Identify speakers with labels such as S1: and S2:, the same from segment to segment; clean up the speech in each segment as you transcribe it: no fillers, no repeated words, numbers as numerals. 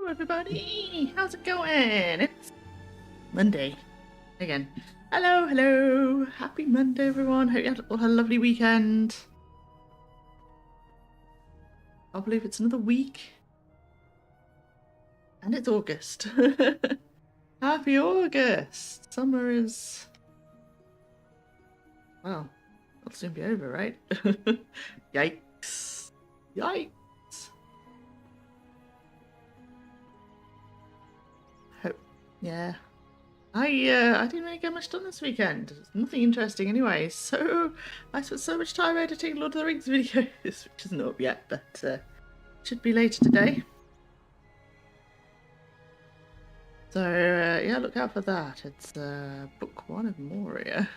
S1: Everybody, how's it going? It's Monday again. Hello, hello. Happy Monday, everyone. Hope you had a lovely weekend. I believe it's another week, and it's August. Happy August. Summer is, well, it'll soon be over, right? Yikes. Yikes. Yeah. I didn't really get much done this weekend. Nothing interesting anyway. So I spent so much time editing Lord of the Rings videos, which isn't up yet, but should be later today. So yeah, look out for that. It's book 1 of Moria,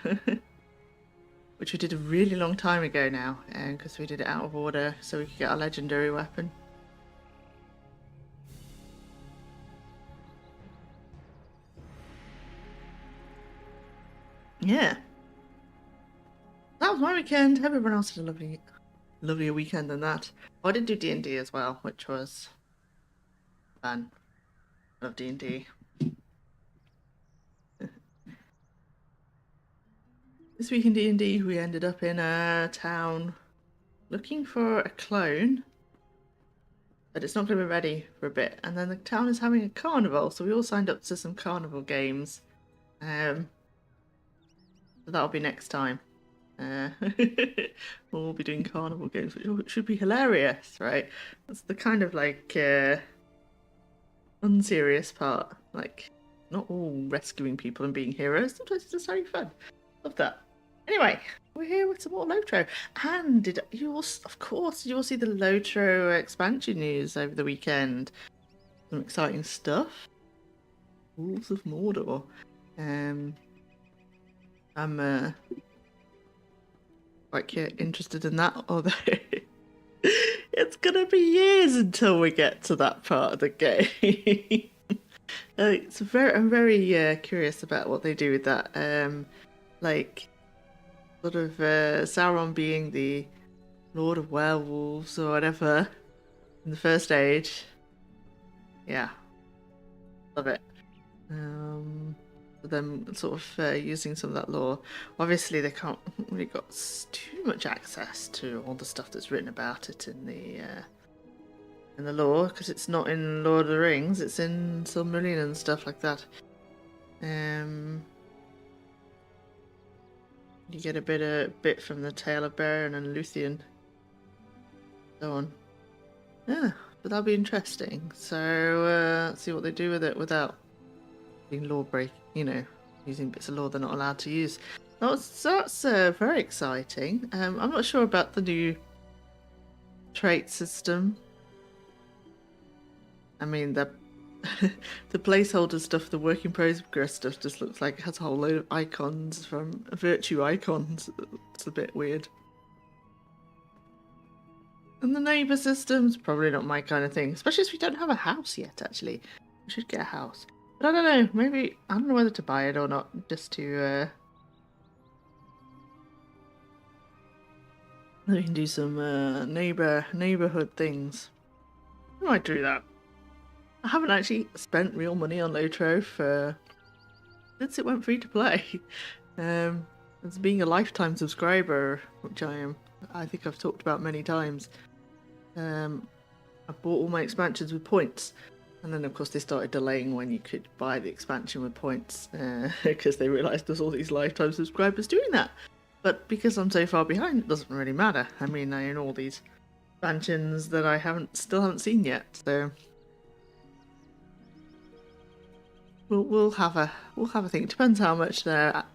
S1: which we did a really long time ago now, and because we did it out of order, so we could get our legendary weapon. Yeah. That was my weekend. Everyone else had a lovelier weekend than that. Oh, I did do D&D as well, which was fun. Love D&D. This week in D&D, we ended up in a town looking for a clone, but it's not going to be ready for a bit. And then the town is having a carnival, so we all signed up to some carnival games. So that'll be next time. We'll be doing carnival games, which should be hilarious, right? That's the kind of like unserious part. Like, not all rescuing people and being heroes. Sometimes it's just very fun. Love that. Anyway, we're here with some more Lotro. And did you all see the Lotro expansion news over the weekend? Some exciting stuff. Wolves of Mordor. I'm quite interested in that, although it's gonna be years until we get to that part of the game. I'm very curious about what they do with that. Like, sort of Sauron being the Lord of Werewolves or whatever in the first age. Yeah, love it. Them sort of using some of that lore. Obviously, they can't really got too much access to all the stuff that's written about it in the lore, because it's not in Lord of the Rings. It's in Silmarillion and stuff like that. You get a bit from the Tale of Beren and Luthien, so on. Yeah, but that'll be interesting. So let's see what they do with it without being law break, using bits of law they're not allowed to use. That's very exciting. I'm not sure about the new trait system. I mean, the placeholder stuff, the work in progress stuff, just looks like it has a whole load of icons from virtue icons. It's a bit weird. And the neighbour system's probably not my kind of thing, especially as we don't have a house yet. Actually, we should get a house. But I don't know, maybe, I don't know whether to buy it or not, just to, we can do some, neighborhood things. I might do that. I haven't actually spent real money on Lotro since it went free to play. As being a lifetime subscriber, which I think I've talked about many times, I bought all my expansions with points. And then, of course, they started delaying when you could buy the expansion with points, because they realised there's all these lifetime subscribers doing that. But because I'm so far behind, it doesn't really matter. I mean, I own all these expansions that I still haven't seen yet, so we'll have a think. It depends how much they're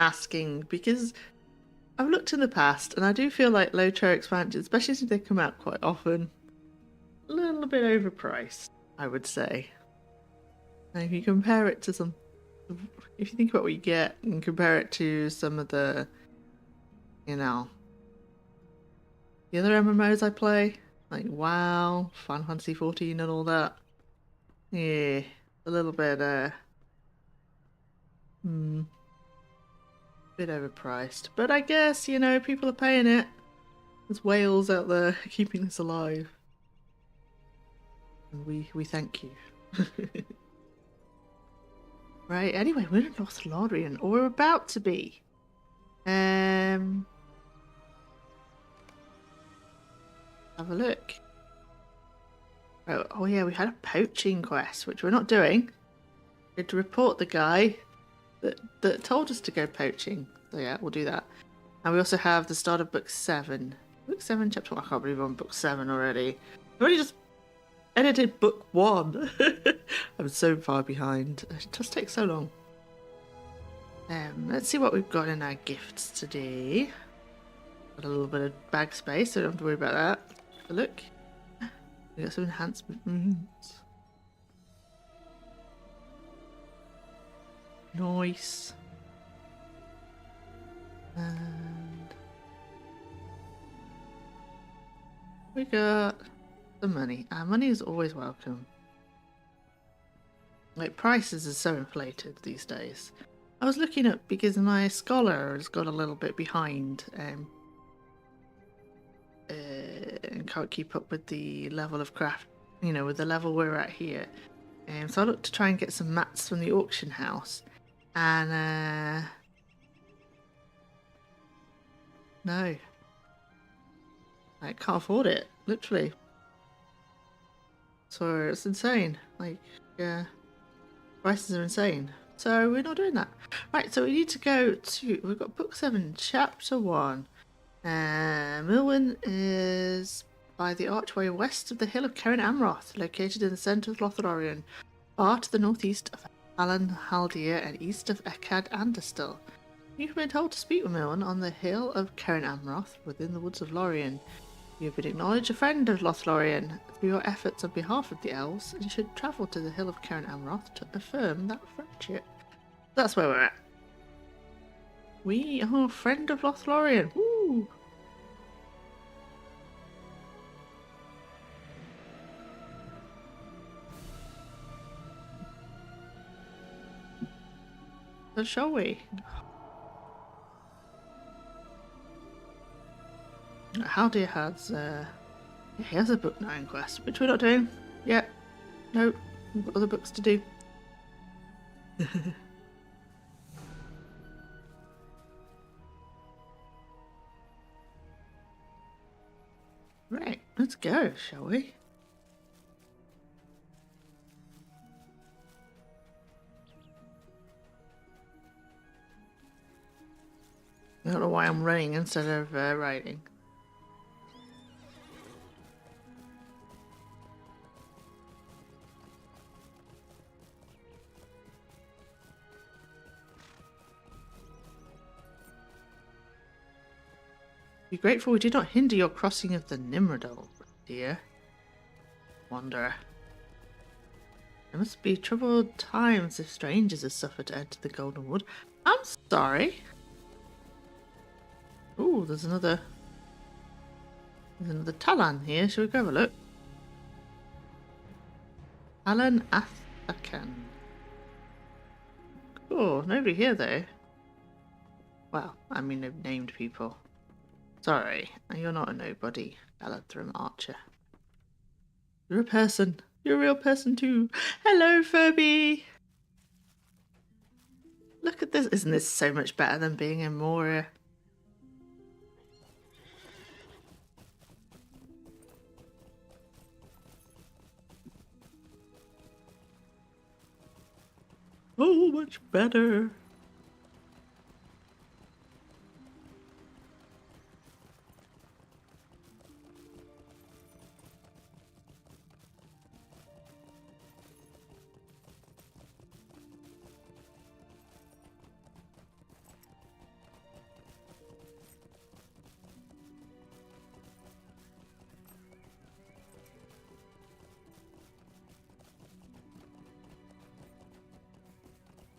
S1: asking, because I've looked in the past, and I do feel like Lotro expansions, especially since they come out quite often, a little bit overpriced, I would say. And if you compare it to if you think about what you get and compare it to some of the other MMOs I play, like WoW, Final Fantasy 14 and all that, yeah, a little bit, bit overpriced. But I guess, people are paying it. There's whales out there keeping us alive. And we thank you. Right, anyway, we're in Lothlorien, or we're about to be. Have a look. Oh yeah, we had a poaching quest, which we're not doing. We had to report the guy that told us to go poaching. So yeah, we'll do that. And we also have the start of book 7. Book 7, chapter 1. I can't believe I'm on book 7 already. I've already just edited book 1. I'm so far behind. It just takes so long. Let's see what we've got in our gifts today. Got a little bit of bag space, so don't have to worry about that. Have a look. We got some enhancements. Nice. And we got the money. Our money is always welcome. Like, prices are so inflated these days. I was looking up because my scholar has got a little bit behind and can't keep up with the level of craft, you know, with the level we're at here. So I looked to try and get some mats from the auction house, and no, I can't afford it, literally. So it's insane. Like, prices are insane. So we're not doing that. Right, so we need to go to, we've got book 7, chapter 1. Milwyn is by the archway west of the hill of Keren Amroth, located in the centre of Lothlorien, far to the northeast of Alan Haldir and east of Echad Anderstil. You have been told to speak with Milwyn on the hill of Keren Amroth within the woods of Lorien. You have been acknowledged a friend of Lothlorien through your efforts on behalf of the elves, and should travel to the hill of Keren Amroth to affirm that friendship. That's where we're at. We are a friend of Lothlorien. Woo! So shall we? Haldir has he has a book 9 quest, which we're not doing yet. Nope, we've got other books to do. Right, let's go, shall we? I don't know why I'm running instead of riding. Be grateful we did not hinder your crossing of the Nimrodal, dear wanderer. There must be troubled times if strangers have suffered to enter the Golden Wood. I'm sorry. Ooh, there's another Talan here. Shall we go have a look? Alan Athakan. Cool. Nobody here though. Well, I mean, they've named people. Sorry, you're not a nobody, Galadrim Archer. You're a person. You're a real person too. Hello, Furby. Look at this. Isn't this so much better than being in Moria? Oh, much better.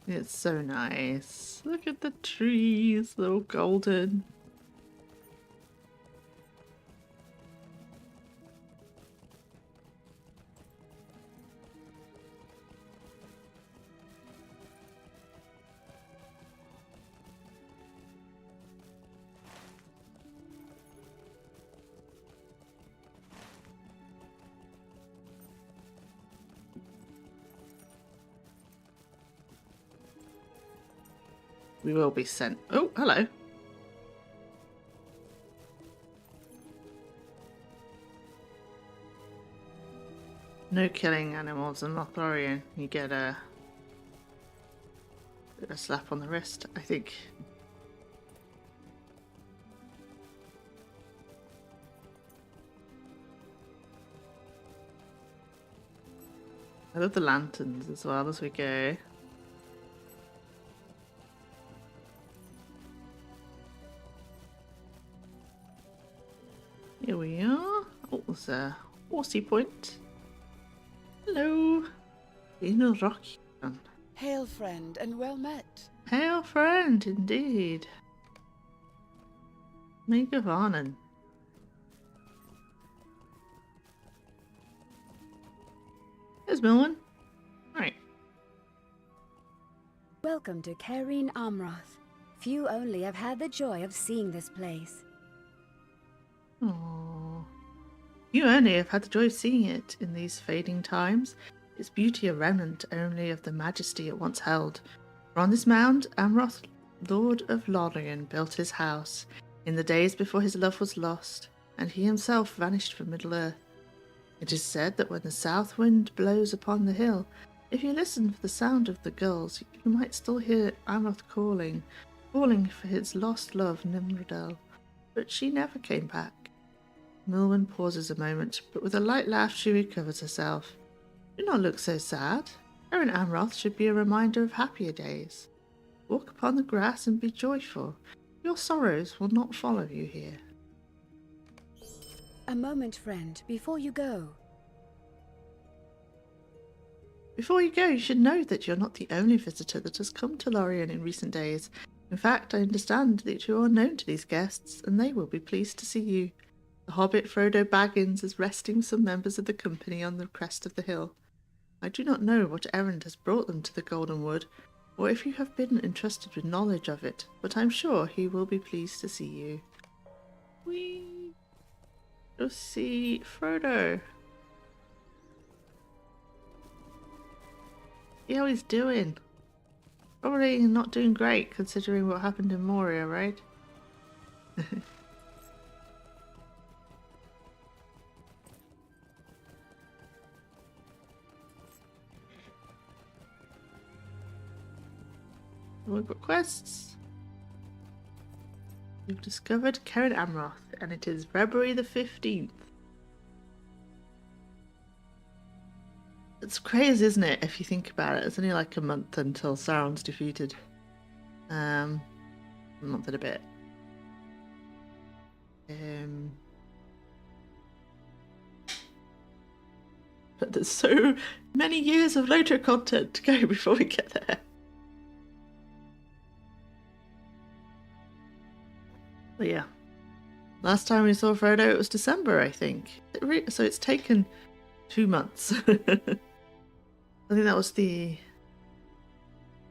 S1: It's so nice. Look at the trees, they're all golden. we will be sent. Oh, hello. No killing animals in Lothlorien. You get a slap on the wrist, I think. I love the lanterns as well as we go. Here we are. Oh, there's a horsey point. Hello. In a rocky.
S2: Hail, friend, and well met.
S1: Hail, friend, indeed. Mega Varnon. There's Milwyn. Right.
S3: Welcome to Cairn Amroth. Few only have had the joy of seeing this place.
S1: Aww. You only have had the joy of seeing it in these fading times. Its beauty a remnant only of the majesty it once held. For on this mound, Amroth, Lord of Lothlorien, built his house, in the days before his love was lost, and he himself vanished from Middle-earth. It is said that when the south wind blows upon the hill, if you listen for the sound of the gulls, you might still hear Amroth calling for his lost love Nimrodel, but she never came back. Milwyn pauses a moment, but with a light laugh she recovers herself. Do not look so sad. Cairn Amroth should be a reminder of happier days. Walk upon the grass and be joyful. Your sorrows will not follow you here.
S3: A moment, friend, before you go.
S1: Before you go, you should know that you're not the only visitor that has come to Lorien in recent days. In fact, I understand that you are known to these guests, and they will be pleased to see you. The hobbit Frodo Baggins is resting with some members of the company on the crest of the hill. I do not know what errand has brought them to the Golden Wood, or if you have been entrusted with knowledge of it, but I'm sure he will be pleased to see you. We go see Frodo. See how he's doing. Probably not doing great considering what happened in Moria, right? We've got quests. We've discovered Cairn Amroth, and it is February the 15th. It's crazy, isn't it, if you think about it? It's only like a month until Sauron's defeated. A month and a bit. But there's so many years of Lotro content to go before we get there. But yeah, last time we saw Frodo it was December, I think. So it's taken 2 months. I think that was the...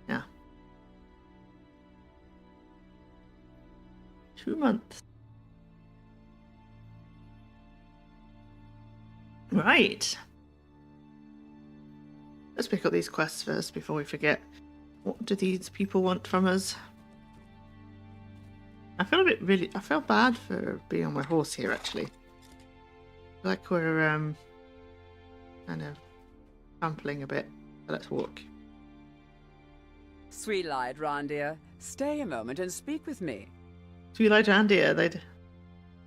S1: yeah. 2 months. Right. Let's pick up these quests first before we forget. What do these people want from us? I feel bad for being on my horse here, actually. I feel like we're, kind of trampling a bit. So let's walk.
S2: Sweet-eyed Randir, stay a moment and speak with me.
S1: Sweet-eyed Randir, they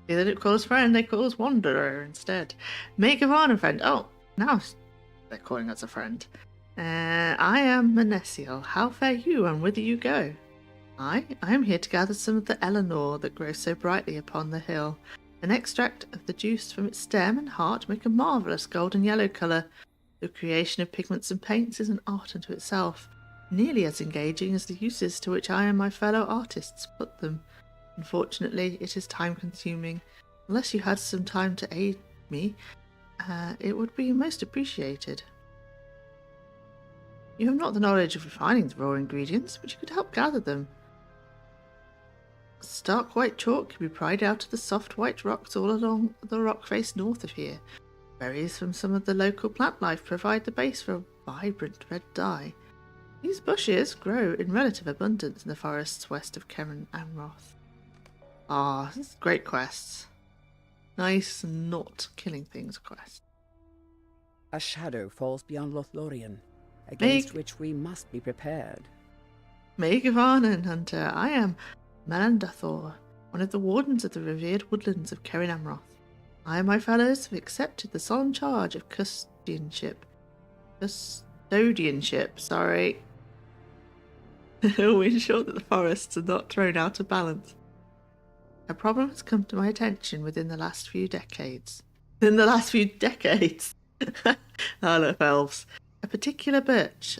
S1: didn't call us friend, they call us wanderer instead. Make of honor, friend. Oh, now they're calling us a friend. I am Manessiel. How fare you, and whither you go? I am here to gather some of the Eleanor that grows so brightly upon the hill. An extract of the juice from its stem and heart make a marvellous golden yellow colour. The creation of pigments and paints is an art unto itself, nearly as engaging as the uses to which I and my fellow artists put them. Unfortunately, it is time-consuming. Unless you had some time to aid me, it would be most appreciated. You have not the knowledge of refining the raw ingredients, but you could help gather them. Stark white chalk can be pried out of the soft white rocks all along the rock face north of here. Berries from some of the local plant life provide the base for a vibrant red dye. These bushes grow in relative abundance in the forests west of Keren Amroth. Ah, this is great quests. Nice not killing things quest.
S2: A shadow falls beyond Lothlorien,
S1: Meg-
S2: against which we must be prepared.
S1: Megavan Hunter, I am Melandathor, one of the wardens of the revered woodlands of Keren Amroth. I and my fellows have accepted the solemn charge of custodianship. Sorry. We ensure that the forests are not thrown out of balance. A problem has come to my attention within the last few decades. In the last few decades? Ah, look, elves. A particular birch,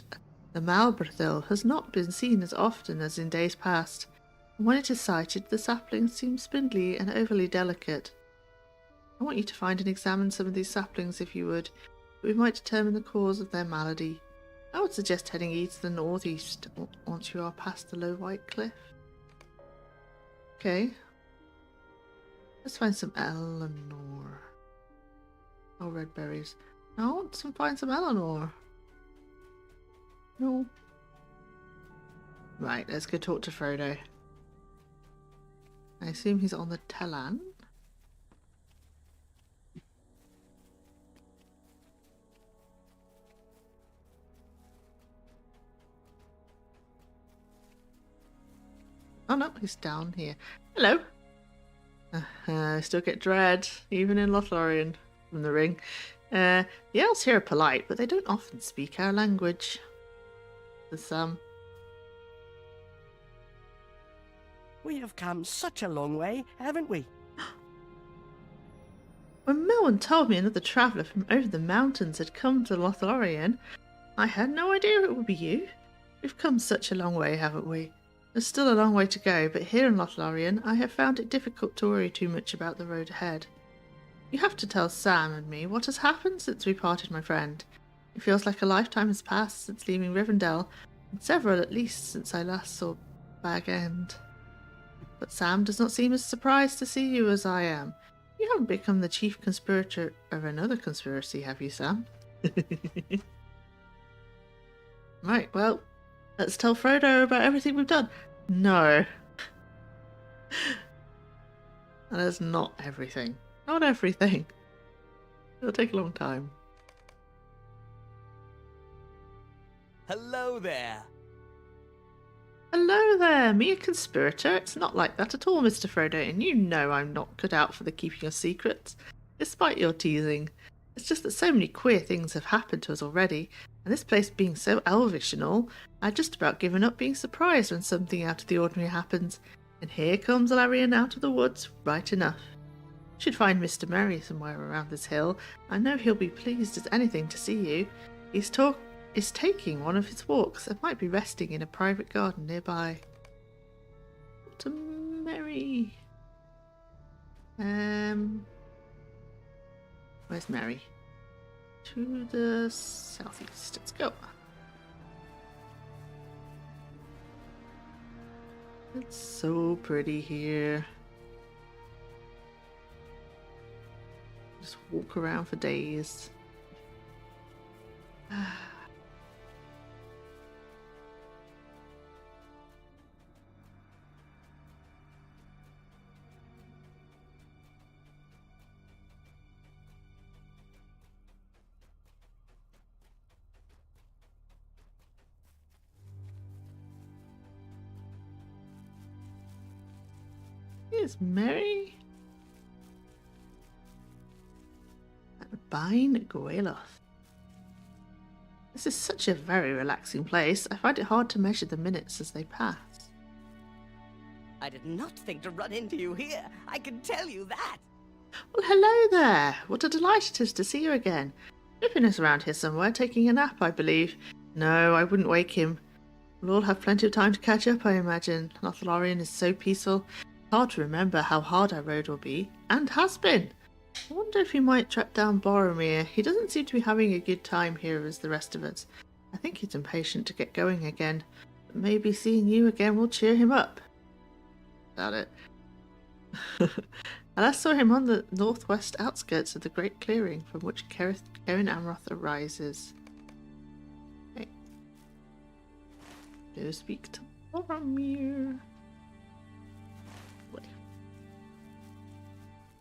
S1: the Malbrathil, has not been seen as often as in days past. And when it is sighted, the saplings seem spindly and overly delicate. I want you to find and examine some of these saplings if you would. We might determine the cause of their malady. I would suggest heading east to the northeast once you are past the low white cliff. Okay. Let's find some Eleanor. Oh, red berries. I want to find some Eleanor. No. Right, let's go talk to Frodo. I assume he's on the Tellan. Oh no, he's down here. Hello. I still get dread, even in Lothlorien, from the ring. The elves here are polite, but they don't often speak our language. There's some.
S4: We have come such a long way, haven't we?
S1: When Milwyn told me another traveller from over the mountains had come to Lothlorien, I had no idea it would be you. We've come such a long way, haven't we? There's still a long way to go, but here in Lothlorien I have found it difficult to worry too much about the road ahead. You have to tell Sam and me what has happened since we parted, my friend. It feels like a lifetime has passed since leaving Rivendell, and several at least since I last saw Bag End. But Sam does not seem as surprised to see you as I am. You haven't become the chief conspirator of another conspiracy, have you, Sam? Right, well, let's tell Frodo about everything we've done. No. That is not everything. Not everything. It'll take a long time.
S4: Hello there.
S1: Hello there, me a conspirator? It's not like that at all, Mr. Frodo, and you know I'm not cut out for the keeping of secrets, despite your teasing. It's just that so many queer things have happened to us already, and this place being so elvish and all, I'd just about given up being surprised when something out of the ordinary happens, and here comes Ellerian out of the woods, right enough. Should find Mr. Merry somewhere around this hill. I know he'll be pleased as anything to see you. He's taking one of his walks and might be resting in a private garden nearby. To Merry. Where's Merry? To the southeast. Let's go. It's so pretty here. Just walk around for days. Here's Merry. Bain Gweloth. This is such a very relaxing place. I find it hard to measure the minutes as they pass.
S4: I did not think to run into you here. I can tell you that.
S1: Well, hello there. What a delight it is to see you again. Pippin is around here somewhere, taking a nap, I believe. No, I wouldn't wake him. We'll all have plenty of time to catch up, I imagine. Lothlorien is so peaceful. Hard to remember how hard our road will be, and has been. I wonder if he might track down Boromir. He doesn't seem to be having a good time here as the rest of us. I think he's impatient to get going again. But maybe seeing you again will cheer him up. Doubt it. I last saw him on the northwest outskirts of the great clearing from which Keren Amroth arises. Okay. Go speak to Boromir.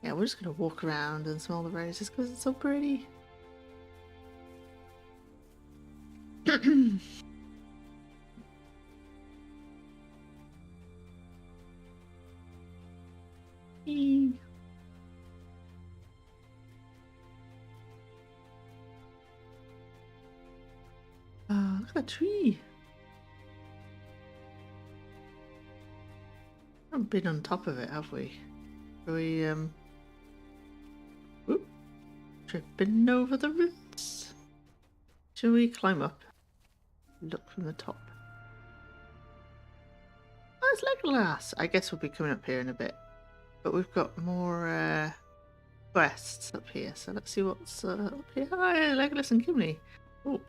S1: Yeah, we're just gonna walk around and smell the roses because it's so pretty. Look at that tree. Haven't been on top of it, have we? Whoop, tripping over the roots. Shall we climb up? Look from the top. Oh, it's Legolas. I guess we'll be coming up here in a bit. But we've got more quests up here, so let's see what's up here. Hi, Legolas and Gimli. Oh,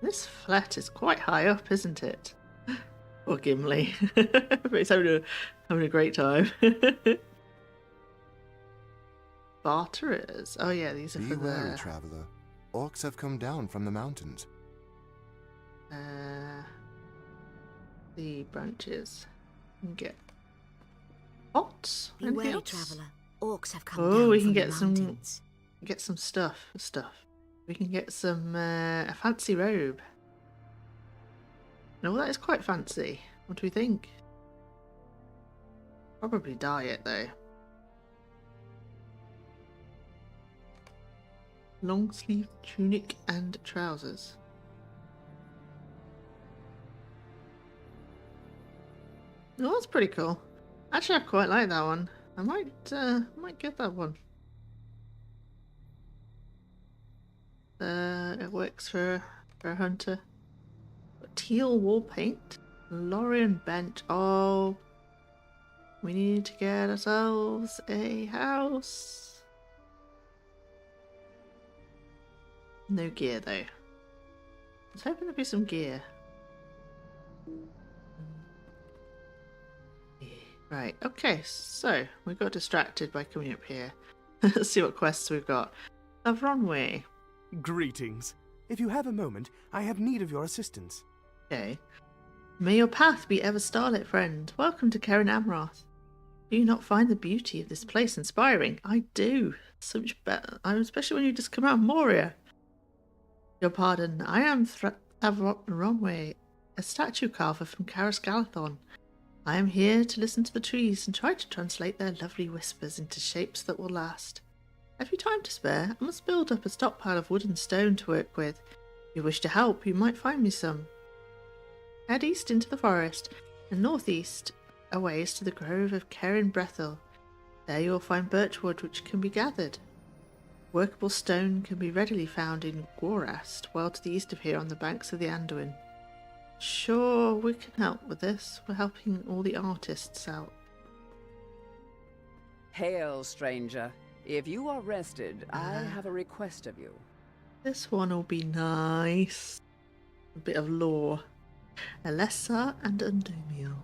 S1: this flat is quite high up, isn't it? Or Gimli. But he's having a great time. Barterers. Oh yeah, these are
S5: Be
S1: for
S5: wary,
S1: the
S5: traveler. Orcs have come down from the mountains.
S1: the branches. And get pots.
S3: Be
S1: Anything
S3: wary,
S1: else?
S3: traveler. Orcs have come
S1: Oh,
S3: down
S1: we
S3: from
S1: can
S3: the
S1: get some
S3: mountains.
S1: stuff. We can get some a fancy robe. No, that is quite fancy. What do we think? Probably dye it though. Long sleeve tunic and trousers. Oh, that's pretty cool. Actually, I quite like that one. I might get that one. It works for a hunter. Teal wall paint, Lothlorien bench. Oh, we need to get ourselves a house. No gear though. I was hoping there'd be some gear. Right, okay, so we got distracted by coming up here. Let's see what quests we've got. Lothlorien.
S6: Greetings. If you have a moment, I have need of your assistance.
S1: Okay. May your path be ever starlit, friend. Welcome to Cairn Amroth. Do you not find the beauty of this place inspiring? I do. So much better. Especially when you just come out of Moria. Your pardon. I am Ronway, a statue carver from Caras Galadhon. I am here to listen to the trees and try to translate their lovely whispers into shapes that will last. Have you time to spare? I must build up a stockpile of wood and stone to work with. If you wish to help, you might find me some. Head east into the forest, and northeast a ways to the grove of Cairn Brethil. There you will find birchwood which can be gathered. Workable stone can be readily found in Gorast, well to the east of here on the banks of the Anduin. Sure, we can help with this. We're helping all the artists out.
S2: Hail, stranger. If you are rested, I have a request of you.
S1: This one will be nice. A bit of lore. Alessa and Undomiel.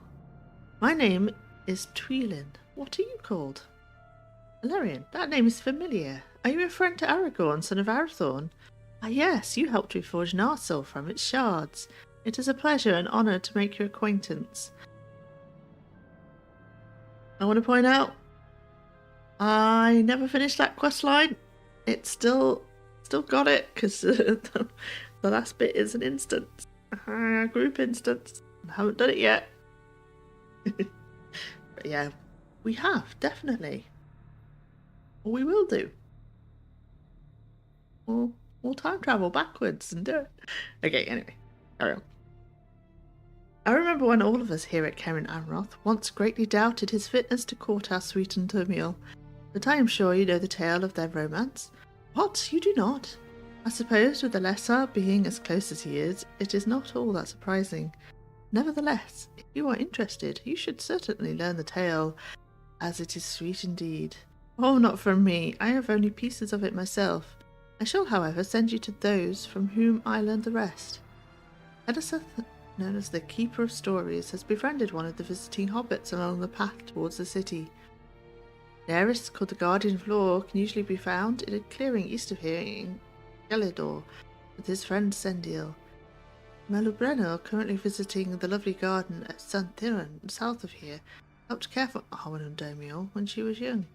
S1: My name is Tweelin. What are you called? Ellerian. That name is familiar. Are you a friend to Aragorn, son of Arathorn? Ah yes, you helped reforge Narsil from its shards. It is a pleasure and honour to make your acquaintance. I want to point out, I never finished that quest line. It's still got it, because the last bit is an instance. A group instance. I haven't done it yet. But yeah, we have, definitely. Or we will do. We'll time travel backwards and do it. Okay, anyway, carry on. I remember when all of us here at Cairn Amroth once greatly doubted his fitness to court our sweet Undomiel, but I am sure you know the tale of their romance. What? You do not? I suppose with the Lesser being as close as he is, it is not all that surprising. Nevertheless, if you are interested, you should certainly learn the tale, as it is sweet indeed. Oh, not from me. I have only pieces of it myself. I shall, however, send you to those from whom I learned the rest. Ediseth, known as the Keeper of Stories, has befriended one of the visiting hobbits along the path towards the city. The heiress, called the Guardian of Law, can usually be found in a clearing east of here in Gelidor with his friend Sendil. Melubrenna are currently visiting the lovely garden at Santhiran, south of here. Helped care for Arwen and Domiel when she was young.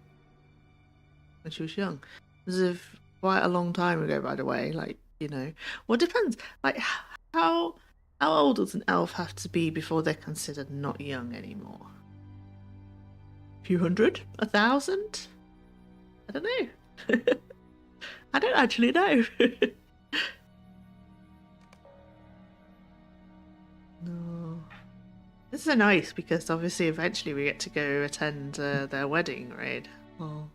S1: As if quite a long time ago, by the way. Like, you know. Well, it depends. Like, how old does an elf have to be before they're considered not young anymore? A few hundred? 1,000? I don't know. I don't actually know. No. This is nice because obviously eventually we get to go attend their wedding, right? Oh.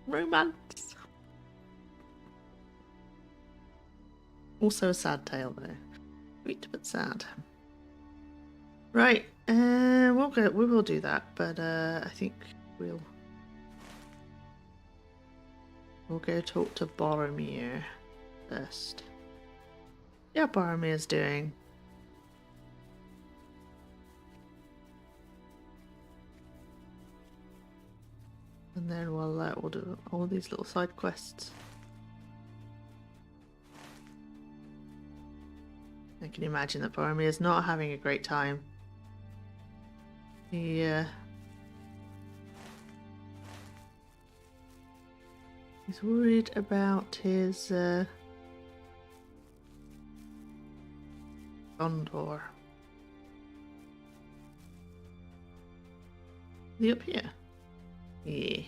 S1: Romance. Also a sad tale though. Sweet but sad. Right, we will do that, but I think we'll go talk to Boromir first. Yeah, Boromir's doing. And then we'll do all these little side quests. I can imagine that Boromir is not having a great time. He's worried about his Gondor. Is he up here? Yeah.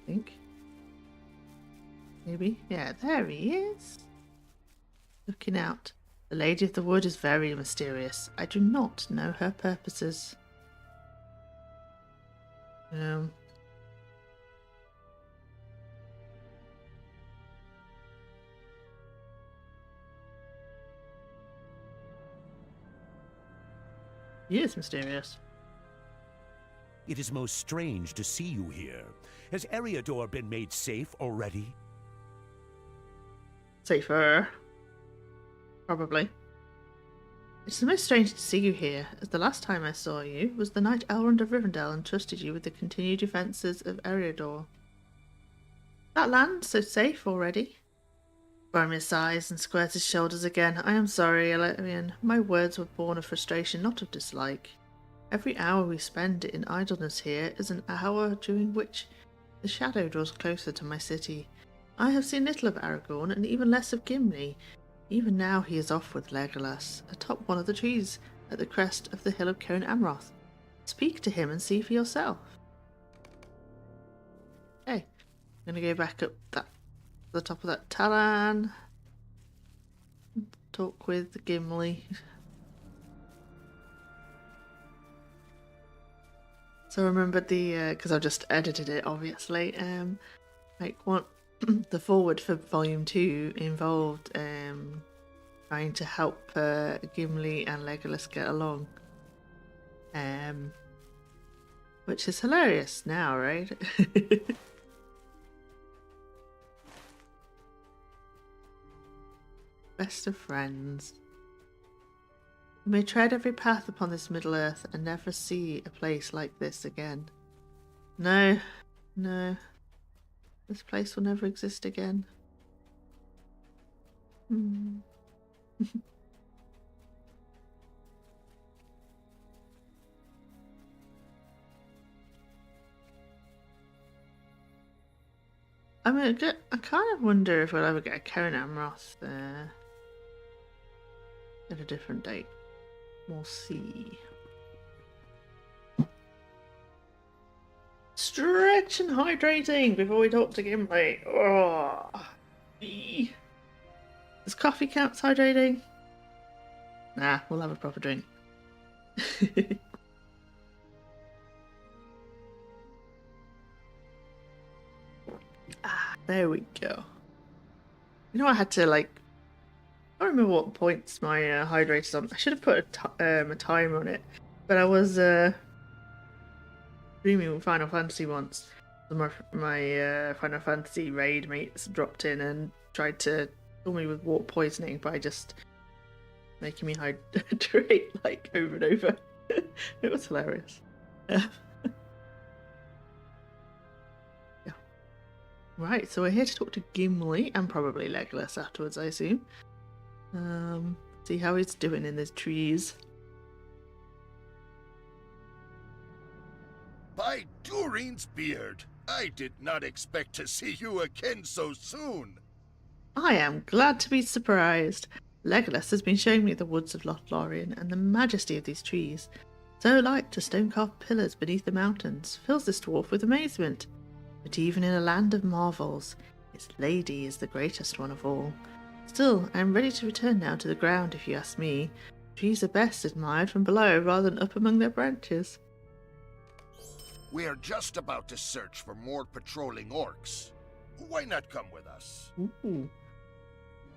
S1: Think. Maybe. Yeah, there he is. Looking out. The Lady of the Wood is very mysterious. I do not know her purposes. He is mysterious.
S7: It is most strange to see you here. Has Eriador been made safe already?
S1: Safer. Probably. It's the most strange to see you here, as the last time I saw you was the night Elrond of Rivendell entrusted you with the continued defences of Eriador. That land so safe already? Boromir sighs and squares his shoulders again. I am sorry, Ellerian. My words were born of frustration, not of dislike. Every hour we spend in idleness here is an hour during which the shadow draws closer to my city. I have seen little of Aragorn, and even less of Gimli. Even now he is off with Legolas, atop one of the trees at the crest of the hill of Cone Amroth. Speak to him and see for yourself. Okay, I'm going to go back up the top of that Talan. Talk with Gimli. So I remembered because I've just edited it, obviously. The forward for Volume 2 involved trying to help Gimli and Legolas get along. Which is hilarious now, right? Best of friends. You may tread every path upon this Middle Earth and never see a place like this again. No. This place will never exist again. I mean, I kind of wonder if we'll ever get a Cone Amroth at a different date. We'll see. Stretch and hydrating before we talk to Gimli. Oh. Does coffee count as hydrating? Nah, we'll have a proper drink. There we go. You know, I had to I don't remember what points my hydrator's on. I should have put a timer on it, but I was streaming with Final Fantasy once. My Final Fantasy raid mates dropped in and tried to kill me with water poisoning by just making me hydrate like over and over. It was hilarious. Yeah. Right, so we're here to talk to Gimli and probably Legolas afterwards, I assume. See how he's doing in his trees.
S8: By Durin's beard, I did not expect to see you again so soon.
S1: I am glad to be surprised. Legolas has been showing me the woods of Lothlorien and the majesty of these trees. So like to stone-carved pillars beneath the mountains fills this dwarf with amazement. But even in a land of marvels, its lady is the greatest one of all. Still, I am ready to return now to the ground if you ask me. Trees are best admired from below rather than up among their branches.
S8: We are just about to search for more patrolling orcs. Why not come with us?
S1: Ooh.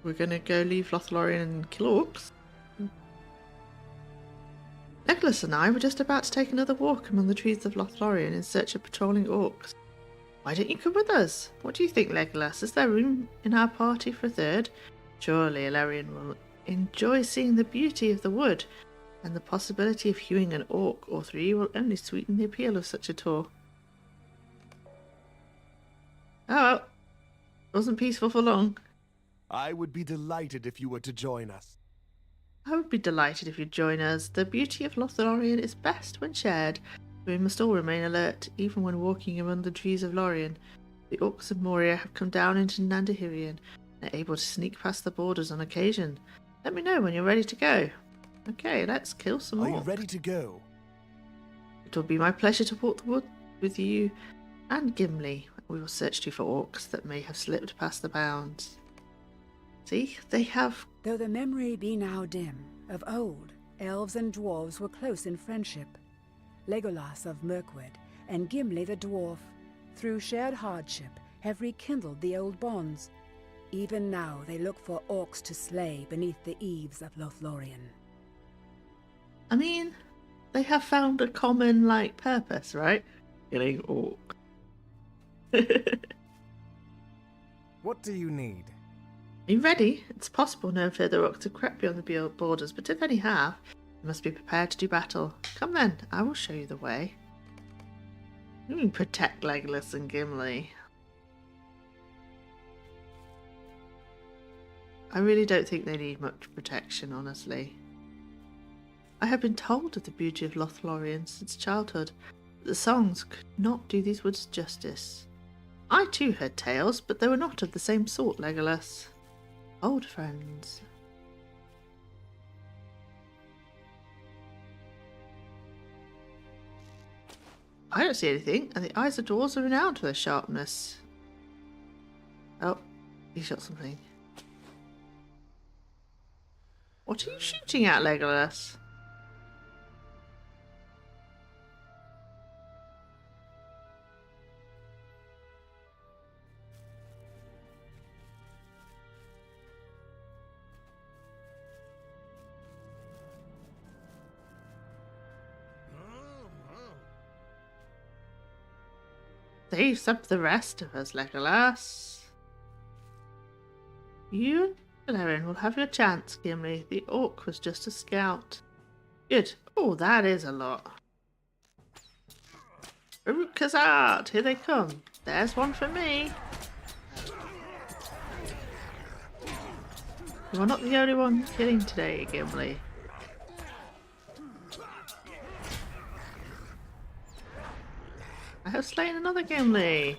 S1: We're gonna go leave Lothlorien and kill orcs? Legolas and I were just about to take another walk among the trees of Lothlorien in search of patrolling orcs. Why don't you come with us? What do you think, Legolas? Is there room in our party for a third? Surely Ellerian will enjoy seeing the beauty of the wood, and the possibility of hewing an orc or three will only sweeten the appeal of such a tour. Oh well, wasn't peaceful for long.
S6: I would be delighted if you were to join us.
S1: I would be delighted if you'd join us. The beauty of Lothlorien is best when shared. We must all remain alert, even when walking among the trees of Lorien. The orcs of Moria have come down into Nandahirian and are able to sneak past the borders on occasion. Let me know when you're ready to go. Okay, let's kill some
S6: Are
S1: orcs.
S6: you ready to go?
S1: It will be my pleasure to walk the wood with you and Gimli. We will search too for orcs that may have slipped past the bounds. See, they have...
S3: Though the memory be now dim, of old, elves and dwarves were close in friendship. Legolas of Mirkwood and Gimli the dwarf, through shared hardship, have rekindled the old bonds. Even now they look for orcs to slay beneath the eaves of Lothlorien.
S1: I mean, they have found a common, purpose, right? Killing orc.
S6: What do you need?
S1: Are you ready? It's possible no further orcs have crept beyond the borders, but if any have, you must be prepared to do battle. Come then, I will show you the way. Protect Legolas and Gimli. I really don't think they need much protection, honestly. I have been told of the beauty of Lothlorien since childhood, but the songs could not do these woods justice. I too heard tales, but they were not of the same sort, Legolas. Old friends. I don't see anything, and the eyes of dwarves are renowned for their sharpness. Oh, he shot something. What are you shooting at, Legolas? Save some for the rest of us, Legolas. You and Ellerian will have your chance, Gimli. The orc was just a scout. Good. Oh, that is a lot. Baruch Khazard, here they come. There's one for me. You are not the only one killing today, Gimli. I have slain another Gimli.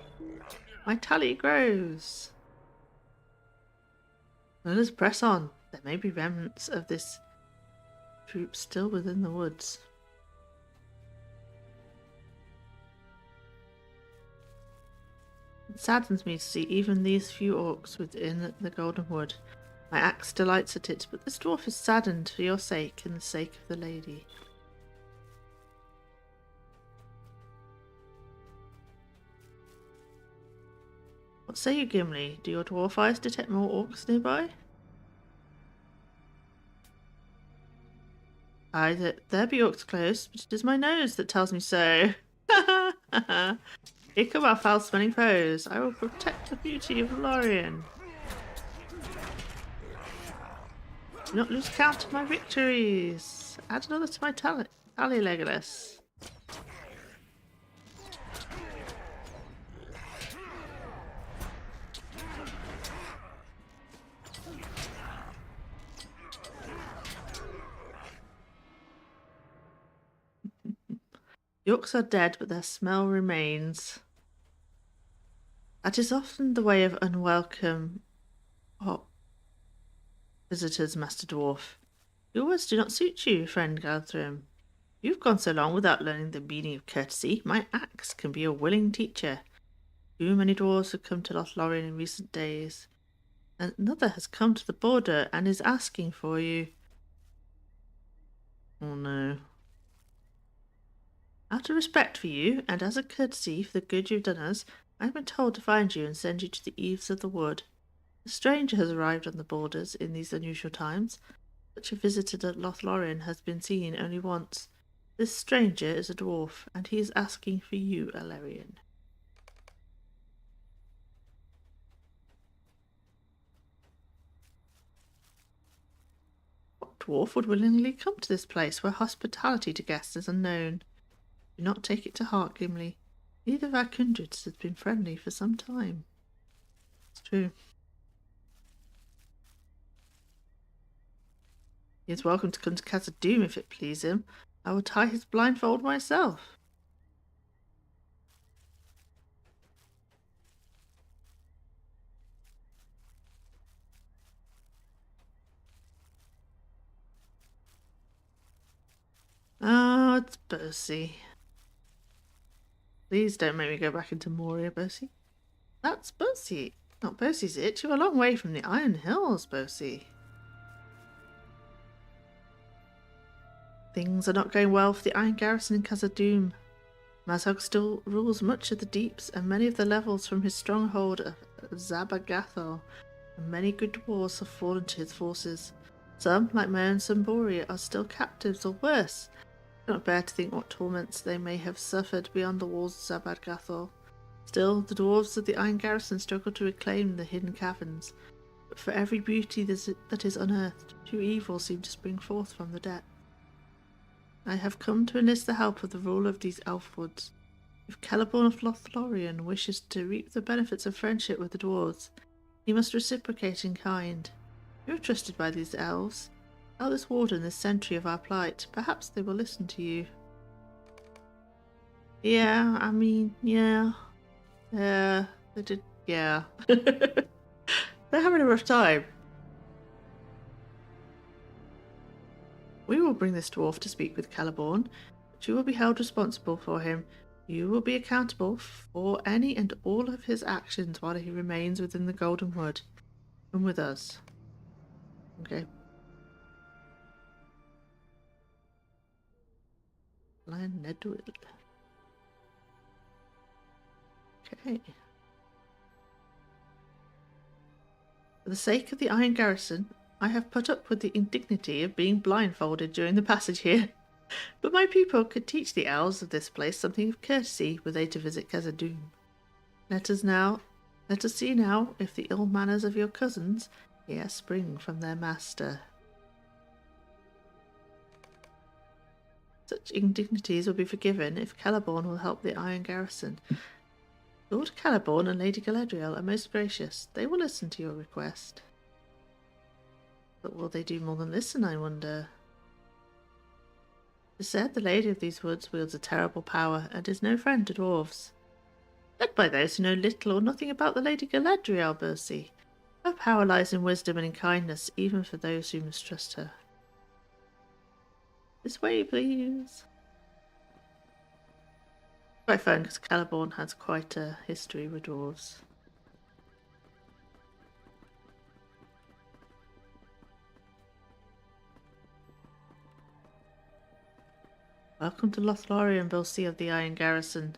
S1: My tally grows. Let us press on. There may be remnants of this troop still within the woods. It saddens me to see even these few orcs within the Golden Wood. My axe delights at it, but this dwarf is saddened for your sake and the sake of the lady. What say you, Gimli? Do your dwarf eyes detect more orcs nearby? Aye, there be orcs close, but it is my nose that tells me so. Here come our foul-smelling foes. I will protect the beauty of Lorien. Do not lose count of my victories. Add another to my tally, Legolas. The orcs are dead, but their smell remains. That is often the way of unwelcome visitors, Master Dwarf. Your words do not suit you, friend Galthrim. You've gone so long without learning the meaning of courtesy. My axe can be a willing teacher. Too many dwarves have come to Lothlorien in recent days. And another has come to the border and is asking for you. Oh no. Out of respect for you, and as a courtesy for the good you've done us, I have been told to find you and send you to the eaves of the wood. A stranger has arrived on the borders in these unusual times. Such a visitor at Lothlorien has been seen only once. This stranger is a dwarf, and he is asking for you, Ellerian. What dwarf would willingly come to this place where hospitality to guests is unknown? Do not take it to heart, Gimli. Neither of our kindreds has been friendly for some time. It's true. He is welcome to come to Khazad-dûm if it please him. I will tie his blindfold myself. Oh, it's Bercy. Please don't make me go back into Moria, Bercy. That's Bercy. Not Bercy's it. You're a long way from the Iron Hills, Bercy. Things are not going well for the Iron Garrison in Khazad-dûm. Mazhug still rules much of the deeps and many of the levels from his stronghold of Zabagathor, and many good dwarves have fallen to his forces. Some, like my own son Moria, are still captives, or worse. I cannot bear to think what torments they may have suffered beyond the walls of Zabagathor. Still, the dwarves of the Iron Garrison struggle to reclaim the hidden caverns, but for every beauty that is unearthed, two evils seem to spring forth from the depths. I have come to enlist the help of the ruler of these elf woods. If Celeborn of Lothlorien wishes to reap the benefits of friendship with the dwarves, he must reciprocate in kind. You are trusted by these elves. Tell this warden this century of our plight. Perhaps they will listen to you. Yeah, I mean, yeah. Yeah, they did, yeah. They're having a rough time. We will bring this dwarf to speak with Celeborn, but you will be held responsible for him. You will be accountable for any and all of his actions while he remains within the Golden Wood. Come with us. Okay. Lion Nedwill. Okay. For the sake of the Iron Garrison, I have put up with the indignity of being blindfolded during the passage here. But my people could teach the elves of this place something of courtesy were they to visit Khazad-dûm. Let us see now if the ill manners of your cousins here spring from their master. Such indignities will be forgiven if Celeborn will help the Iron Garrison. Lord Celeborn and Lady Galadriel are most gracious. They will listen to your request. But will they do more than listen, I wonder? It is said the Lady of these woods wields a terrible power and is no friend to dwarves. Led by those who know little or nothing about the Lady Galadriel, Bercy. Her power lies in wisdom and in kindness, even for those who mistrust her. This way, please. Quite fun, because Celeborn has quite a history with dwarves. Welcome to Lothlorien, Bercy of the Iron Garrison.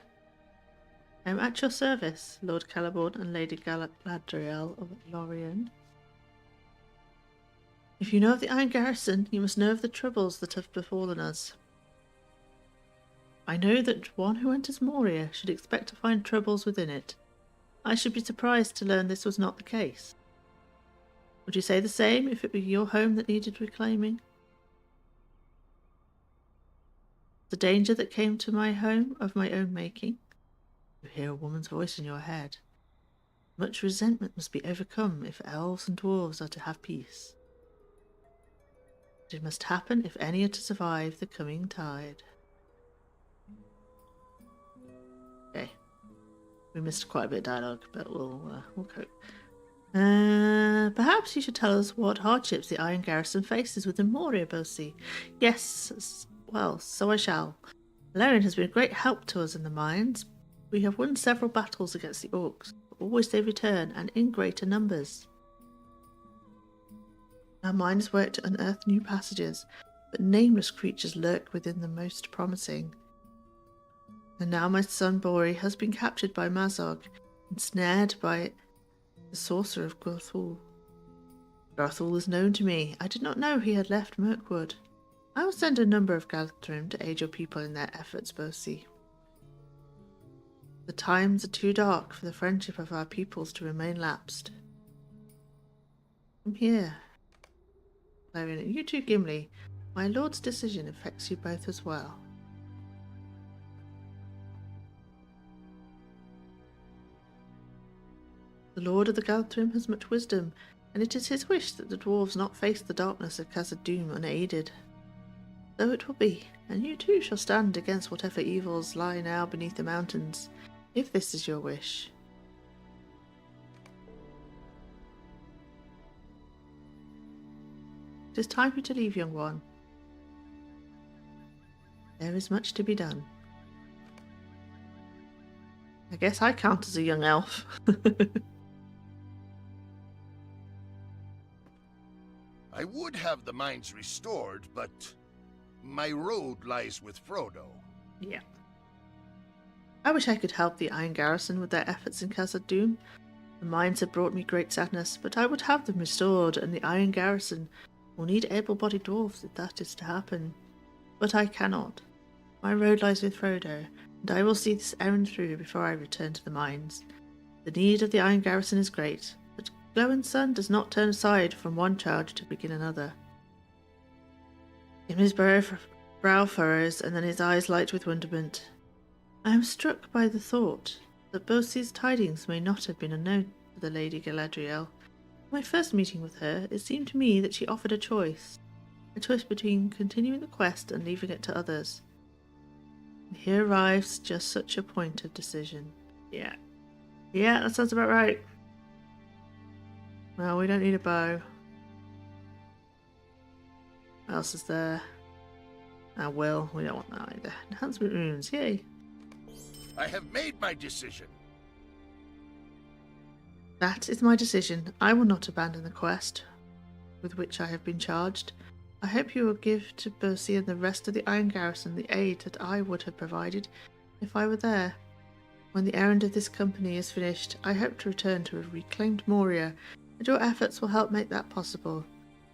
S1: I am at your service, Lord Celeborn and Lady Galadriel of Lorien. If you know of the Iron Garrison, you must know of the troubles that have befallen us. I know that one who enters Moria should expect to find troubles within it. I should be surprised to learn this was not the case. Would you say the same if it were your home that needed reclaiming? The danger that came to my home of my own making? You hear a woman's voice in your head. Much resentment must be overcome if elves and dwarves are to have peace. But it must happen if any are to survive the coming tide. Okay. We missed quite a bit of dialogue, but we'll cope. Perhaps you should tell us what hardships the Iron Garrison faces within Moria, Bosi. Yes, well, so I shall. Ellerian has been a great help to us in the mines. We have won several battles against the orcs, but always they return, and in greater numbers. Our miners work to unearth new passages, but nameless creatures lurk within the most promising. And now my son Bori has been captured by Mazog, and snared by the sorcerer of Gurthul. Gurthul is known to me. I did not know he had left Mirkwood. I will send a number of Galadrim to aid your people in their efforts, Bosi. The times are too dark for the friendship of our peoples to remain lapsed. Come here. Ellerian, you too, Gimli. My lord's decision affects you both as well. The Lord of the Galadrim has much wisdom, and it is his wish that the dwarves not face the darkness of Khazad-dûm unaided. So it will be, and you too shall stand against whatever evils lie now beneath the mountains, if this is your wish. It is time for you to leave, young one. There is much to be done. I guess I count as a young elf.
S8: I would have the mines restored, but my road lies with Frodo.
S1: Yeah. I wish I could help the Iron Garrison with their efforts in Khazad-dûm. The mines have brought me great sadness, but I would have them restored, and the Iron Garrison will need able-bodied dwarves if that is to happen. But I cannot. My road lies with Frodo, and I will see this errand through before I return to the mines. The need of the Iron Garrison is great, but Glowing Sun does not turn aside from one charge to begin another. Gimli's brow furrows, and then his eyes light with wonderment. I am struck by the thought that Bosi's tidings may not have been unknown to the Lady Galadriel. My first meeting with her, it seemed to me that she offered a choice between continuing the quest and leaving it to others. And here arrives just such a point of decision. Yeah, that sounds about right. Well, we don't need a bow. What else is there? Ah, Will, we don't want that either. Enhancement runes, yay.
S8: I have made my decision.
S1: That is my decision. I will not abandon the quest with which I have been charged. I hope you will give to Bosi and the rest of the Iron Garrison the aid that I would have provided if I were there. When the errand of this company is finished, I hope to return to a reclaimed Moria, and your efforts will help make that possible.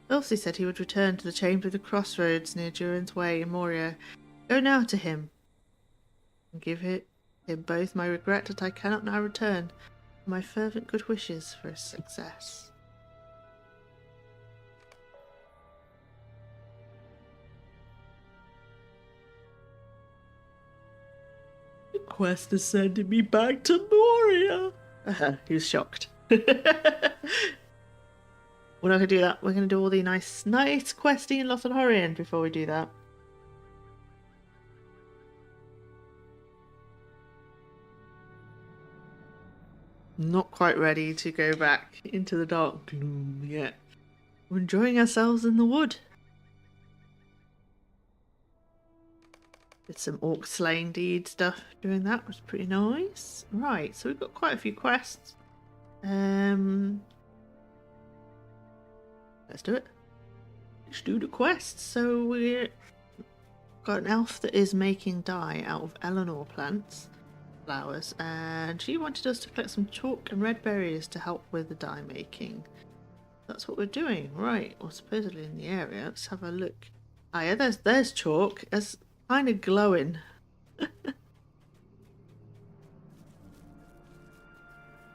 S1: Bosi said he would return to the Chamber of the Crossroads near Durin's Way in Moria. Go now to him, and give him both my regret that I cannot now return, and my fervent good wishes for his success. The quest is sending me back to Moria. He was shocked. We're not going to do that. We're going to do all the nice questing in Lothlorien before we do that. Not quite ready to go back into the dark gloom yet. We're enjoying ourselves in the wood. Did some orc slaying deed stuff doing that. Was pretty nice. Right, so we've got quite a few quests. Let's do it. Let's do the quest. So we've got an elf that is making dye out of Eleanor plants. Flowers, and she wanted us to collect some chalk and red berries to help with the dye making. That's what we're doing, right? Well, supposedly in the area. Let's have a look. Ah, yeah, there's chalk. It's kind of glowing.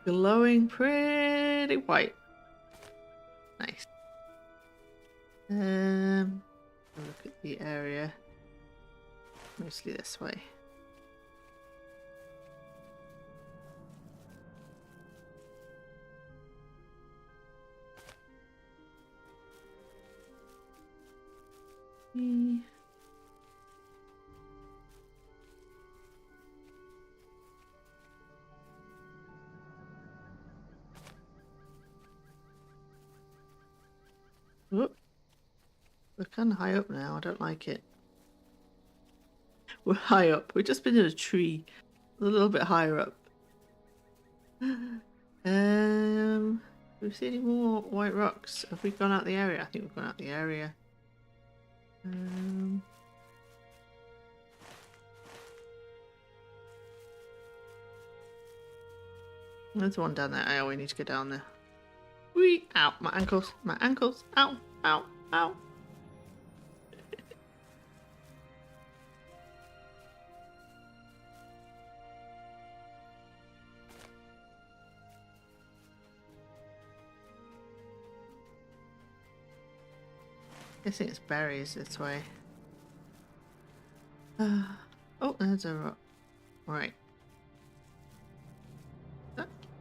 S1: Glowing pretty white. Nice. Look at the area. Mostly this way. Whoop. We're kind of high up now. I don't like it. We're high up. We've just been in a tree. A little bit higher up. Do we see any more white rocks? Have we gone out the area? I think we've gone out the area. There's one down there. We need to go down there. Whee! Ow! My ankles! My ankles! Ow! Ow! Ow! Guessing it's berries this way. Oh, there's a rock. Right.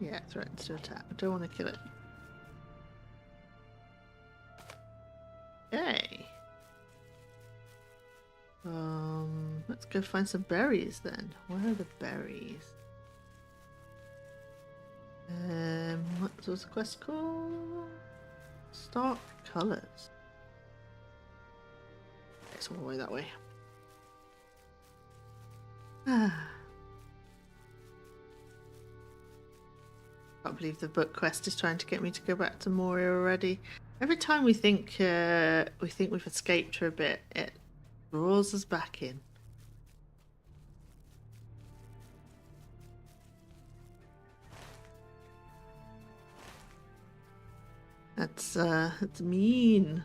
S1: Yeah, threatens to attack. I don't want to kill it. Okay. Let's go find some berries then. Where are the berries? What was the quest called? Stark colors. It's all the way that way. Can't believe the book quest is trying to get me to go back to Moria already. Every time we think we've escaped for a bit, it draws us back in. That's mean.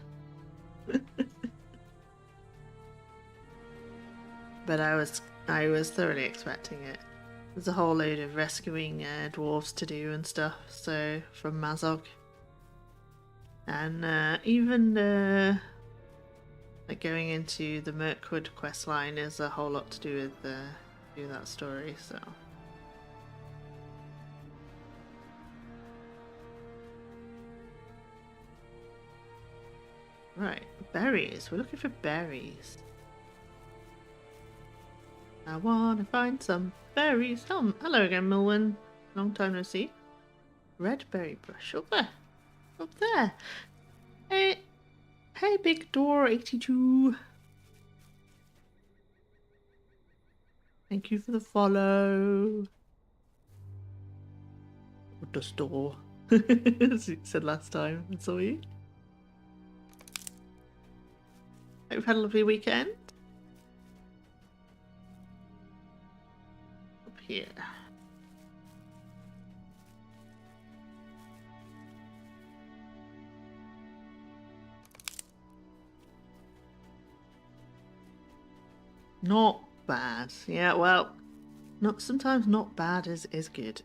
S1: But I was thoroughly expecting it. There's a whole load of rescuing dwarves to do and stuff, so from Mazog. And even like going into the Mirkwood questline is a whole lot to do with that story, so. Right, berries. We're looking for berries. I wanna find some berries. Oh, hello again, Milwyn. Long time no see. Red berry brush. Up there. Up there. Hey, Big Door 82. Thank you for the follow. What the store? As you said last time, I saw you. Hope you've had a lovely weekend. Up here. Not bad. Yeah, well, sometimes not bad is good.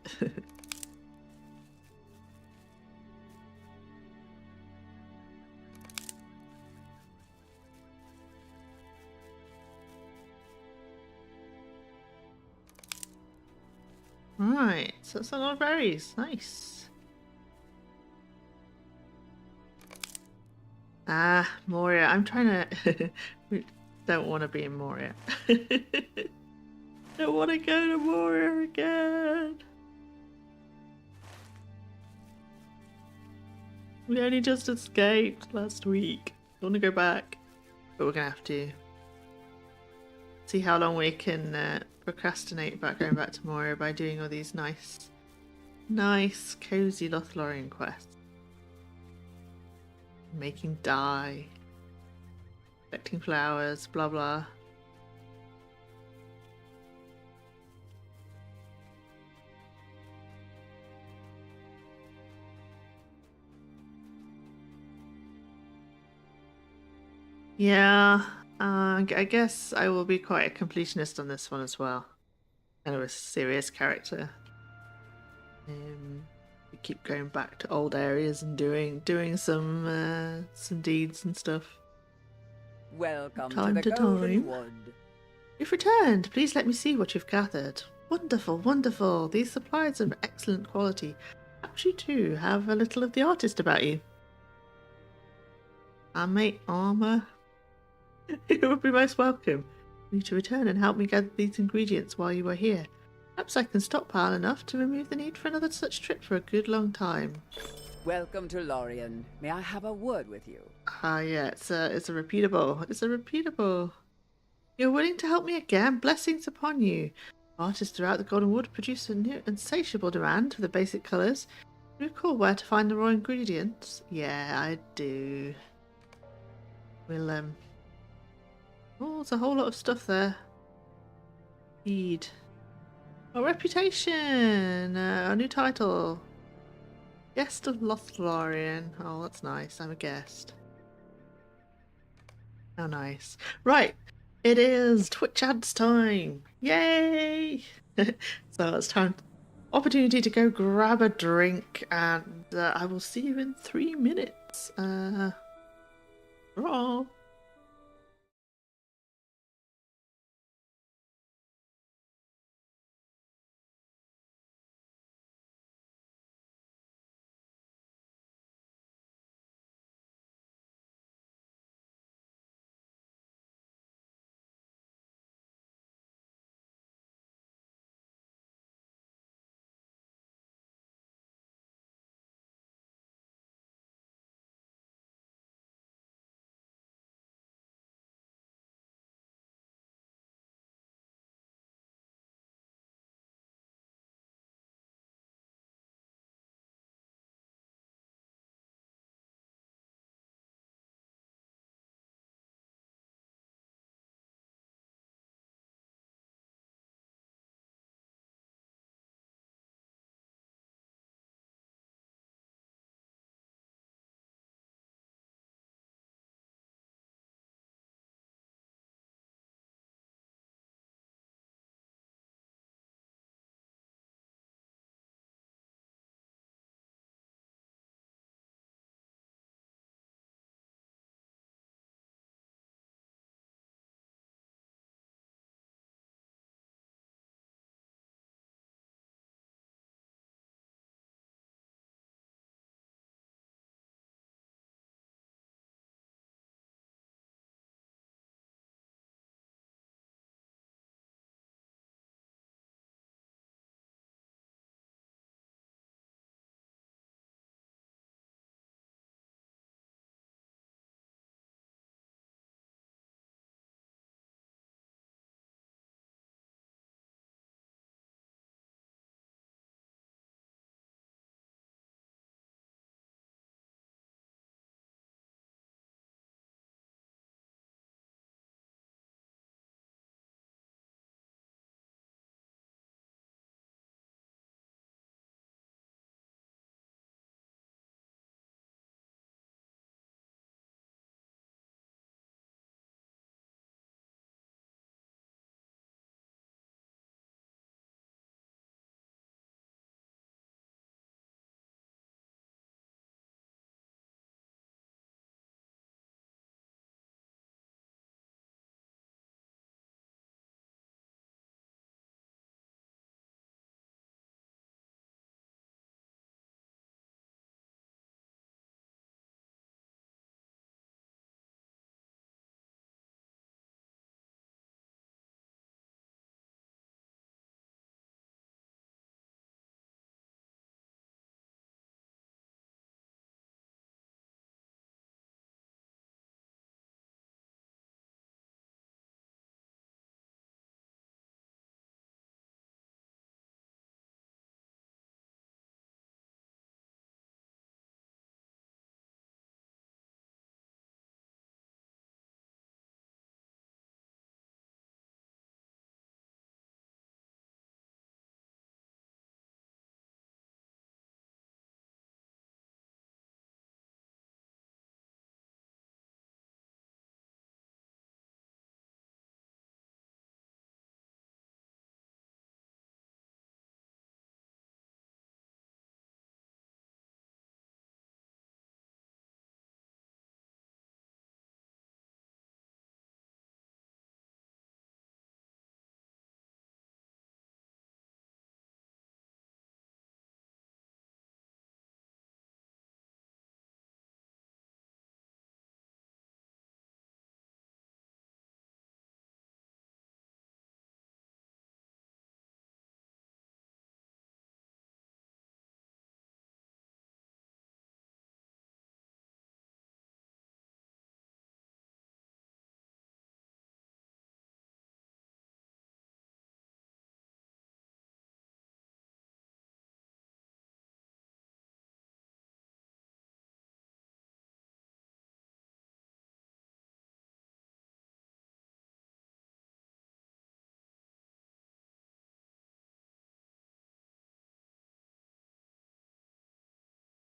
S1: Right, so that's a lot of berries. Nice. Ah, Moria. I'm trying to... Don't want to be in Moria. Don't want to go to Moria again. We only just escaped last week. I want to go back, but we're gonna have to see how long we can procrastinate about going back to Moria by doing all these nice, cozy Lothlorien quests. Making dye. Collecting flowers, blah blah. Yeah, I guess I will be quite a completionist on this one as well. Kind of a serious character. Be keep going back to old areas and doing some deeds and stuff.
S2: Welcome
S1: Time
S2: to
S1: to
S2: the Golden
S1: time.
S2: Wood.
S1: You've returned. Please let me see what you've gathered. Wonderful, wonderful. These supplies are of excellent quality. Perhaps you too have a little of the artist about you. I make armor. You would be most welcome. You to return and help me gather these ingredients while you are here. Perhaps I can stockpile enough to remove the need for another such trip for a good long time.
S2: Welcome to Lothlorien. May I have a word with you?
S1: Ah, yeah, it's a repeatable. It's a repeatable. You're willing to help me again? Blessings upon you. Artists throughout the Golden Wood produce a new insatiable demand for the basic colours. Do you recall where to find the raw ingredients? Yeah, I do. We'll oh, there's a whole lot of stuff there. Feed. Oh, reputation! A new title. Guest of Lothlorien. Oh, that's nice. I'm a guest. How nice. Right. It is Twitch ads time. Yay! So it's time. Opportunity to go grab a drink, and I will see you in 3 minutes. Raw.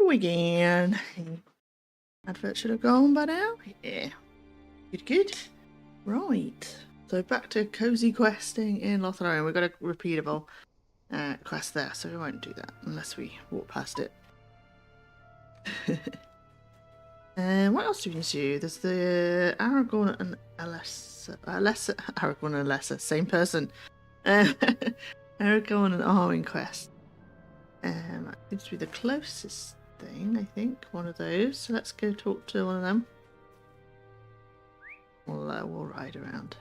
S1: go again. Advert should have gone by now. Yeah. Good. Right. So back to cozy questing in Lothlorien. We've got a repeatable quest there, so we won't do that unless we walk past it. And what else do we need to do? There's the Aragorn and Alessa. Aragorn and Alessa, same person. Aragorn and Arwen quest. Seems to be the closest thing, I think. One of those. So let's go talk to one of them. We'll ride around.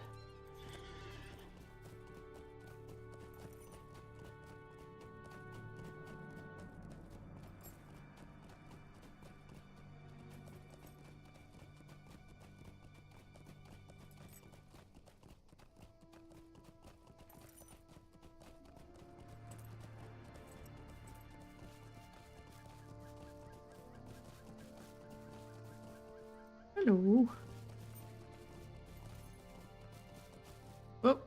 S1: Hello. Oh.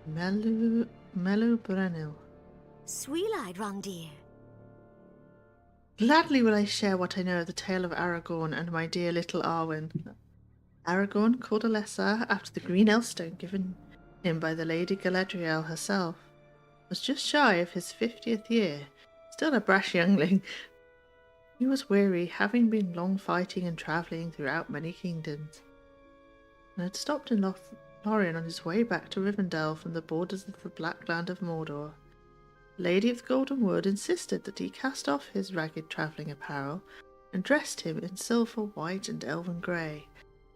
S1: Mellow Brennel.
S9: Sweet-eyed, Rondir.
S1: Gladly will I share what I know of the tale of Aragorn and my dear little Arwen. Aragorn, called Alessa after the green elfstone given him by the Lady Galadriel herself, was just shy of his 50th year, still a brash youngling. He was weary, having been long fighting and travelling throughout many kingdoms, and had stopped in Lothlorien on his way back to Rivendell from the borders of the Black Land of Mordor. The Lady of the Golden Wood insisted that he cast off his ragged travelling apparel and dressed him in silver, white, and elven grey,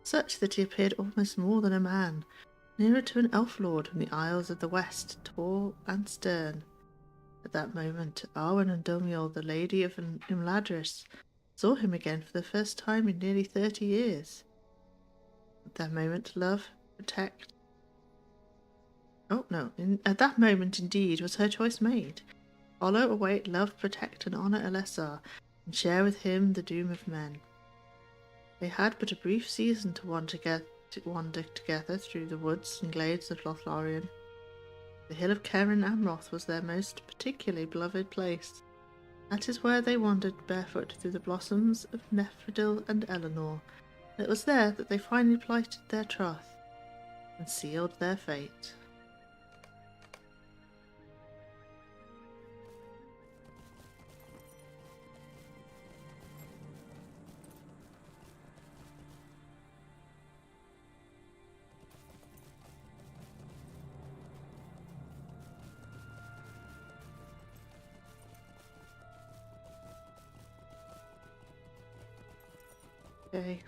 S1: such that he appeared almost more than a man, nearer to an elf lord from the Isles of the West, tall and stern. At that moment, Arwen and Domiel, the Lady of Imladris, saw him again for the first time in nearly 30 years. At that moment, at that moment, indeed, was her choice made. Follow, await, love, protect, and honour Alessar, and share with him the doom of men. They had but a brief season to wander together through the woods and glades of Lothlorien. The hill of Keren Amroth was their most particularly beloved place. That is where they wandered barefoot through the blossoms of Nephridil and Eleanor, and it was there that they finally plighted their troth and sealed their fate. Okay.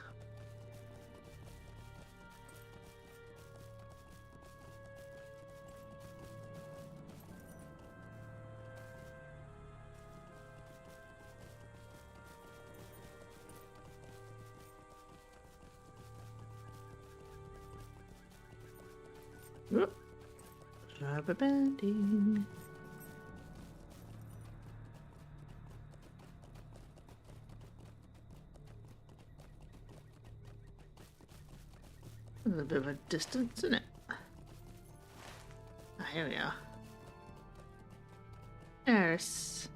S1: Rubber banding. There's a bit of a distance, isn't it? Ah, here we are. There's...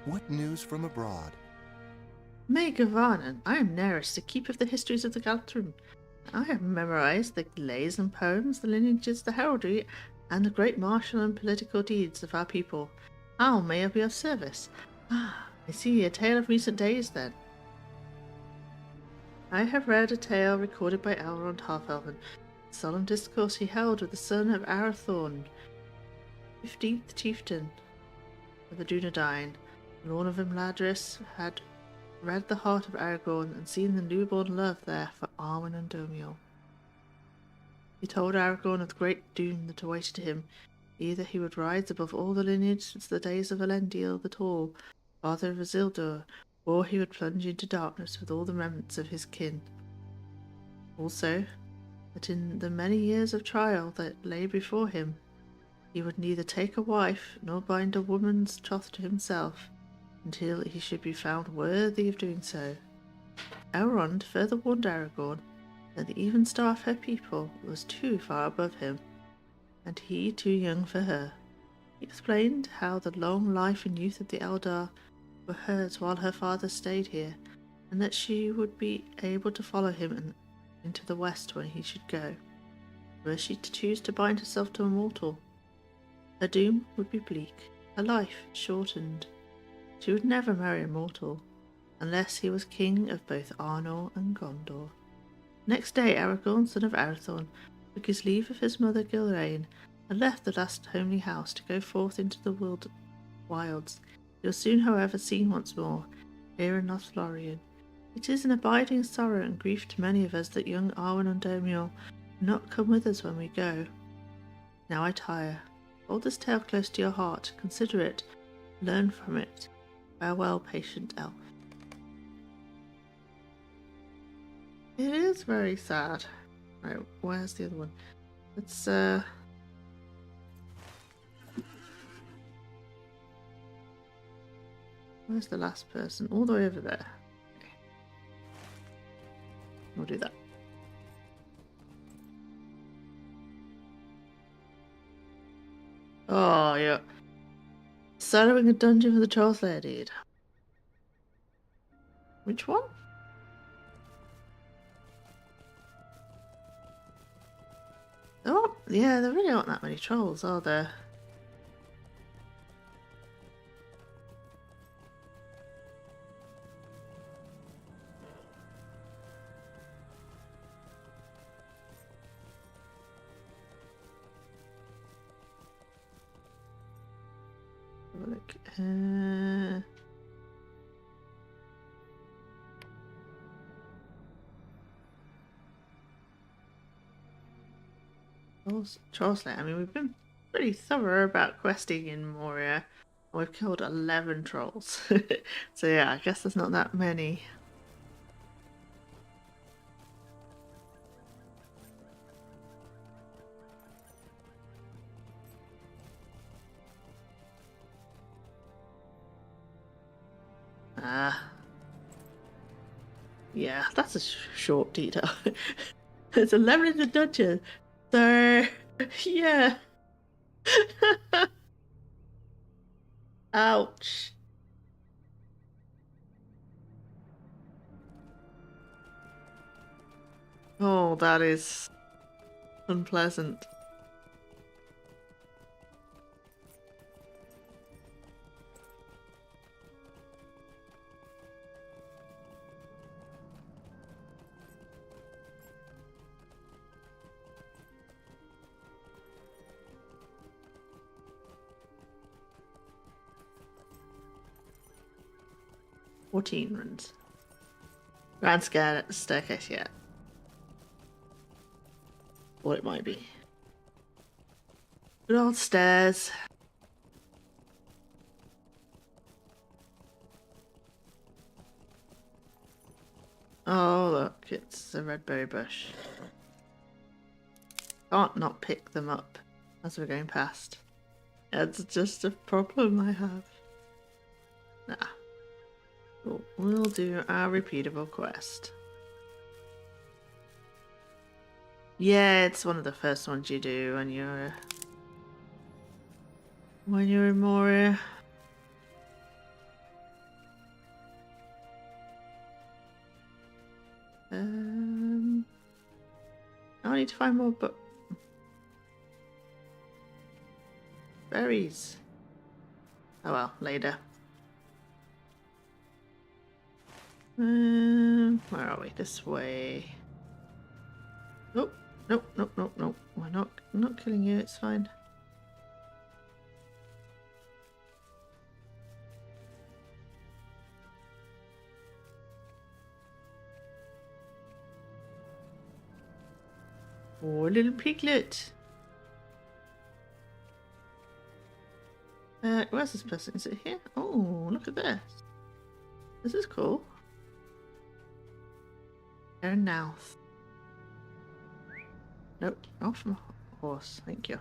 S5: What news from abroad?
S1: May Gavanen, I am Neris, the keeper of the histories of the Galtrum. I have memorized the lays and poems, the lineages, the heraldry, and the great martial and political deeds of our people. How may I be of service? Ah, I see a tale of recent days, then. I have read a tale recorded by Elrond Half-Elven, the solemn discourse he held with the son of Arathorn, 15th chieftain of the Dunedain. Lord of Imladris had read the heart of Aragorn and seen the newborn love there for Arwen and Domiel. He told Aragorn of the great doom that awaited him. Either he would rise above all the lineage since the days of Elendil the Tall, father of Isildur, or he would plunge into darkness with all the remnants of his kin. Also, that in the many years of trial that lay before him, he would neither take a wife nor bind a woman's troth to himself until he should be found worthy of doing so. Elrond further warned Aragorn that the even star of her people was too far above him, and he too young for her. He explained how the long life and youth of the Eldar were hers while her father stayed here, and that she would be able to follow him into the west when he should go. Were she to choose to bind herself to a mortal, her doom would be bleak, her life shortened. She would never marry a mortal, unless he was king of both Arnor and Gondor. Next day, Aragorn, son of Arathorn, took his leave of his mother Gilrain and left the last homely house to go forth into the wilds. He was soon, however, seen once more, here in Lothlorien. It is an abiding sorrow and grief to many of us that young Arwen and Dermil will not come with us when we go. Now I tire. Hold this tale close to your heart, consider it, learn from it. Farewell, patient elf. It is very sad. Right, where's the other one? Let's where's the last person? All the way over there. Okay. We'll do that. Oh, yeah. Soloing a dungeon for the Troll Slayer, dude. Which one? Oh, yeah, there really aren't that many trolls, are there? Look, Troll Slayer. I mean, we've been pretty thorough about questing in Moria. We've killed 11 trolls. So yeah, I guess there's not that many. Yeah, that's a short detail. There's 11 in the dungeon. So, yeah. Ouch. Oh, that is unpleasant. "14 runs. Grand scared at the staircase yet. What it might be. Good old stairs. Oh, look, it's a red berry bush. Can't not pick them up as we're going past. It's just a problem I have. Nah. We'll do our repeatable quest. Yeah, it's one of the first ones you do when you're in Moria. I need to find more berries. Oh well, later. Where are we? This way. Nope, nope, nope, nope, nope. We're not killing you, it's fine. Oh, a little piglet. Where's this person? Is it here? Oh, look at this. This is cool. Now. Nope, off my horse, thank you.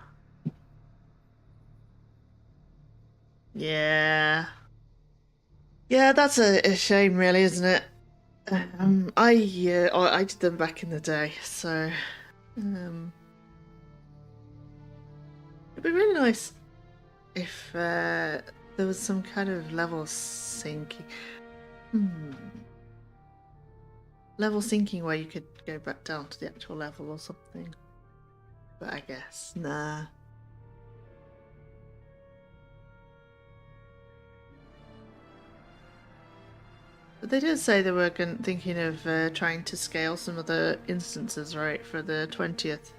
S1: Yeah. Yeah, that's a shame really, isn't it? I did them back in the day, so it'd be really nice if there was some kind of level syncing. Level syncing where you could go back down to the actual level or something. But I guess, nah. But they did say they were thinking of trying to scale some of the instances, right, for the 20th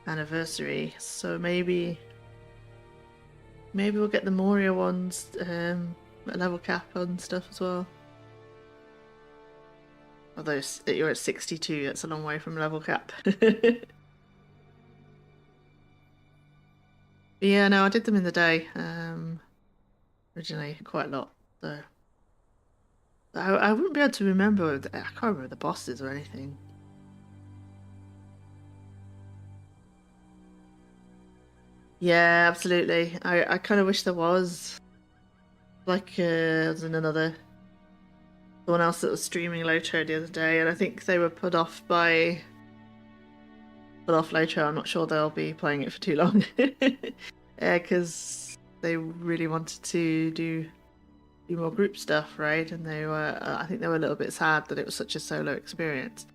S1: anniversary. So maybe we'll get the Moria ones a level cap on stuff as well. Although you're at 62, that's a long way from level cap. Yeah, no, I did them in the day. Originally, quite a lot, so I wouldn't be able to remember. I can't remember the bosses or anything. Yeah, absolutely. I kind of wish there was. Like, there's another someone else that was streaming Lotro the other day, and I think they were put off Lotro. I'm not sure they'll be playing it for too long. Because they really wanted to do more group stuff, right? And I think they were a little bit sad that it was such a solo experience.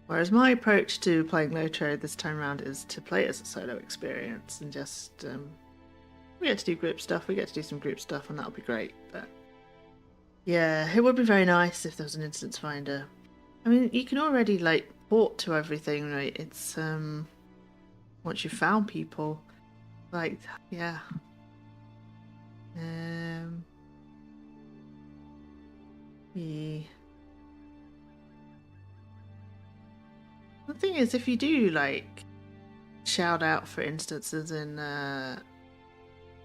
S1: Whereas my approach to playing Lotro this time around is to play it as a solo experience and just we get to do group stuff, we get to do some group stuff, and that'll be great. But yeah, it would be very nice if there was an instance finder. I mean, you can already like port to everything, right? It's once you've found people, like yeah. Yeah. The thing is, if you do like shout out for instances in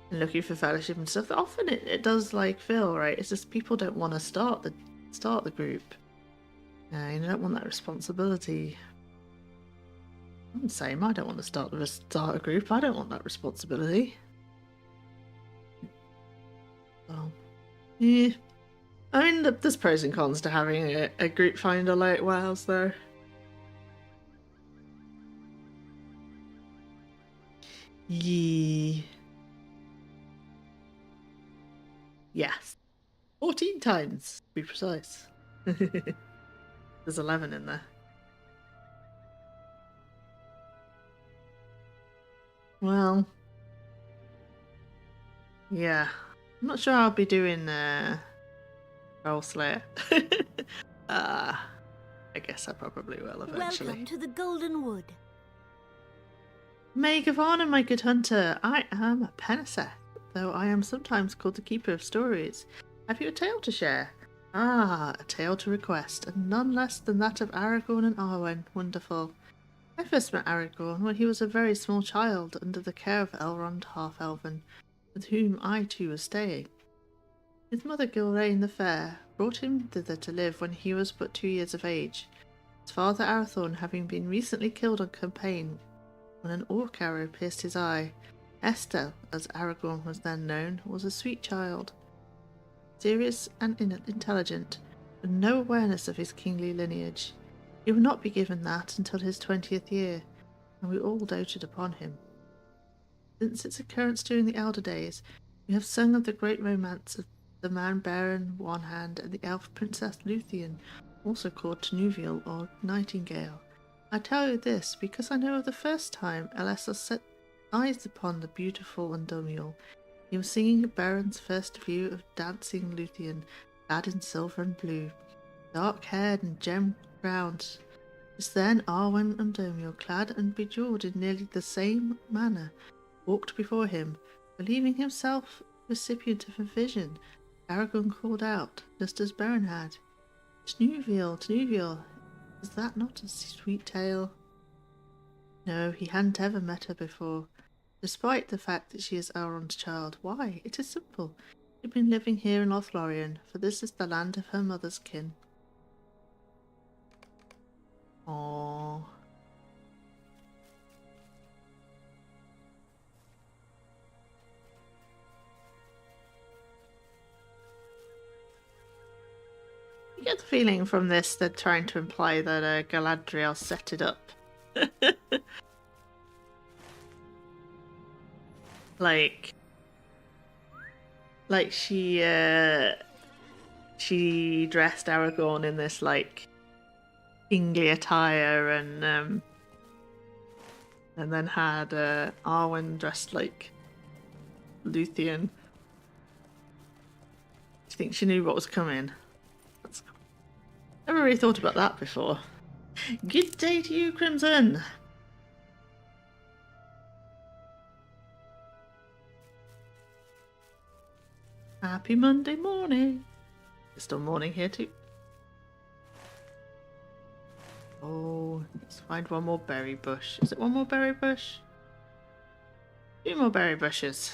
S1: looking for fellowship and stuff, often it does like fill, right? It's just people don't want to start the group. You don't want that responsibility. I'm the same. I don't want to start a group. I don't want that responsibility. Well, yeah. I mean, there's pros and cons to having a group finder like WoW's, though. Yeah. Yes. 14 times, to be precise. There's 11 in there. Well, yeah. I'm not sure I'll be doing Roll Slayer. I guess I probably will eventually.
S9: Welcome to the Golden Wood.
S1: Maid of Honor, my good hunter. I am a Peniseth, though I am sometimes called the Keeper of Stories. Have you a tale to share? Ah, a tale to request, and none less than that of Aragorn and Arwen. Wonderful. I first met Aragorn when he was a very small child under the care of Elrond Half-Elven, with whom I too was staying. His mother Gilrain the Fair brought him thither to live when he was but 2 years of age, his father Arathorn having been recently killed on campaign when an orc arrow pierced his eye. Estelle, as Aragorn was then known, was a sweet child, serious and intelligent, with no awareness of his kingly lineage. He would not be given that until his 20th year, and we all doted upon him. Since its occurrence during the Elder Days, we have sung of the great romance of the man Baron One Hand and the elf princess Lothlorien, also called Tenuvial or Nightingale. I tell you this because I know of the first time Alessa set eyes upon the beautiful Undomiel. He was singing at Baron's first view of dancing Lothlorien, clad in silver and blue, dark-haired and gem-crowned. Just then Arwen and Undomiel, clad and bejewelled in nearly the same manner, walked before him. Believing himself recipient of a vision, Aragorn called out, just as Baron had, Tenuvial, Tenuvial, is that not a sweet tale? No, he hadn't ever met her before, despite the fact that she is Elrond's child. Why? It is simple. She'd been living here in Lothlorien, for this is the land of her mother's kin. Aww. You get the feeling from this they're trying to imply that Galadriel set it up. like she dressed Aragorn in this like kingly attire and then had Arwen dressed like Luthien. Do you think she knew what was coming? That's cool. Never really thought about that before. Good day to you, Crimson. Happy Monday morning. It's still morning here too. Oh, let's find one more berry bush. Is it one more berry bush? 2 more berry bushes.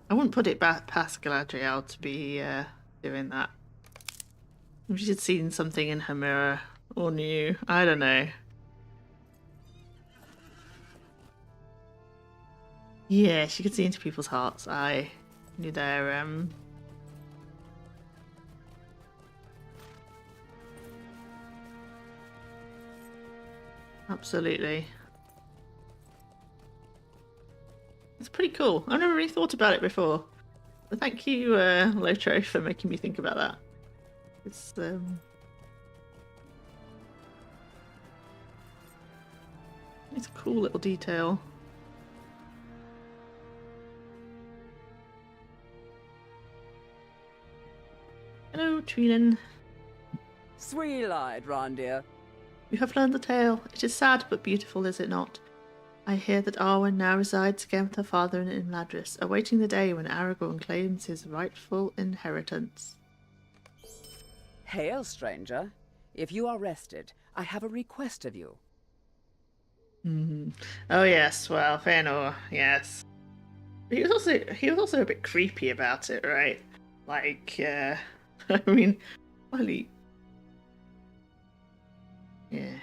S1: I wouldn't put it back past Galadriel to be doing that. Maybe she'd seen something in her mirror or knew. I don't know. Yeah, she could see into people's hearts. I knew their absolutely. It's pretty cool. I've never really thought about it before. But thank you, Lotro, for making me think about that. It's a cool little detail. Hello, Trelin.
S2: Sweet-eyed, Rondir.
S1: You have learned the tale. It is sad but beautiful, is it not? I hear that Arwen now resides again with her father in Imladris, awaiting the day when Aragorn claims his rightful inheritance.
S2: Hail, stranger. If you are rested, I have a request of you.
S1: Oh yes, well, Fëanor, yes. He was also a bit creepy about it, right? Like, I mean, well, yeah.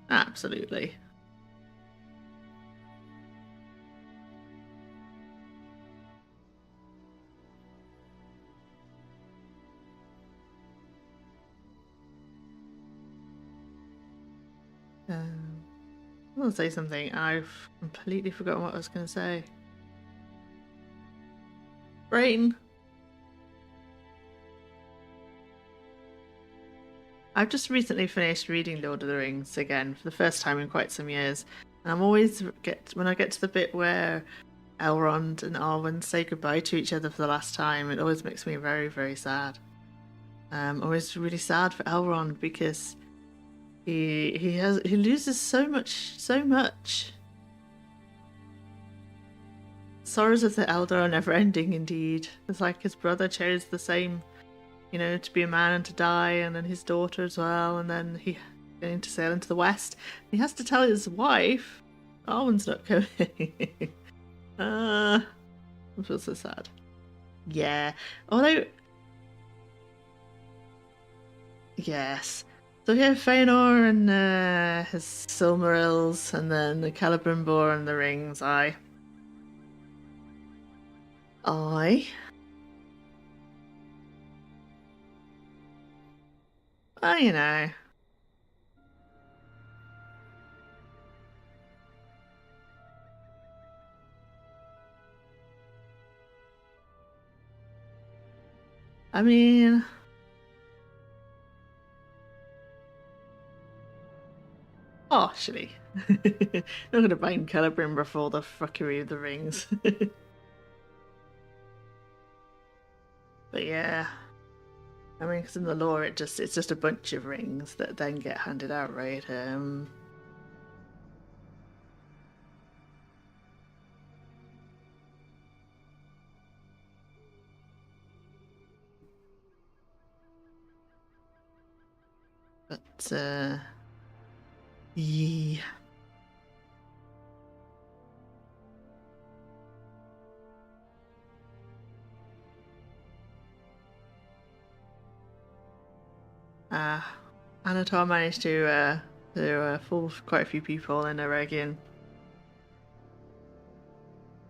S1: Absolutely. I want to say something. I've completely forgotten what I was going to say. Brain. I've just recently finished reading Lord of the Rings again for the first time in quite some years, and I'm always when I get to the bit where Elrond and Arwen say goodbye to each other for the last time, it always makes me very, very sad. Always really sad for Elrond because he loses so much. Sorrows of the Elder are never ending. Indeed, it's like his brother chose the same. To be a man and to die, and then his daughter as well, and then he going to sail into the west. He has to tell his wife, Arwen's not coming. I feel so sad. Yeah, although, yes. So we have Fëanor and his Silmarils, and then the Celebrimbor and the rings. You know. I mean, partially. I'm not going to blame Celebrimbor for all the fuckery of the rings. But yeah. I mean, because in the lore, it's just a bunch of rings that then get handed out, right? But yeah. Anatar managed to So full of quite a few people in Ellerian.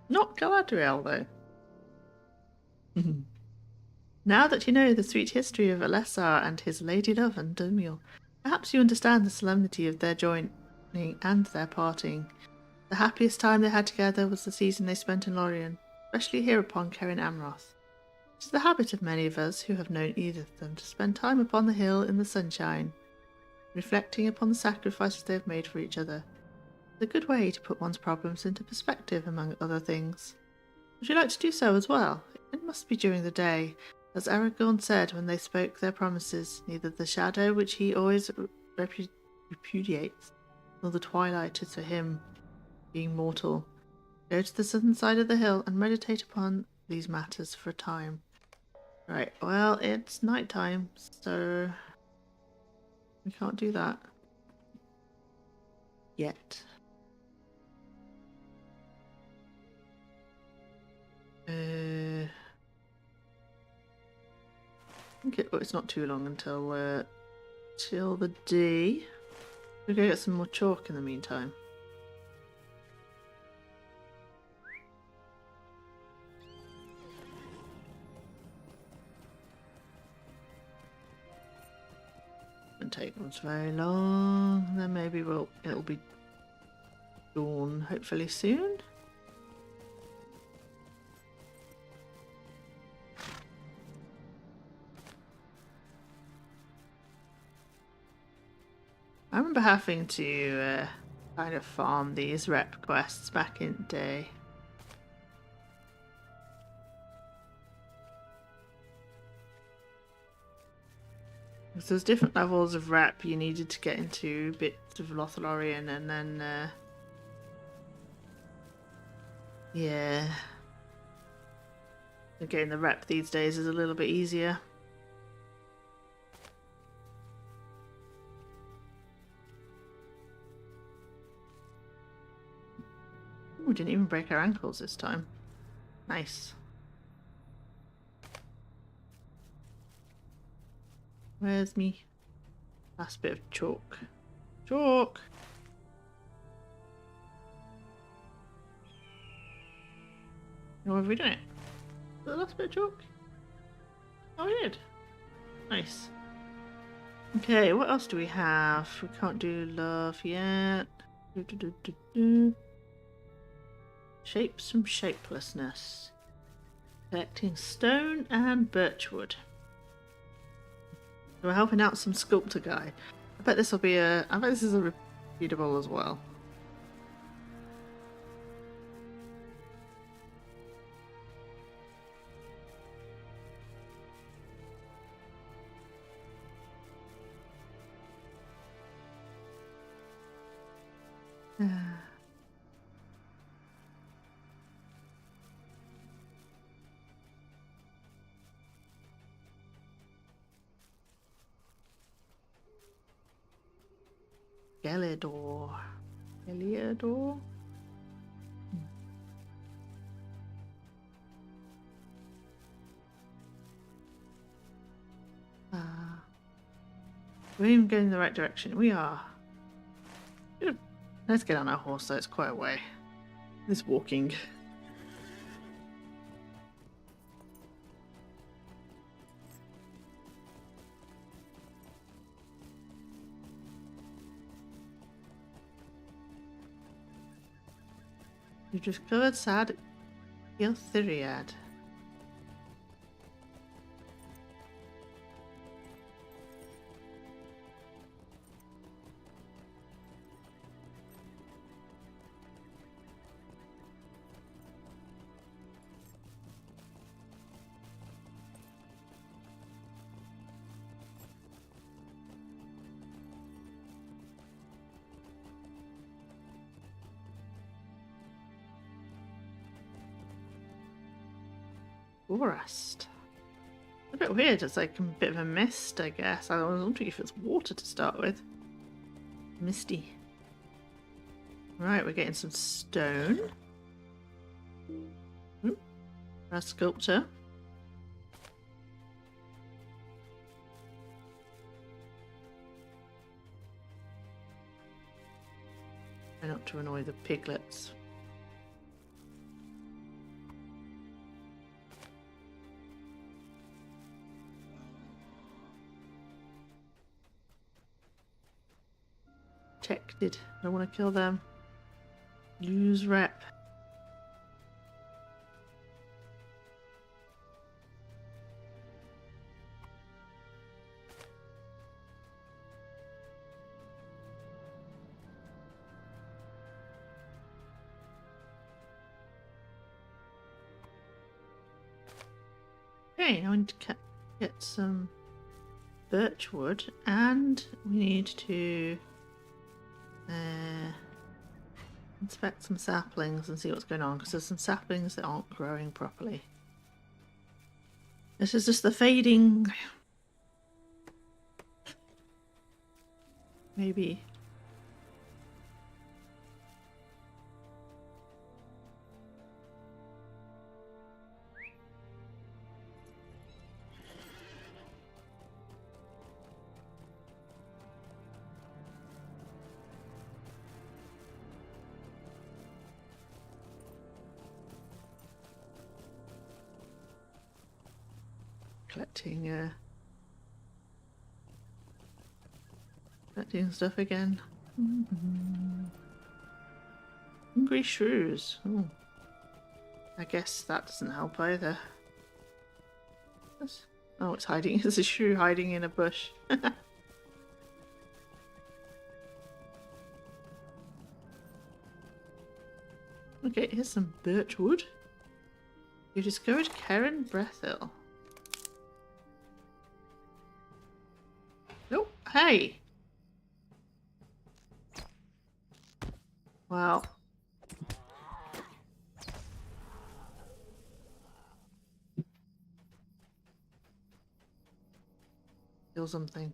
S1: Not Galadriel though. Now that you know the sweet history of Alessar and his lady love and Dumiel, perhaps you understand the solemnity of their joining and their parting. The happiest time they had together was the season they spent in Lothlorien, especially here upon Cairn Amroth. It is the habit of many of us who have known either of them to spend time upon the hill in the sunshine, reflecting upon the sacrifices they have made for each other. It's a good way to put one's problems into perspective, among other things. Would you like to do so as well? It must be during the day. As Aragorn said when they spoke their promises, neither the shadow, which he always repudiates, nor the twilight is for him, being mortal. Go to the southern side of the hill and meditate upon these matters for a time. Right, well, it's night time, so we can't do that yet. I think it's not too long until till the day. We'll go get some more chalk in the meantime. Won't take us very long. Then maybe it'll be dawn hopefully soon. I remember having to kind of farm these rep quests back in the day. Because there's different levels of rep you needed to get into bits of Lothlorien, and then yeah, getting the rep these days is a little bit easier. We didn't even break our ankles this time. Nice. Where's me last bit of chalk? Chalk! How have we done it? The last bit of chalk? Oh, we did. Nice. Okay, what else do we have? We can't do love yet. Shapes from shapelessness. Collecting stone and birchwood. So we're helping out some sculptor guy. I bet this will be I bet this is a repeatable as well. Ellerian. We're even going in the right direction. We are. Let's get on our horse, though. It's quite a way. This walking. You discovered sad Ellerian. Forest. A bit weird, it's like a bit of a mist, I guess. I was wondering if it's water to start with. Misty. Right, we're getting some stone. Our sculptor. Try not to annoy the piglets. Protected. Don't want to kill them. Lose rep. Okay, now we need to get some birch wood, and we need to inspect some saplings and see what's going on, because there's some saplings that aren't growing properly. This is just the fading. Maybe. Collecting stuff again. Hungry shrews. Oh. I guess that doesn't help either. Oh, it's hiding. It's a shrew hiding in a bush. Okay, here's some birch wood. You discovered Karen Brethil. Oh, hey! Wow. Kill something.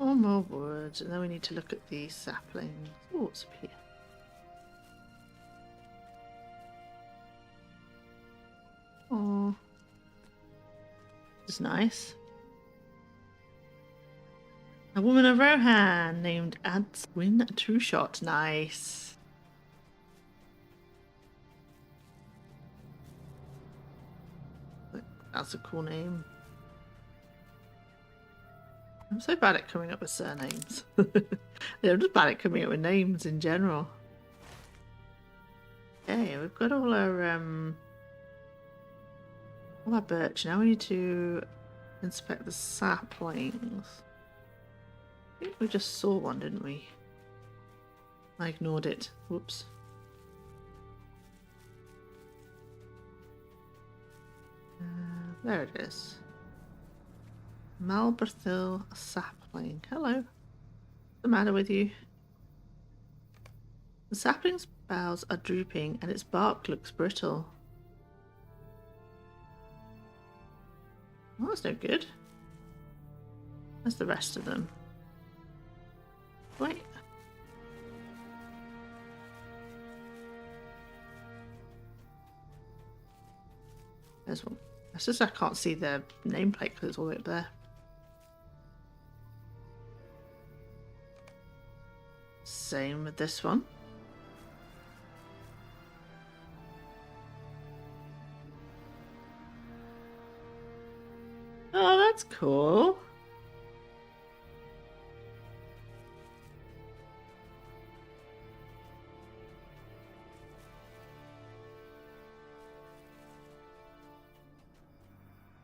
S1: All more wood, and then we need to look at the saplings. Oh, what's up here? Oh, this is nice. A woman of Rohan named Adswin Trueshot. Nice. That's a cool name. I'm so bad at coming up with surnames. I'm just bad at coming up with names in general. Okay, we've got all our birch. Now we need to inspect the saplings. I think we just saw one, didn't we? I ignored it. Whoops. There it is. Malberthil sapling. Hello. What's the matter with you? The sapling's boughs are drooping and its bark looks brittle. Well, that's no good. Where's the rest of them? Wait. There's one. It's just I can't see the nameplate because it's all the way up there. Same with this one. Oh, that's cool.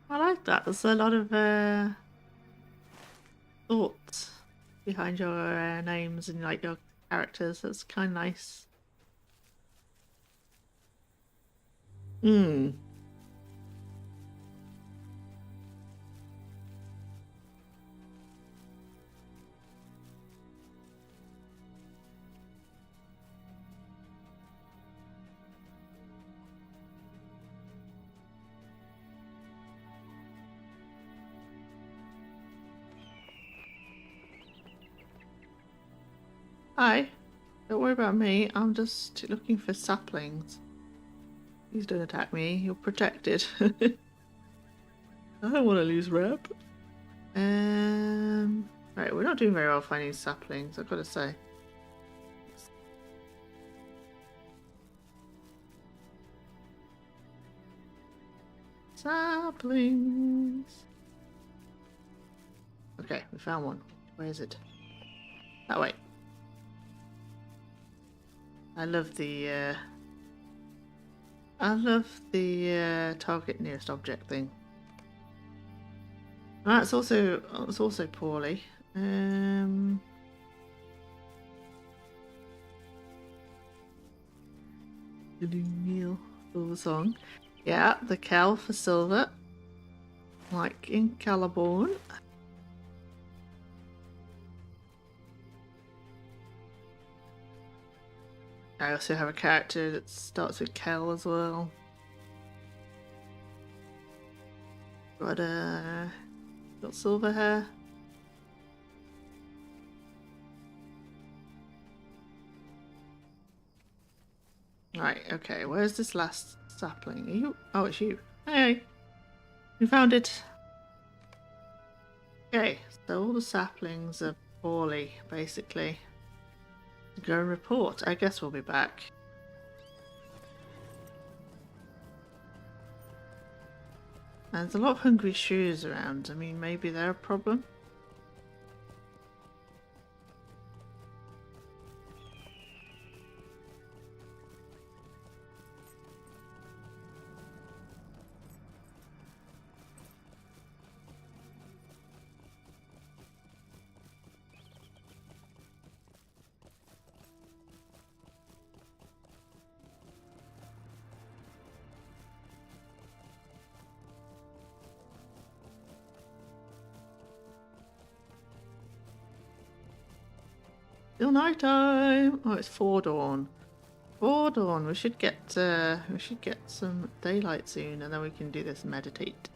S1: I like that. There's a lot of thought behind your names and like your characters. That's kind of nice. Hmm. Hi. Don't worry about me. I'm just looking for saplings. Please don't attack me. You're protected. I don't want to lose rep. Right, we're not doing very well finding saplings, I've got to say. Saplings. Okay, we found one. Where is it? That way. I love the target nearest object thing. That's also poorly. Meal silver song. Yeah, the Kel for silver. Like in Caliborn. I also have a character that starts with Kel as well. Got silver hair. Right, okay, where's this last sapling? Are you? Oh, it's you. Hey, we found it. Okay, so all the saplings are poorly, basically. Go and report. I guess we'll be back. And there's a lot of hungry shrews around. I mean, maybe they're a problem. Still night time. Oh, it's 4 dawn. 4 dawn. We should get some daylight soon, and then we can do this and meditate.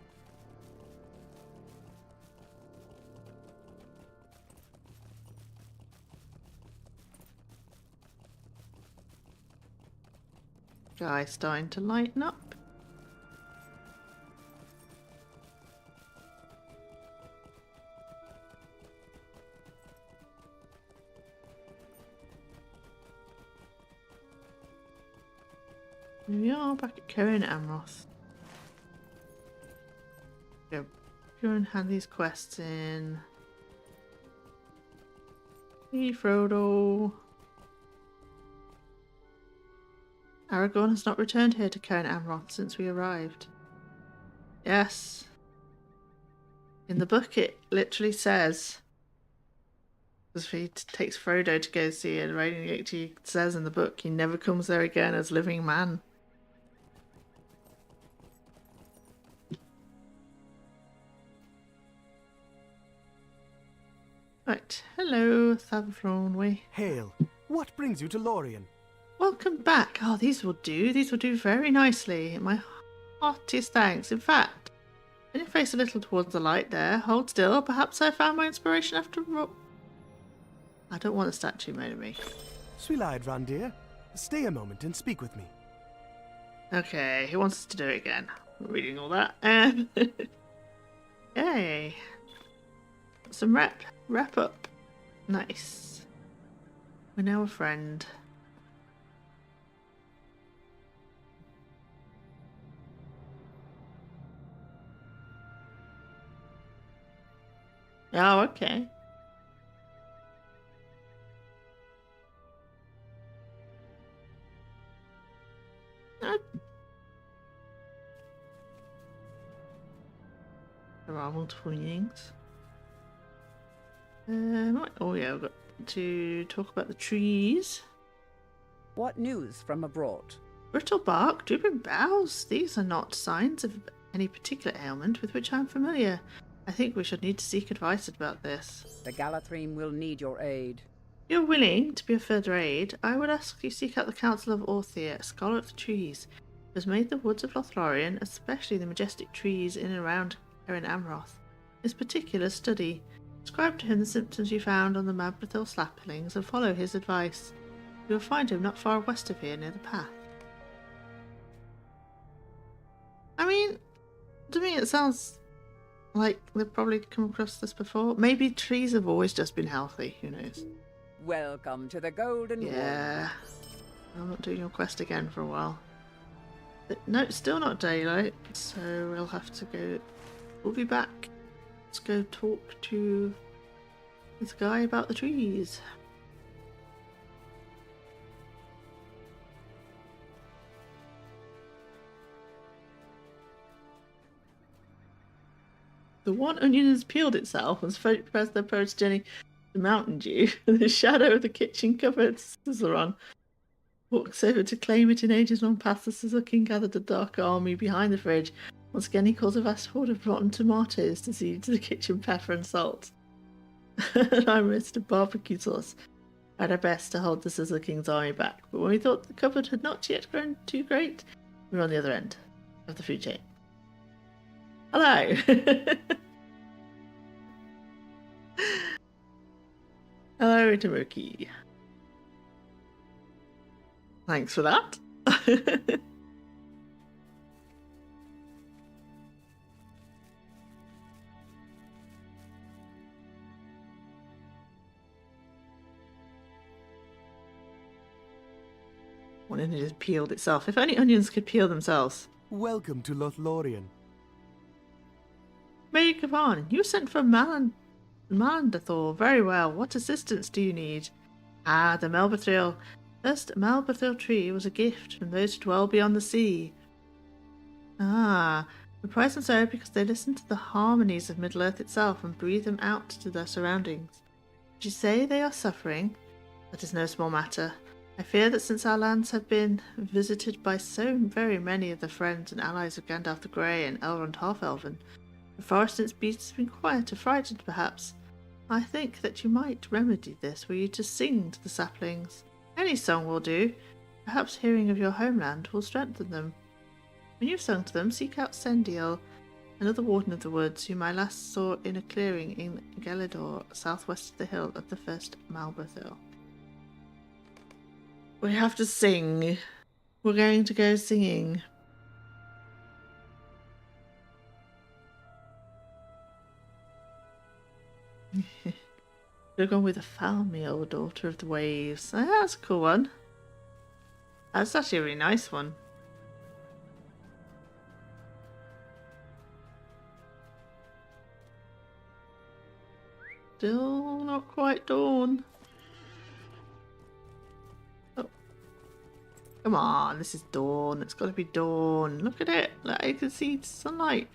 S1: Sky's starting to lighten up. Here we are back at Cohen Amroth. Go and hand these quests in. Hey, Frodo. Aragorn has not returned here to Cohen Amroth since we arrived. Yes. In the book it literally says, because he takes Frodo to go see it, right? It actually says in the book he never comes there again as living man. Right, hello, Thavronway.
S6: Hail. What brings you to Lorien?
S1: Welcome back. Oh, these will do. These will do very nicely. My heartiest thanks. In fact, when you face a little towards the light there, hold still. Perhaps I found my inspiration after all. I don't want a statue made of me.
S6: Sweet-eyed Randir, stay a moment and speak with me.
S1: Okay, he wants us to do it again. I'm reading all that. Yay. Some wrap up. Nice. We're now a friend. Oh, okay. There are multiple meanings. Right. Oh yeah, we've got to talk about the trees.
S2: What news from abroad?
S1: Brittle bark, drooping boughs. These are not signs of any particular ailment with which I'm familiar. I think we should need to seek advice about this.
S2: The Galathrene will need your aid.
S1: If you're willing to be of further aid, I would ask you seek out the Council of Orthia, a scholar of the trees, who has made the woods of Lothlorien, especially the majestic trees in and around Cohen Amroth, his particular study. Describe to him the symptoms you found on the Malbethil saplings and follow his advice. You will find him not far west of here near the path. I mean, to me it sounds like they've probably come across this before. Maybe trees have always just been healthy, who knows?
S2: Welcome to the Golden Wood.
S1: Yeah. I'm not doing your quest again for a while. No, it's still not daylight, so we'll have to go. We'll be back. Let's go talk to this guy about the trees. The one onion has peeled itself and pressed their approach journey to Mountain Dew. The shadow of the kitchen cupboard Ellerian walks over to claim it in ages long past. The Sizzle King gathered a dark army behind the fridge. Once again, he calls a vast horde of rotten tomatoes to seed to the kitchen pepper and salt. And I missed a barbecue sauce. Tried our best to hold the Sizzle King's army back, but when we thought the cupboard had not yet grown too great, we were on the other end of the food chain. Hello! Hello, Itamuki. Thanks for that. One onion just peeled itself. If only onions could peel themselves.
S6: Welcome to Lothlorien.
S1: May you come on. You sent for Malandathor. Very well. What assistance do you need? Ah, the Malbethil. First Malbethil tree was a gift from those who dwell beyond the sea. Ah, we prize them so because they listen to the harmonies of Middle-earth itself and breathe them out to their surroundings. Would you say they are suffering? That is no small matter. I fear that since our lands have been visited by so very many of the friends and allies of Gandalf the Grey and Elrond Half-Elven, the forest and its beasts have been quiet or frightened perhaps. I think that you might remedy this were you to sing to the saplings. Any song will do. Perhaps hearing of your homeland will strengthen them. When you've sung to them, seek out Sendiel, another warden of the woods, whom I last saw in a clearing in Gelidor, southwest of the hill of the first Malbethil. We have to sing. We're going to go singing. We're going with a Falmiel, daughter of the waves. Oh, that's a cool one. That's actually a really nice one. Still not quite dawn. Oh. Come on, this is dawn. It's got to be dawn. Look at it. Like, you can see sunlight.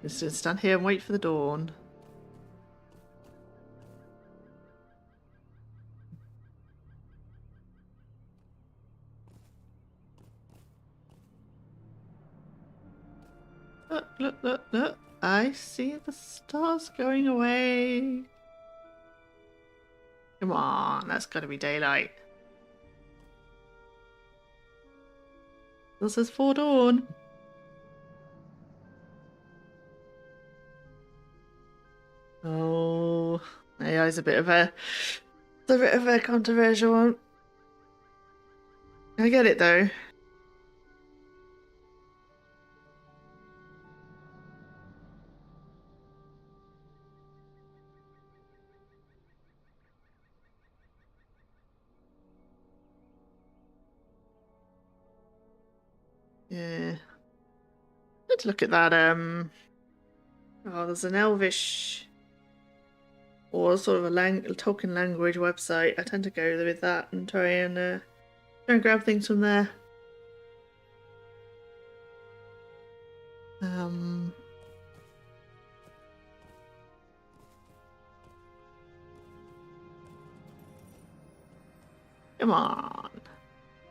S1: Just gonna stand here and wait for the dawn. Look, look, look, look. I see the stars going away. Come on, that's gotta be daylight. This is for dawn. Oh, AI's a bit of a controversial one. I get it though. Yeah. Let's look at that. Oh, there's an Elvish or sort of a Tolkien language website. I tend to go with that and try and grab things from there. Come on.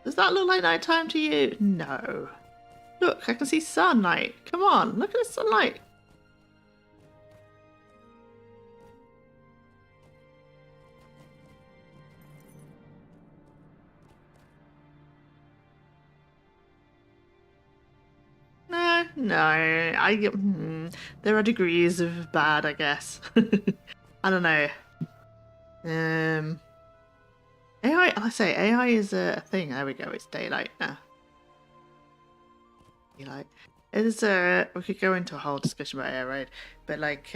S1: Does that look like nighttime to you? No. Look, I can see sunlight. Come on, look at the sunlight. No, there are degrees of bad, I guess. I don't know. AI, I say AI is a thing. There we go. It's daylight now. Daylight. It is we could go into a whole discussion about AI, right? But like,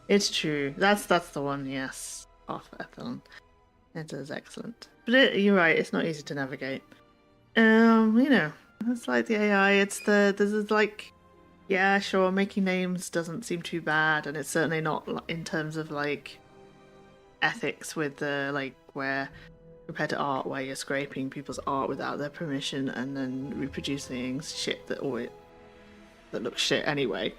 S1: It's true. That's the one. Yes, off Ethelon. It is excellent. But you're right. It's not easy to navigate. You know, it's like the AI. This is like, yeah, sure, making names doesn't seem too bad, and it's certainly not in terms of like ethics with the like where compared to art where you're scraping people's art without their permission and then reproducing shit that looks shit anyway.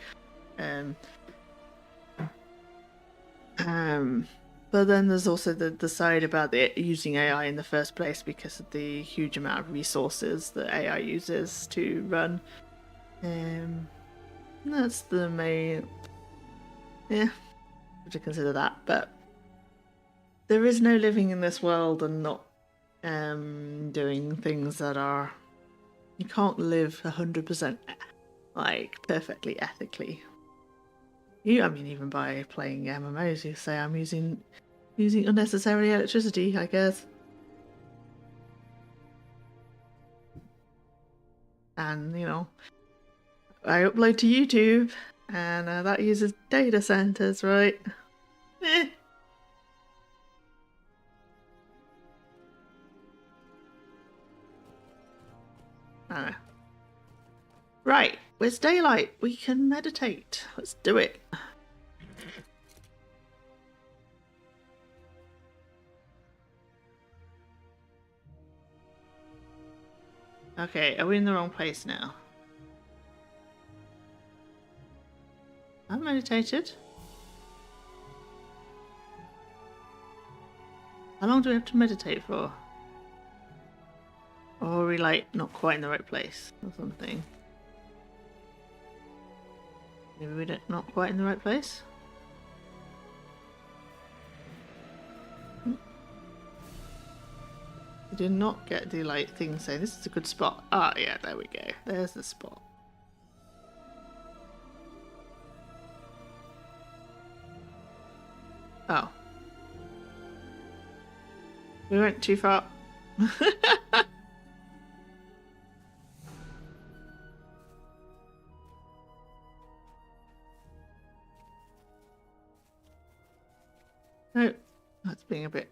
S1: But then there's also the side about using AI in the first place because of the huge amount of resources that AI uses to run. That's the main. Yeah, have to consider that. But there is no living in this world and not doing things that are. You can't live 100% like perfectly ethically. I mean, even by playing MMOs, you say I'm using unnecessary electricity, I guess. And, you know, I upload to YouTube, and that uses data centers, right? Eh. I don't know. Right, where's daylight? We can meditate. Let's do it. Okay, are we in the wrong place now? I've meditated. How long do we have to meditate for? Or are we like not quite in the right place or something? Maybe we're not quite in the right place? I did not get the like thing saying this is a good spot. Ah, yeah, there we go. There's the spot. Oh. We went too far. No, that's being a bit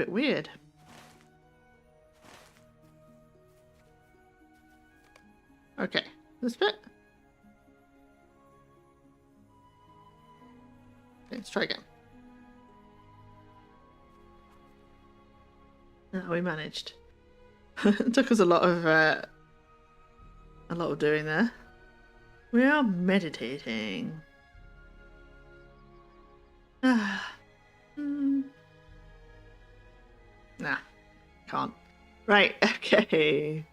S1: weird. Okay, this bit. Okay, let's try again. No, we managed. It took us a lot of doing there. We are meditating. Nah, can't. Right, okay.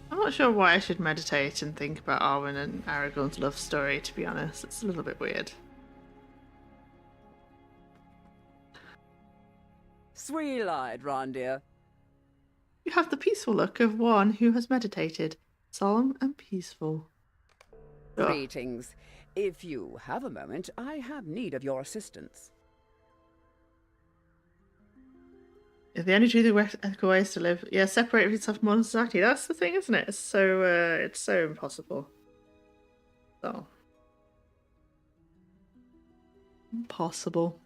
S1: I'm not sure why I should meditate and think about Arwen and Aragorn's love story, to be honest. It's a little bit weird.
S2: Sweet-eyed, Rondir.
S1: You have the peaceful look of one who has meditated. Solemn and peaceful. Ugh.
S2: Greetings. If you have a moment, I have need of your assistance.
S1: If the only truly ethical way is to live, yeah, separate yourself from modern society. That's the thing, isn't it? It's so impossible. So impossible.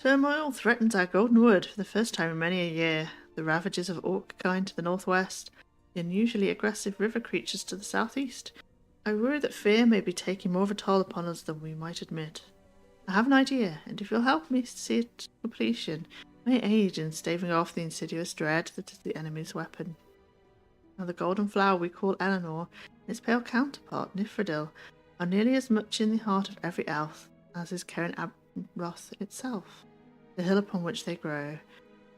S1: Turmoil threatens our golden wood for the first time in many a year. The ravages of orc kind to the northwest, the unusually aggressive river creatures to the southeast. I worry that fear may be taking more of a toll upon us than we might admit. I have an idea, and if you'll help me see it to completion, it may aid in staving off the insidious dread that is the enemy's weapon. Now the golden flower we call Eleanor and its pale counterpart, Nifredil, are nearly as much in the heart of every elf as is Cairn Amroth itself, the hill upon which they grow.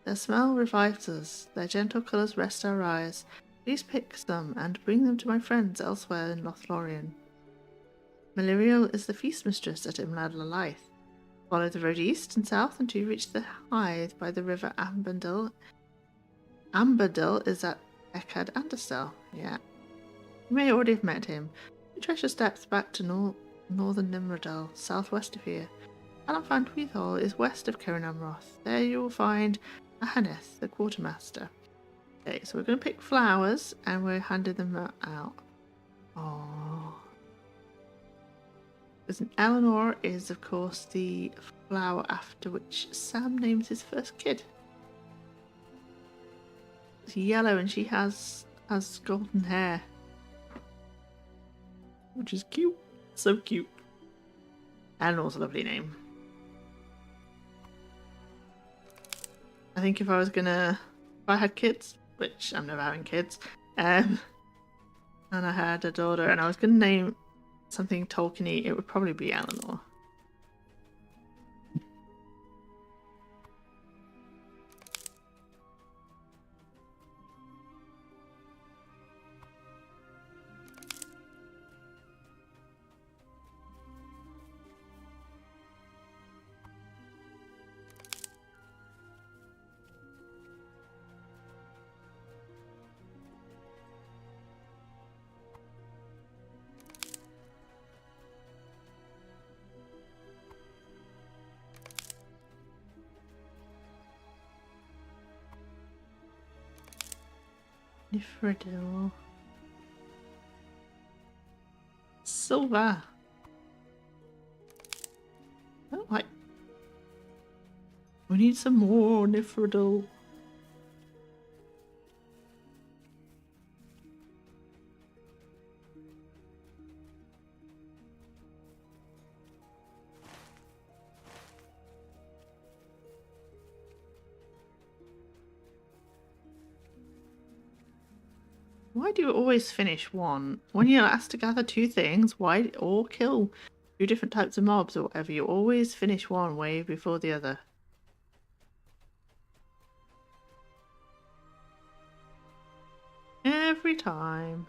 S1: Their smell revives us, their gentle colours rest our eyes. Please pick some and bring them to my friends elsewhere in Lothlorien. Maliriel is the feast mistress at Imlad Lalaith. Follow the road east and south until you reach the Hythe by the river Amberdil. Amberdil is at Echad Anderstel. Yeah. You may already have met him. Retrace your steps back to northern Nimrodel, southwest of here. Alanfan Tweethall is west of Cairn Amroth. There you will find Ahaneth, the quartermaster. Okay, so we're going to pick flowers and we're handing them out. Oh. Eleanor is, of course, the flower after which Sam names his first kid. It's yellow and she has golden hair, which is cute. So cute. Eleanor's a lovely name. I think if I had kids, which I'm never having kids, and I had a daughter and I was gonna name something Tolkien-y, it would probably be Eleanor. Nifredil. Silver. Oh, like. We need some more Nifredil. Why do you always finish one? When you're asked to gather two things, or kill two different types of mobs or whatever, you always finish one way before the other. Every time.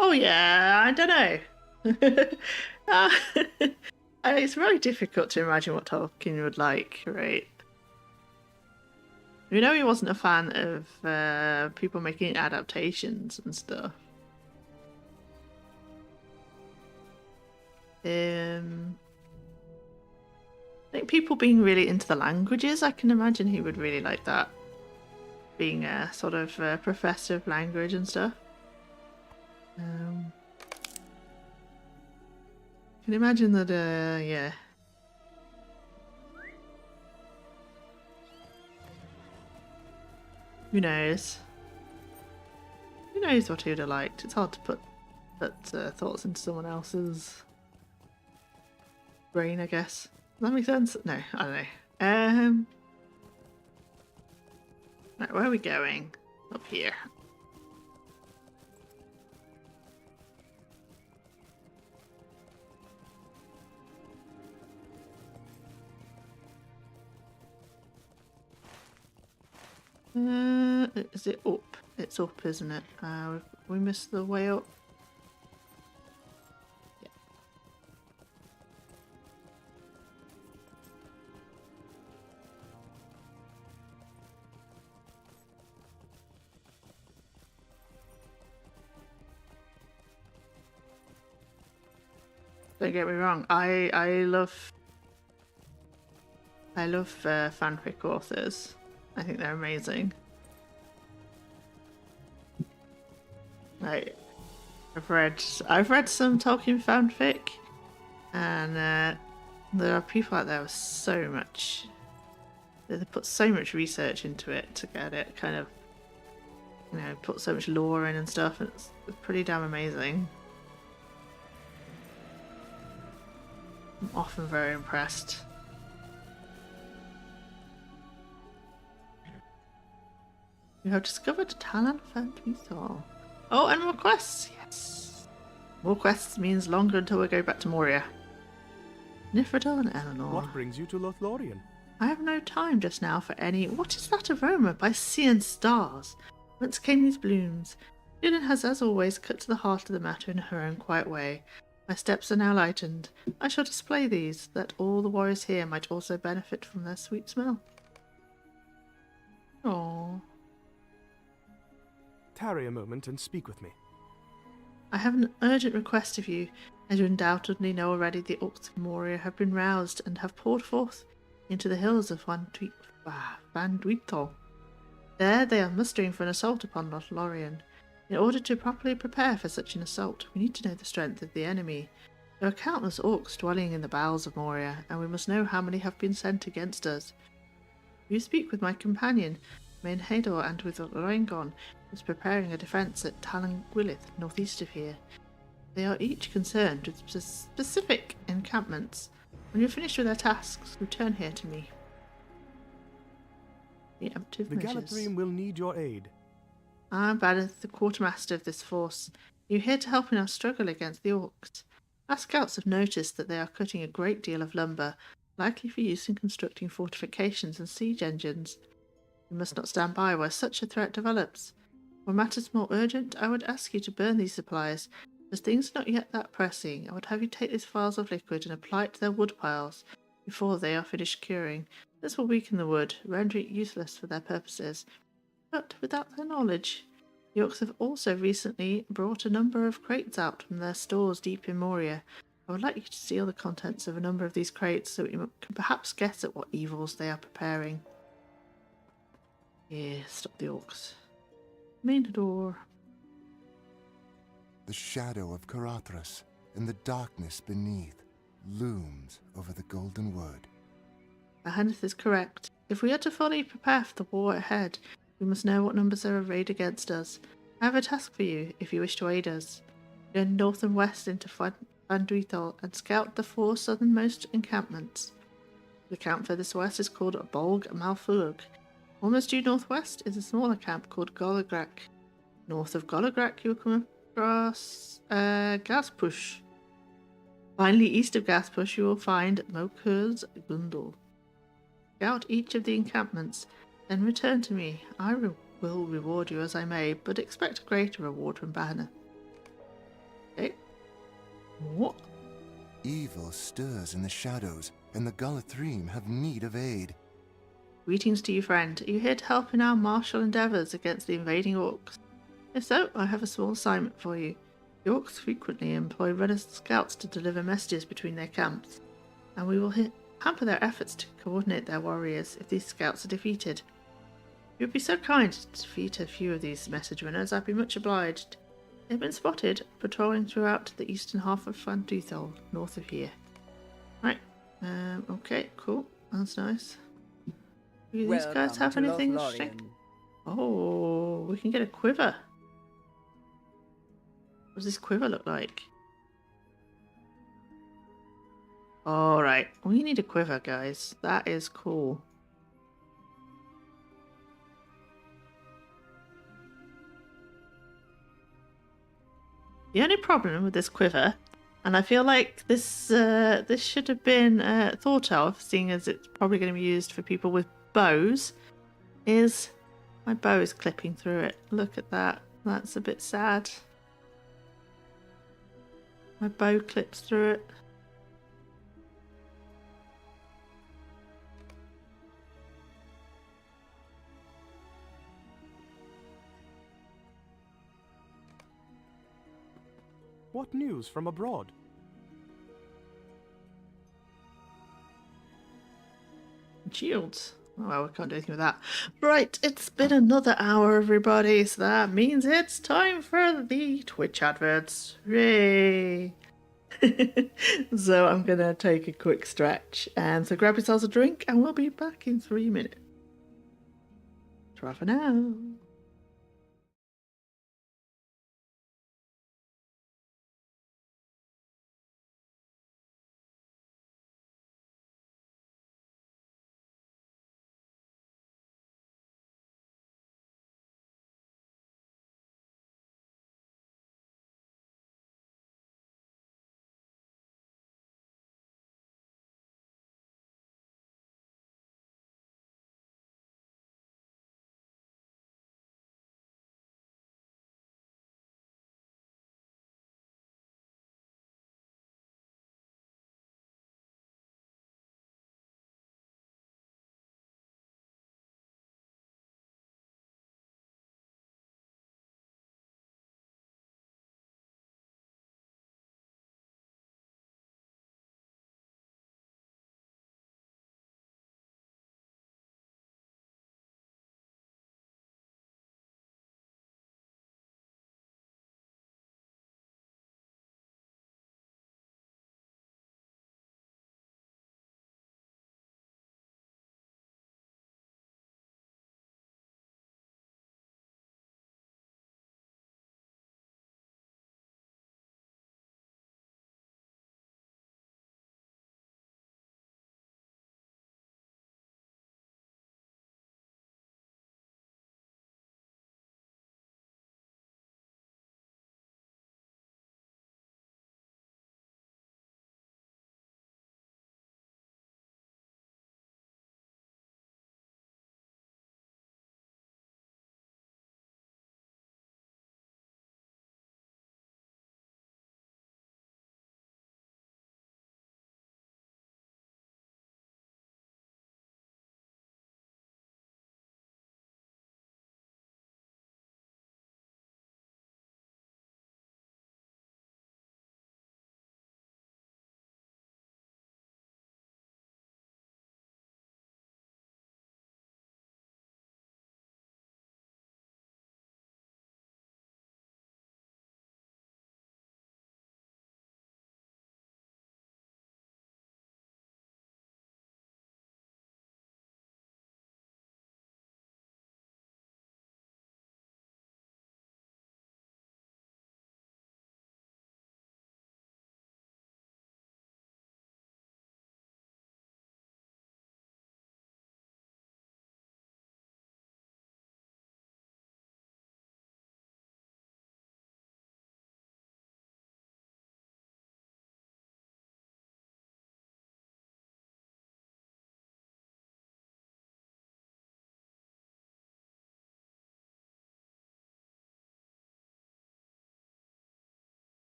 S1: Oh yeah, I don't know. It's very difficult to imagine what Tolkien would like, right? We know he wasn't a fan of people making adaptations and stuff. I think people being really into the languages, I can imagine he would really like that. Being a sort of professor of language and stuff. Can imagine that, yeah. Who knows? Who knows what he would have liked? It's hard to put thoughts into someone else's brain, I guess. Does that make sense? No, I don't know. Right, where are we going? Up here. Is it up? It's up, isn't it? We missed the way up. Yeah. Don't get me wrong. I love fanfic authors. I think they're amazing. I've read some Tolkien fanfic, and there are people out there with so much. They put so much research into it to get it kind of, put so much lore in and stuff. And it's pretty damn amazing. I'm often very impressed. You have discovered Talan Fantuthal. Oh, and more quests! Yes! More quests means longer until we go back to Moria. Nifredal and Eleanor.
S6: What brings you to Lothlorien?
S1: I have no time just now for any. What is that aroma by sea and stars? Whence came these blooms? Lillian has, as always, cut to the heart of the matter in her own quiet way. My steps are now lightened. I shall display these, that all the warriors here might also benefit from their sweet smell. Aww.
S6: Tarry a moment and speak with me.
S1: I have an urgent request of you. As you undoubtedly know already, the orcs of Moria have been roused and have poured forth into the hills of Van Duitol. There they are mustering for an assault upon Lothlorien. In order to properly prepare for such an assault, we need to know the strength of the enemy. There are countless orcs dwelling in the bowels of Moria, and we must know how many have been sent against us. You speak with my companion, Main Hador, and with Lorengon, who is preparing a defence at Talan Gwylith, northeast of here. They are each concerned with specific encampments. When you're finished with their tasks, return here to me. Preemptive
S6: The
S1: measures.
S6: Ellerian will need your aid.
S1: I am Baneth, the quartermaster of this force. You're here to help in our struggle against the orcs. Our scouts have noticed that they are cutting a great deal of lumber, likely for use in constructing fortifications and siege engines. We must not stand by while such a threat develops. For matters more urgent, I would ask you to burn these supplies. As things are not yet that pressing, I would have you take these vials of liquid and apply it to their wood piles before they are finished curing. This will weaken the wood, rendering it useless for their purposes. But without their knowledge, the orcs have also recently brought a number of crates out from their stores deep in Moria. I would like you to steal the contents of a number of these crates so you can perhaps guess at what evils they are preparing. Yeah, stop the orcs. Main door.
S5: The shadow of Karathras and the darkness beneath looms over the golden wood.
S1: Ahanith is correct. If we are to fully prepare for the war ahead, we must know what numbers are arrayed against us. I have a task for you, if you wish to aid us. Turn north and west into Van Duithol and scout the 4 southernmost encampments. The camp furthest west is called Bolg Malfurg. Almost due northwest is a smaller camp called Golagrak. North of Golagrak you will come across Gaspush. Finally, east of Gaspush you will find Mokur's Gundel. Scout each of the encampments, then return to me. I will reward you as I may, but expect a greater reward from Banner. Okay. What?
S5: Evil stirs in the shadows, and the Lothlorien have need of aid.
S1: Greetings to you, friend. Are you here to help in our martial endeavours against the invading orcs? If so, I have a small assignment for you. The orcs frequently employ runners and scouts to deliver messages between their camps, and we will hamper their efforts to coordinate their warriors if these scouts are defeated. If you would be so kind to defeat a few of these message runners, I'd be much obliged. They have been spotted patrolling throughout the eastern half of Van Duithol, north of here. Right. Okay, cool. That's nice. Do these guys have anything interesting? Oh, we can get a quiver. What does this quiver look like? Alright, we need a quiver, guys. That is cool. The only problem with this quiver, and I feel like this should have been thought of, seeing as it's probably going to be used for people with bows, is my bow is clipping through it. Look at that. That's a bit sad. My bow clips through it.
S6: What news from abroad?
S1: Shields. Well, we can't do anything with that. Right, it's been another hour, everybody, so that means it's time for the Twitch adverts. Yay! So I'm gonna take a quick stretch, and so grab yourselves a drink, and we'll be back in 3 minutes. Ta for now.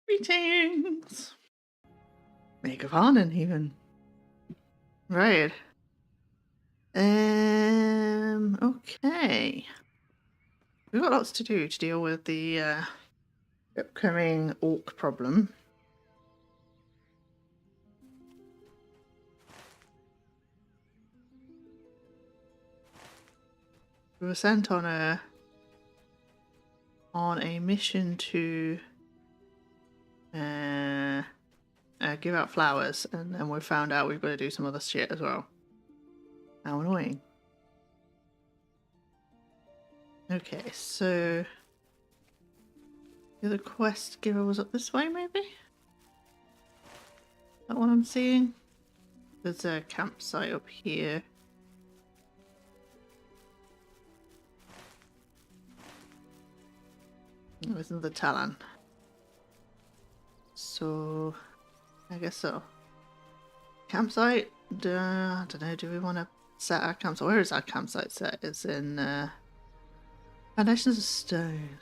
S1: Greetings! Make of Arnon, even. Right. Okay. We've got lots to do to deal with the upcoming orc problem. We were sent on a mission to give out flowers, and then we found out we've got to do some other shit as well. How annoying. Okay, so the other quest giver was up this way, maybe? That what I'm seeing? There's a campsite up here. Oh, there's another Talon. So, I guess so. Campsite? I don't know, do we want to set our campsite? Where is our campsite set? It's in Foundations of Stone.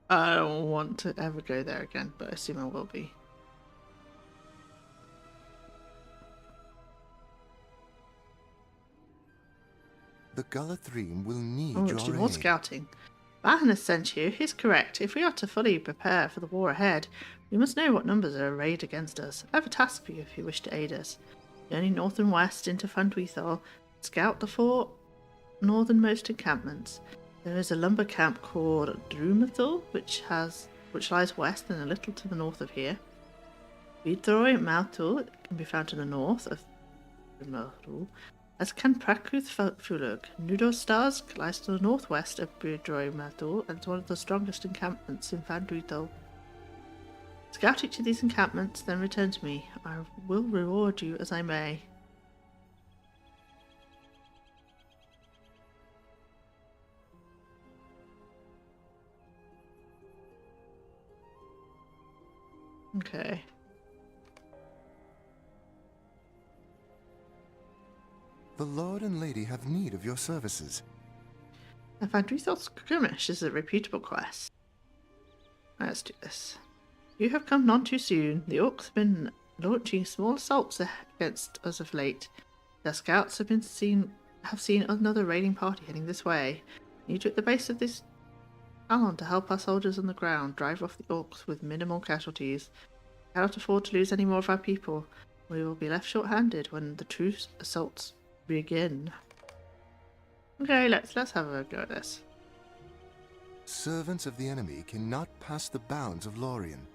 S1: I don't want to ever go there again, but I assume I will be.
S5: The Lothlorien will need
S1: Oh,
S5: your
S1: to do more
S5: aid.
S1: scouting. Bahan has sent you. He's correct. If we are to fully prepare for the war ahead, we must know what numbers are arrayed against us. I have a task for you if you wish to aid us. Journey north and west into Fandwithal. Scout the 4 northernmost encampments. There is a lumber camp called Drumathal, which lies west and a little to the north of here. Vidroy Mautul can be found to the north of Drumathal, as can Prakuth Fulug. Nudostarsk lies to the northwest of Vidroy Mautul and is one of the strongest encampments in Fandwithal. Scout each of these encampments, then return to me. I will reward you as I may. Okay.
S5: The Lord and Lady have need of your services.
S1: I found Rethel Skirmish is a reputable quest. Let's do this. You have come none too soon. The orcs have been launching small assaults against us of late. Their scouts have seen another raiding party heading this way. Need you at the base of this Talon to help our soldiers on the ground drive off the orcs with minimal casualties. We cannot afford to lose any more of our people. We will be left short-handed when the true assaults begin. Okay, let's have a go at this.
S5: Servants of the enemy cannot pass the bounds of Lorien.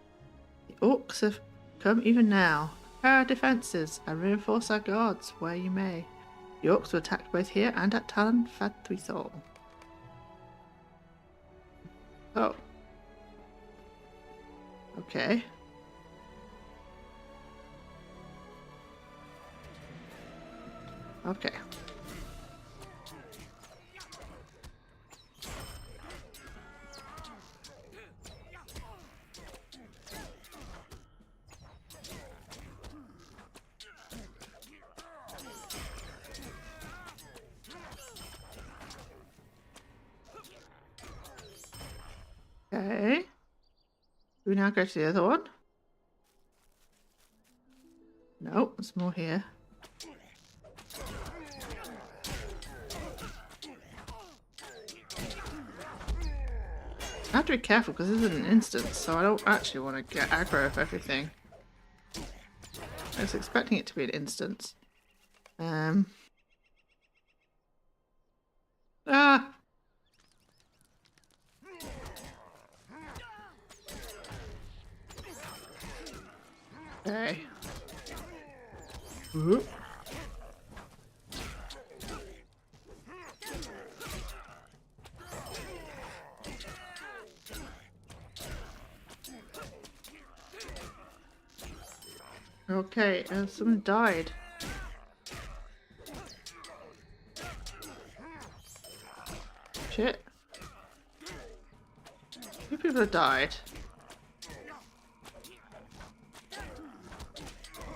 S1: The orcs have come even now. Prepare our defences and reinforce our guards where you may. The orcs will attack both here and at Talon Fadwithal. Oh. Okay. Okay. Okay. Do we now go to the other one? No, there's more here. I have to be careful because this is an instance, so I don't actually want to get aggro of everything. I was expecting it to be an instance. Ah! Okay. Whoop. Okay, someone died. Shit. Two people have died.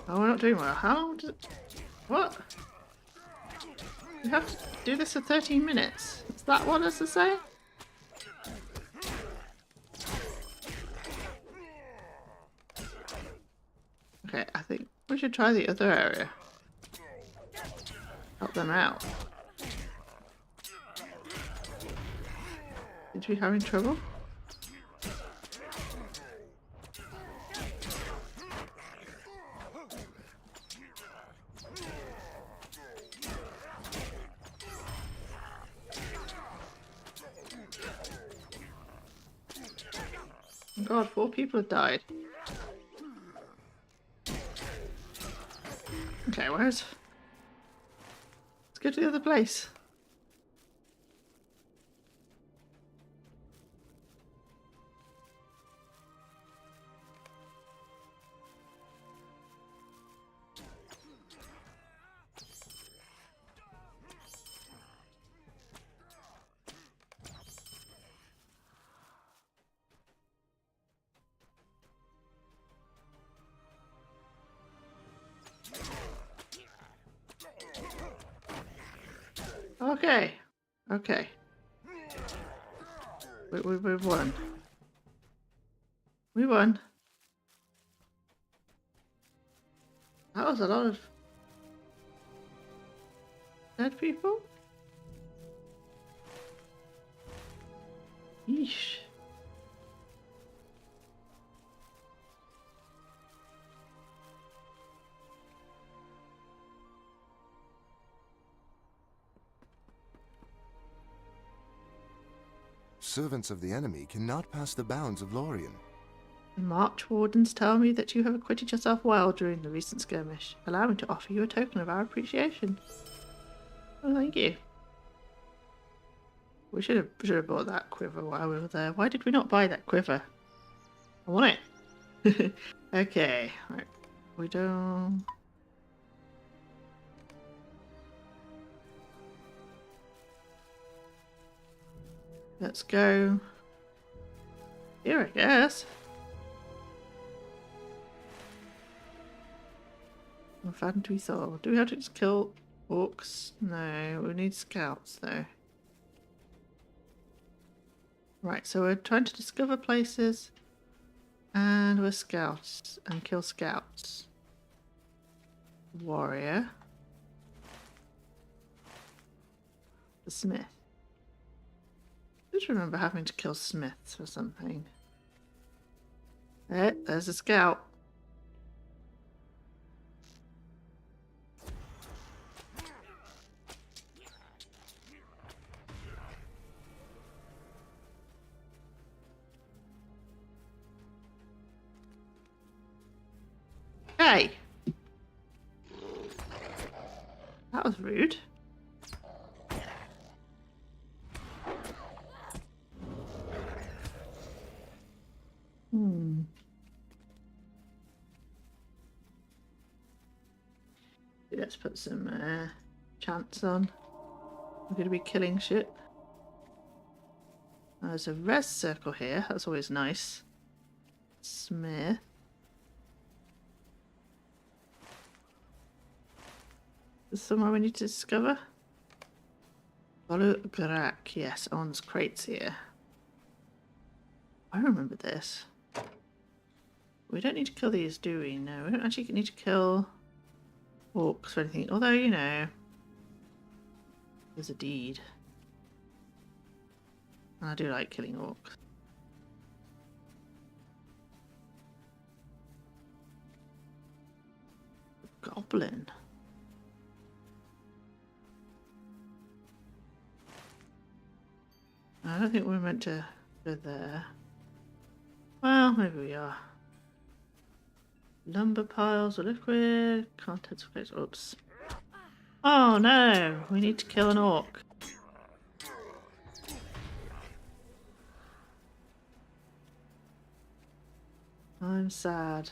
S1: Oh, we're not doing well. How long does it... What? You have to do this for 13 minutes. Is that what it's to say? Okay, I think we should try the other area. Help them out. Did we having trouble? Oh God, 4 people have died. Okay, let's go to the other place. Okay. Okay. We won. We won. That was a lot of dead people. Yeesh.
S5: Servants of the enemy cannot pass the bounds of Lorien.
S1: The March Wardens tell me that you have acquitted yourself well during the recent skirmish. Allow me to offer you a token of our appreciation. Oh, thank you. We should have bought that quiver while we were there. Why did we not buy that quiver? I want it. Okay. Right. We don't... Let's go here, I guess. Infantry Thor. Do we have to just kill orcs? No, we need scouts though. Right, so we're trying to discover places and we're scouts and kill scouts. Warrior. The smith. Just remember having to kill smiths or something. There's a scout. Hey! That was rude. Let's put some chants on. We're going to be killing shit. There's a res circle here. That's always nice. Smith. Is somewhere we need to discover? Follow Garak. Yes, On's crates here. I remember this. We don't need to kill these, do we? No, we don't actually need to kill orcs or anything. Although, you know, there's a deed. And I do like killing orcs. Goblin. I don't think we're meant to go there. Well, maybe we are. Lumber piles of liquid. Contents of crates. Oops. Oh no! We need to kill an orc. I'm sad.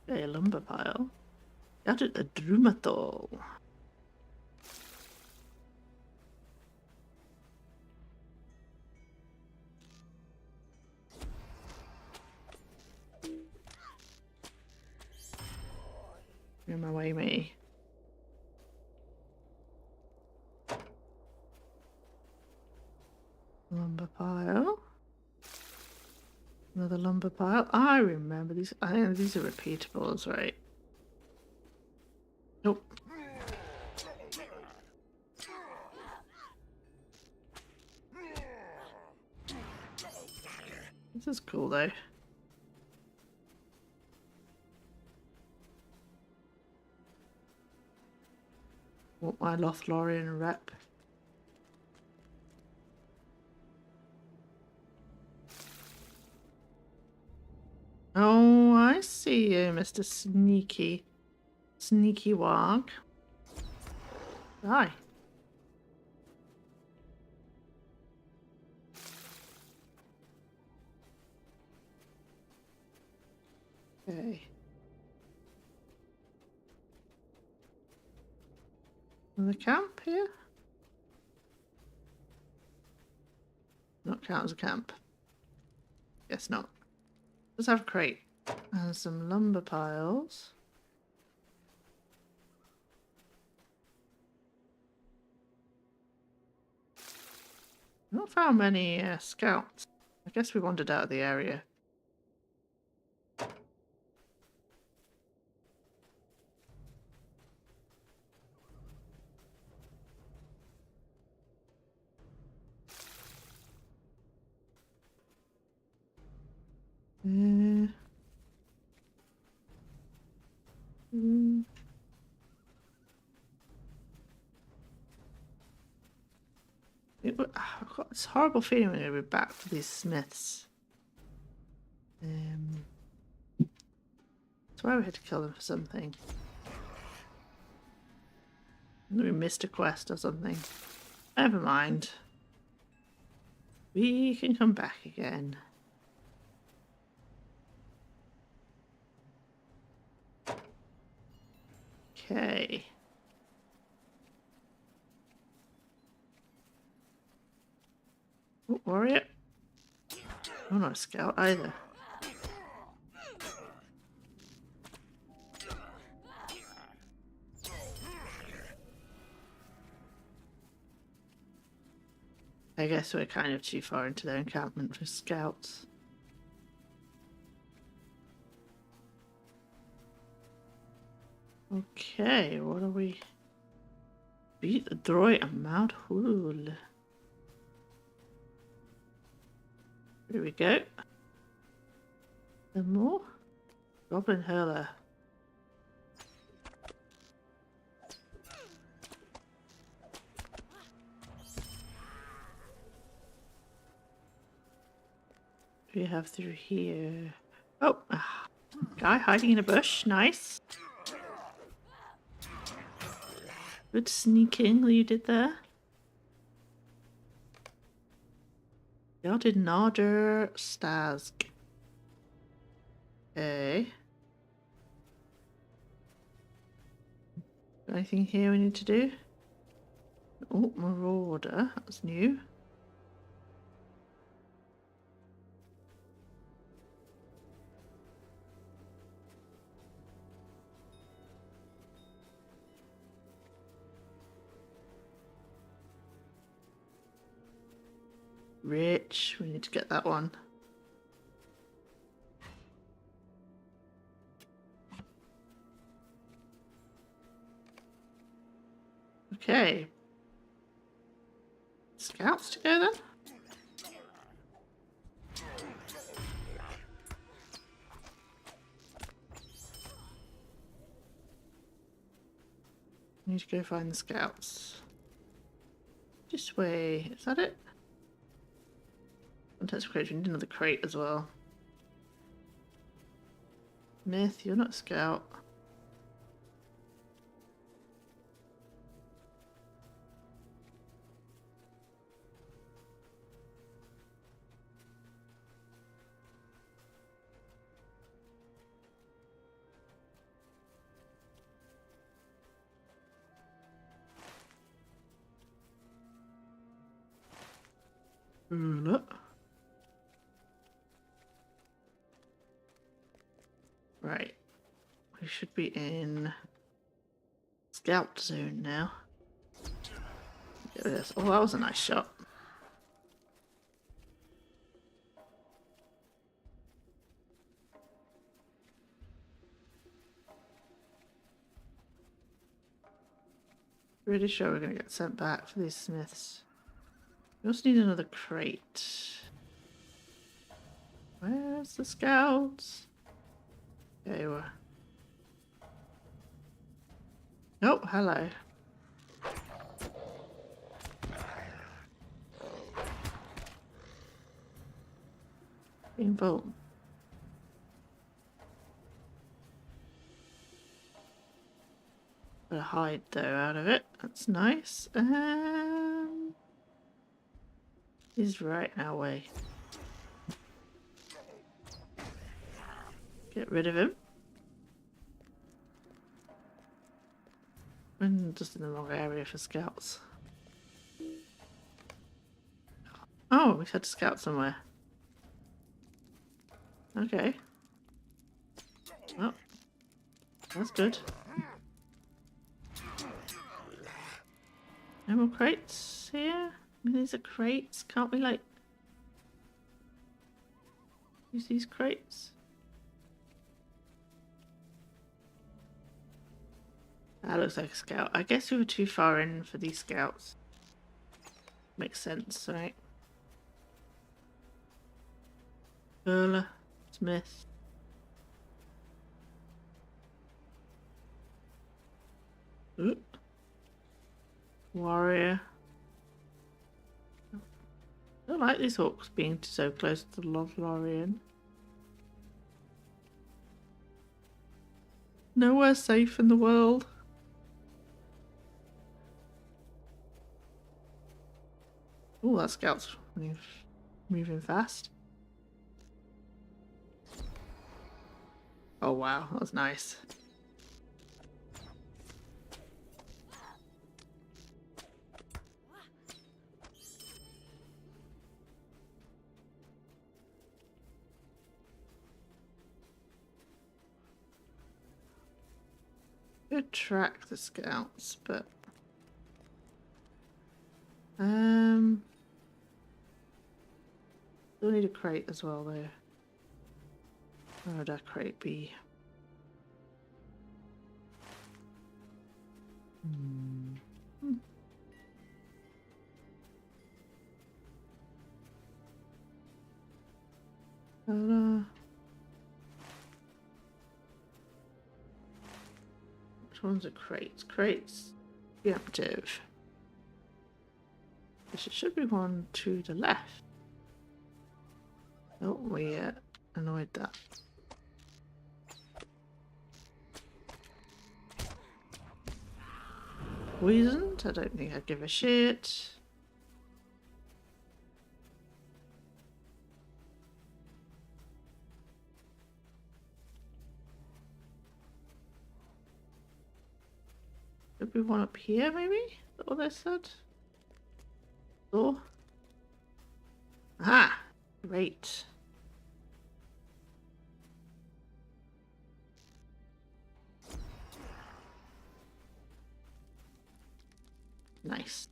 S1: Okay, a lumber pile. Got it, a drumathol. In my way, me. Lumber pile. Another lumber pile. I remember these. I think these are repeatables, right? Nope. This is cool though. Want my Lothlorien rep. Oh, I see you, Mr. Sneaky. Sneaky Wog. Hi. Okay. The camp here? Not count as a camp. Guess not. Let's have a crate. And some lumber piles. Not found many scouts. I guess we wandered out of the area. I've got this horrible feeling we're going to be back for these smiths. I swear we had to kill them for something. We missed a quest or something. Never mind. We can come back again. Okay. Oh, warrior. Oh, not a scout either. I guess we're kind of too far into their encampment for scouts. Okay, what are we? Beat the droid and Mount Hul. Here we go. And more? Goblin Hurler. What do we have through here? Oh, guy hiding in a bush. Nice. Good sneaking you did there. Scouted Narder Stask. Okay. Anything here we need to do? Oh, Marauder. That's new. Rich, we need to get that one. Okay. Scouts to go then? Need to go find the scouts. This way. Is that it? Contents crate. We need another crate as well. Myth, you're not a scout. Look. Right. We should be in scout zone now. Look at this. Oh, that was a nice shot. Pretty sure we're gonna get sent back for these smiths. We also need another crate. Where's the scouts? There you are. Oh, hello. Involved. Got a hide though out of it. That's nice. He's right our way. Get rid of him. And just in the wrong area for scouts. Oh, we had to scout somewhere. Okay. Well, that's good. No more crates here. I mean, these are crates. Can't we, like, use these crates? That looks like a scout. I guess we were too far in for these scouts. Makes sense, right? Curler, Smith. Oop. Warrior. I don't like these hawks being so close to the Lothlorien. Nowhere safe in the world. Oh, that scout's moving fast. Oh wow, that was nice. Could track the scouts, but still need a crate as well though. Where would that crate be? Which ones are crates? Crates. Preemptive. There should be one to the left. Oh, we annoyed that. Poisoned? I don't think I'd give a shit. Could be one up here, maybe? Is that what they said? Door? Aha! Great. Nice.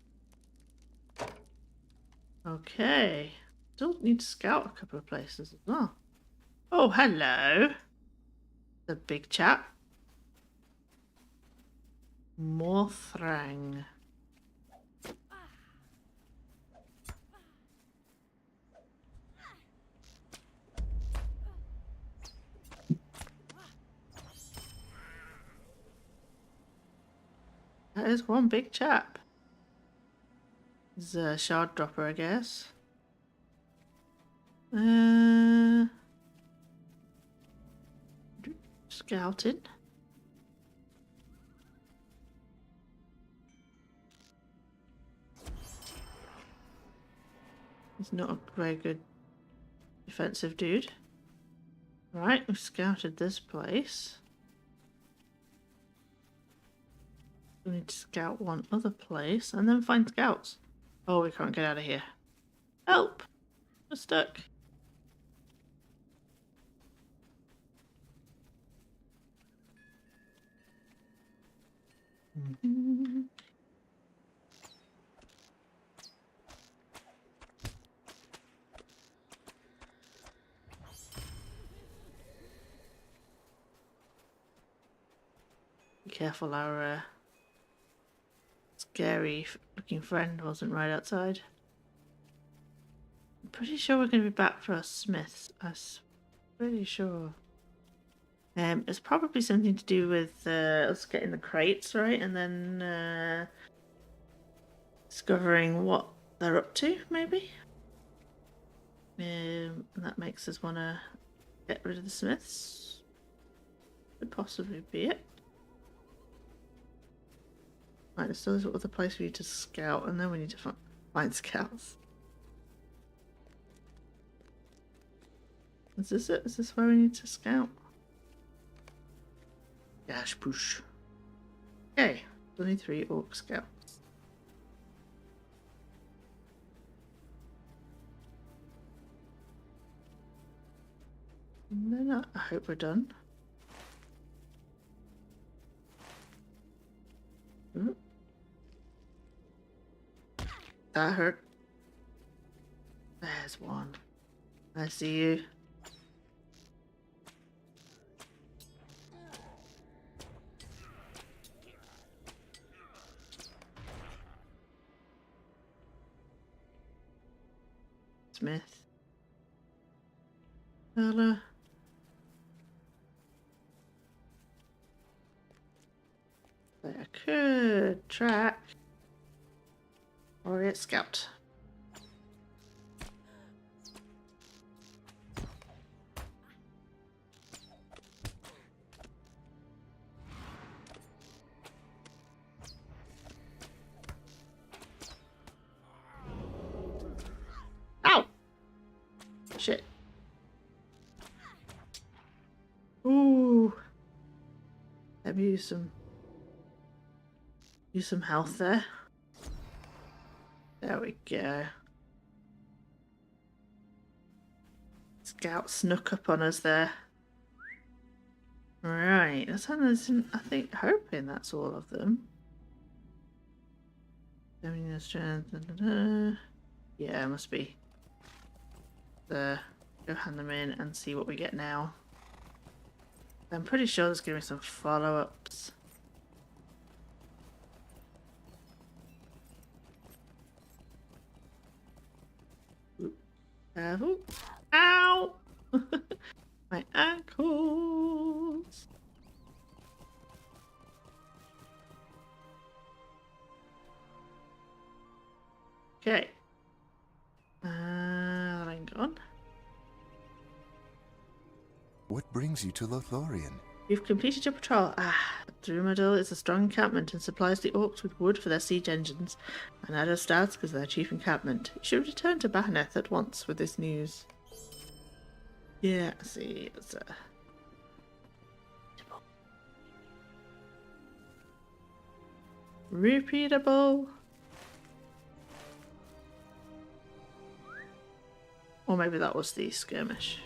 S1: Okay. Still need to scout a couple of places as well. Oh, hello. The big chap. Morthrang. That is one big chap. He's a shard dropper, I guess. Scouting. He's not a very good defensive dude. Right, we've scouted this place. We need to scout one other place and then find scouts. Oh, we can't get out of here. Help! We're stuck. Be careful, our scary looking friend wasn't right outside. I'm pretty sure we're going to be back for our smiths. I'm pretty sure. It's probably something to do with us getting the crates, right? And then discovering what they're up to, maybe? And that makes us want to get rid of the smiths. Could possibly be it. Right, there's still this other place we need to scout, and then we need to find scouts. Is this it? Is this where we need to scout? Dash push. Okay, only 3 orc scouts. And then I hope we're done. Ooh. That hurt. There's one. I see you. Smith. Fella. I could track or scout. Ow! Shit. Ooh. Let me use some health there. There we go. Scout snuck up on us there. Right, that's I think hoping that's all of them. Strength. Yeah, it must be. There. Go hand them in and see what we get now. I'm pretty sure there's gonna be some follow-ups. Careful. Ow! My ankles. Okay. That ain't gone.
S5: What brings you to Lothlorien?
S1: You've completed your patrol. Drumadil is a strong encampment and supplies the orcs with wood for their siege engines, and Adderstadsk is their chief encampment. You should return to Bahaneth at once with this news. Yeah, see, it's repeatable. Or maybe that was the skirmish.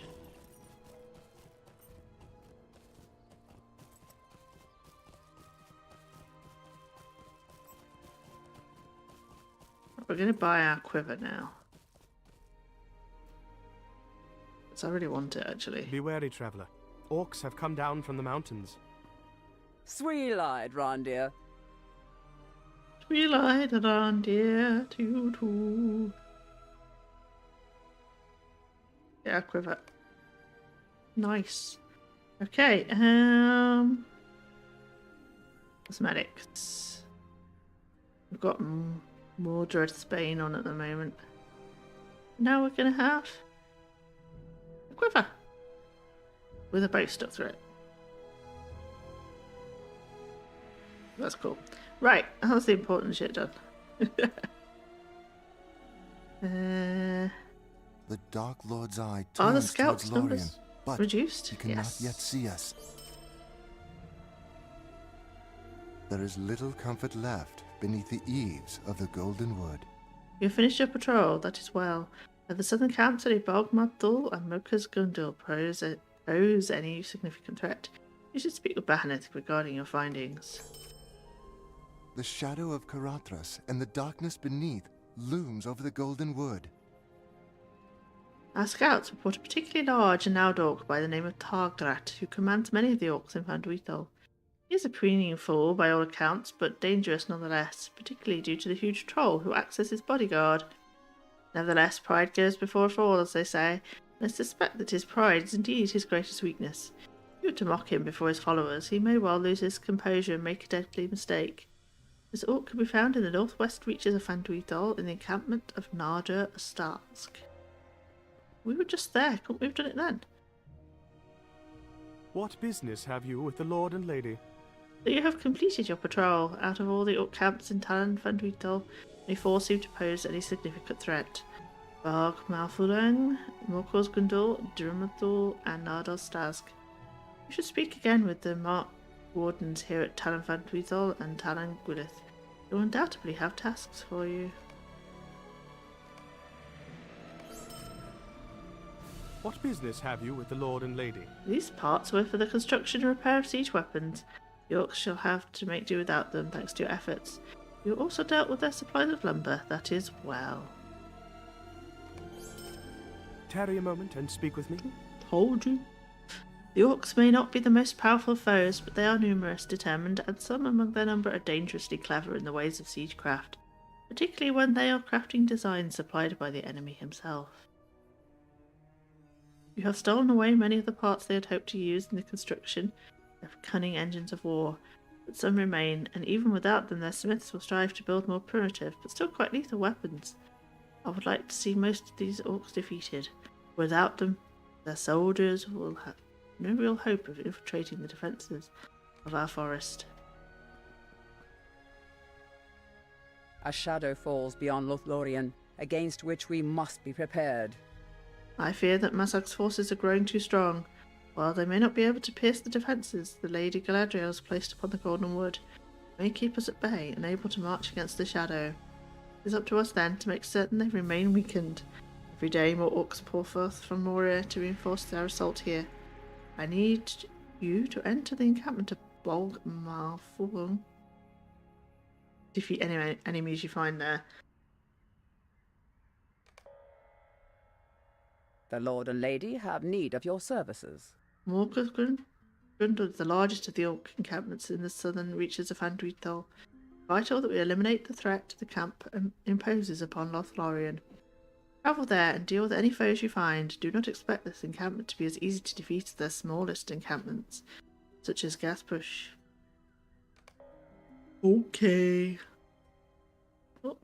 S1: We're going to buy our quiver now. Because I really want it, actually.
S6: Be wary, traveler. Orcs have come down from the mountains.
S2: Sweet-eyed, Rondir.
S1: Twilight around dear to. Yeah, quiver. Nice. Okay, cosmetics. We've got Mordred Spain on at the moment. Now we're gonna have a quiver with a bow stuck through it. That's cool. Right, how's the important shit done?
S5: The Dark Lord's eye
S1: Are the
S5: turns
S1: scouts
S5: towards Lorien,
S1: numbers
S5: but
S1: reduced?
S5: he cannot
S1: Yes.
S5: yet see us. There is little comfort left beneath the eaves of the Golden Wood.
S1: You finished your patrol, that is well. At the southern camps at Bogmadul and Moka's Gundul pose any significant threat. You should speak with Bahaneth regarding your findings.
S5: The shadow of Karatras and the darkness beneath looms over the Golden Wood.
S1: Our scouts report a particularly large and loud orc by the name of Targrat, who commands many of the orcs in Fanduithol. He is a preening fool by all accounts, but dangerous nonetheless, particularly due to the huge troll who acts as his bodyguard. Nevertheless, pride goes before a fall, as they say, and I suspect that his pride is indeed his greatest weakness. If you were to mock him before his followers, he may well lose his composure and make a deadly mistake. This orc can be found in the northwest reaches of Fanduithol in the encampment of Narder Starsk. We were just there, couldn't we have done it then?
S6: What business have you with the Lord and Lady?
S1: That you have completed your patrol. Out of all the orc camps in Talon Fanduithol, only 4 seem to pose any significant threat. Bog, Malfurang, Morkos Gundul, Drumadul, and Nardos Stask. You should speak again with the Mark Wardens here at Talon Fanduithol and Talon Gwylith. They will undoubtedly have tasks for you.
S6: What business have you with the Lord and Lady?
S1: These parts were for the construction and repair of siege weapons. The orcs shall have to make do without them thanks to your efforts. You also dealt with their supplies of lumber, that is well.
S6: tarry a moment and speak with me?
S1: Told you. The orcs may not be the most powerful foes, but they are numerous, determined, and some among their number are dangerously clever in the ways of siegecraft, particularly when they are crafting designs supplied by the enemy himself. You have stolen away many of the parts they had hoped to use in the construction of cunning engines of war, but some remain, and even without them their smiths will strive to build more primitive, but still quite lethal weapons. I would like to see most of these orcs defeated. Without them, their soldiers will have no real hope of infiltrating the defences of our forest.
S2: A shadow falls beyond Lothlorien, against which we must be prepared.
S1: I fear that Mazak's forces are growing too strong. While they may not be able to pierce the defences the Lady Galadriel has placed upon the Golden Wood, may keep us at bay and able to march against the shadow. It is up to us then to make certain they remain weakened. Every day more orcs pour forth from Moria to reinforce their assault here. I need you to enter the encampment of Bolg Malfulung. Defeat any enemies you find there.
S2: The Lord and Lady have need of your services.
S1: Morgurgrund is the largest of the orc encampments in the southern reaches of Andrithol. Vital that we eliminate the threat the camp imposes upon Lothlorien. Travel there and deal with any foes you find. Do not expect this encampment to be as easy to defeat as their smallest encampments, such as Gaspush. Okay. Oh.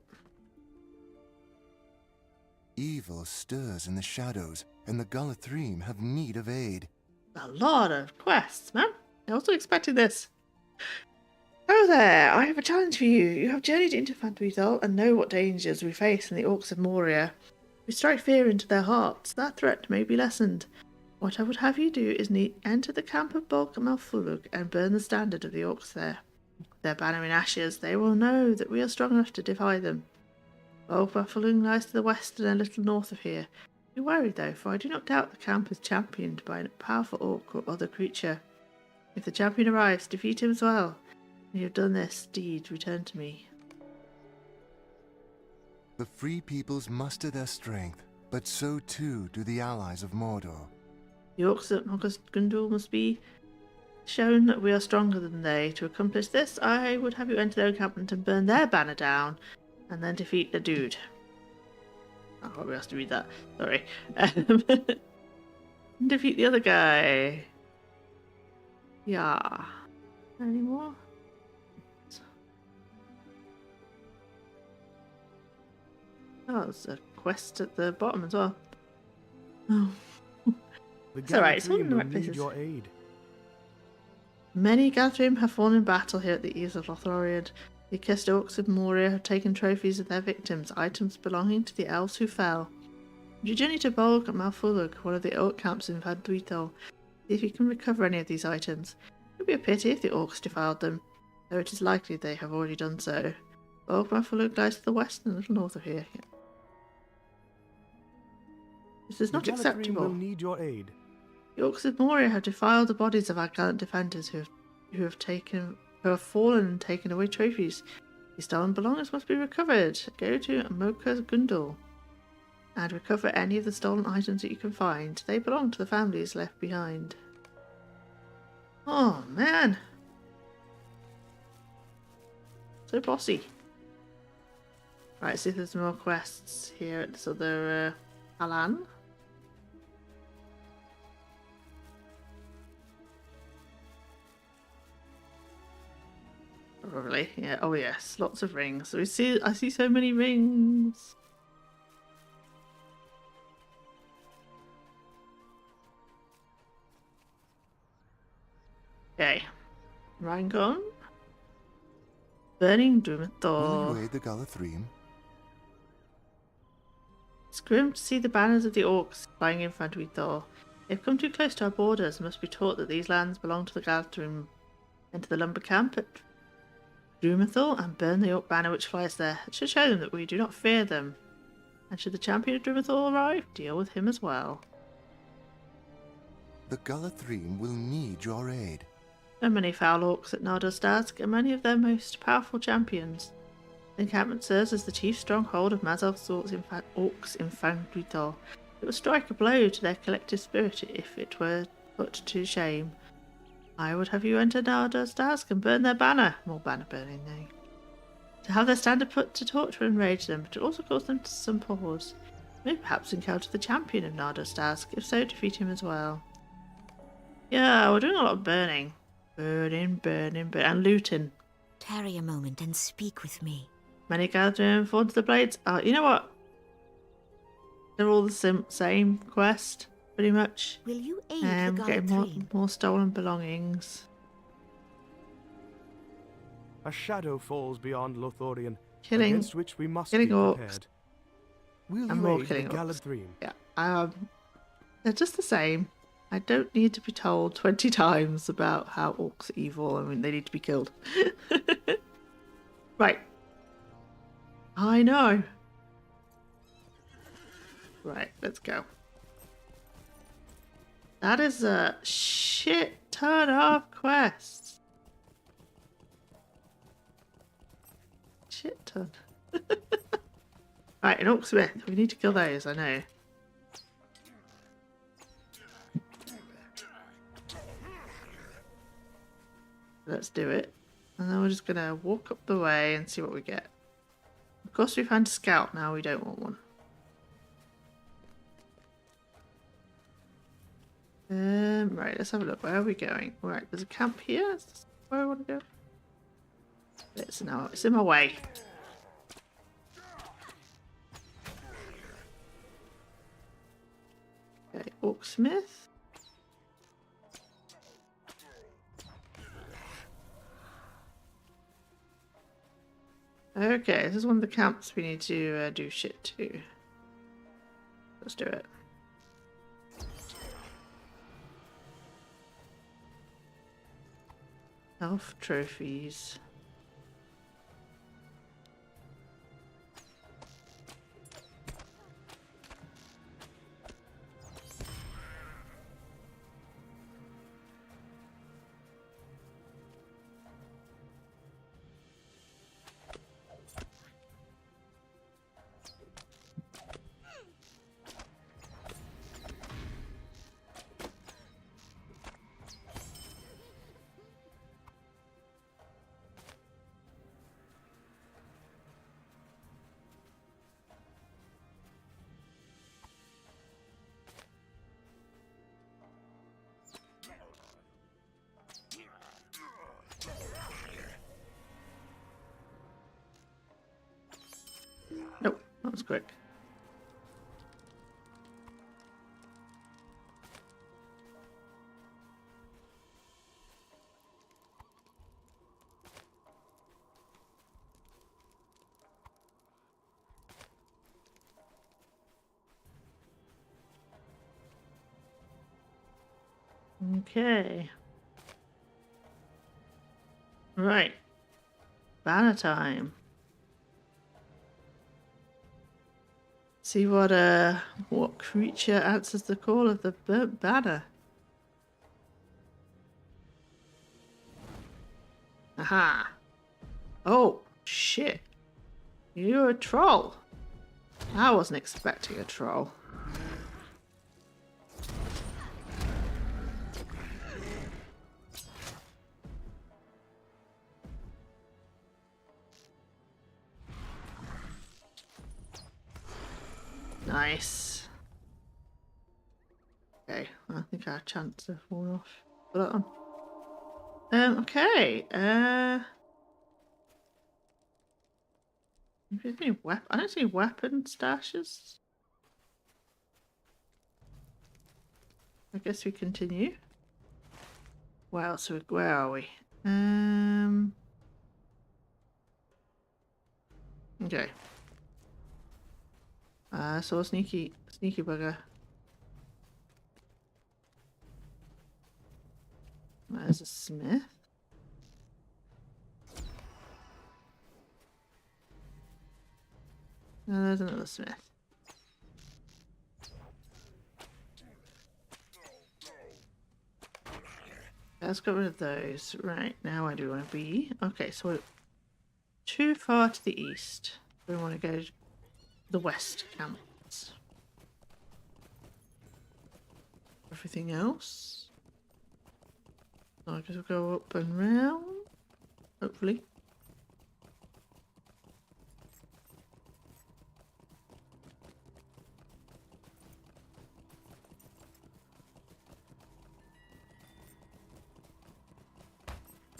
S5: Evil stirs in the shadows, and the Galathrim have need of aid.
S1: A lot of quests, man. I wasn't expecting this. Oh there, I have a challenge for you. You have journeyed into Fandwithal and know what dangers we face in the orcs of Moria. We strike fear into their hearts. That threat may be lessened. What I would have you do is enter the camp of Bolg Malfulug and burn the standard of the orcs there. Their banner in ashes, they will know that we are strong enough to defy them. Bolg Malfulug lies to the west and a little north of here. Be wary though, for I do not doubt the camp is championed by a powerful orc or other creature. If the champion arrives, defeat him as well. When you have done this deed, return to me.
S5: The free peoples muster their strength, but so too do the allies of Mordor.
S1: The orcs at Morgurgrund must be shown that we are stronger than they. To accomplish this, I would have you enter their encampment and burn their banner down, and then defeat the dude. I probably has to read that. Sorry. Defeat the other guy. Yeah. Any more? Oh, there's a quest at the bottom as well. Oh. It's alright, it's all in the right places.
S6: Your aid.
S1: Many Gathrim have fallen in battle here at the eaves of Lothlorien. The accursed orcs of Moria have taken trophies of their victims, items belonging to the elves who fell. Would you journey to Bolg Malfulug, one of the orc camps in Fandwithal, see if you can recover any of these items? It would be a pity if the orcs defiled them, though it is likely they have already done so. Bolg Malfulug lies to the west and a little north of here. This is not acceptable.
S6: Will need your aid.
S1: The orcs of Moria have defiled the bodies of our gallant defenders who have fallen and taken away trophies. These stolen belongings must be recovered. Go to Morgurgrund and recover any of the stolen items that you can find. They belong to the families left behind. Oh man, so bossy. Right, see if there's more quests here at this other Alan. Probably, yeah. Oh yes, lots of rings. I see so many rings. Okay, Rangon, burning
S5: Will
S1: Drumador.
S5: you aid the Galathrim?
S1: It's grim to see the banners of the orcs flying in front of Thor. They've come too close to our borders and must be taught that these lands belong to the Galadrim. Enter the lumber camp at Drumador and burn the orc banner which flies there. It should show them that we do not fear them. And should the champion of Drumador arrive, deal with him as well.
S5: The Galathrim will need your aid.
S1: There are many foul orcs at Nardostask, and many of their most powerful champions. The encampment serves as the chief stronghold of Mazov's orcs in Fandwithal. It would strike a blow to their collective spirit if it were put to shame. I would have you enter Nardo's task and burn their banner. More banner burning, though. To have their standard put to torture and enrage them, but to also cause them some pause. Maybe perhaps encounter the champion of Nardo's task. If so, defeat him as well. Yeah, we're doing a lot of burning. Burning, and looting.
S9: Tarry a moment and speak with me.
S1: Many gathering forward to the blades. You know what? They're all the same quest, pretty much.
S9: Will you aid the
S1: Getting more stolen belongings.
S6: A shadow falls beyond Lothlorien,
S1: Killing,
S6: against which we must be
S1: killing orcs.
S6: prepared. Will
S1: And
S6: you
S1: more
S6: aid
S1: killing
S6: the
S1: orcs.
S6: Ellerian?
S1: Yeah, they're just the same. I don't need to be told 20 times about how orcs are evil. I mean, they need to be killed. Right. I know. Right, let's go. That is a shit ton of quests. Shit ton. Right, an Orcsmith. We need to kill those, I know. Let's do it. And then we're just going to walk up the way and see what we get. Of course we found a scout, now we don't want one. Right, let's have a look. Where are we going? Right, there's a camp here. Is this where I want to go? It's in my way. Okay, Orcsmith. Okay, this is one of the camps we need to do shit to. Let's do it. Elf trophies. Nope, that was quick. Okay. Right. Banner time. See what creature answers the call of the burnt banner. Aha. Oh, shit. You're a troll. I wasn't expecting a troll. Nice. Okay, I think our chance of falling off for that one. Okay. I don't see any weapon stashes. I guess we continue. Wow, so where are we? Okay. So a sneaky bugger. There's a smith. And there's another smith. Let's get rid of those. Right, now where do we want to be? Okay, so we're too far to the east. We want to go to the west camps. everything else. So I guess we'll go up and round. Hopefully.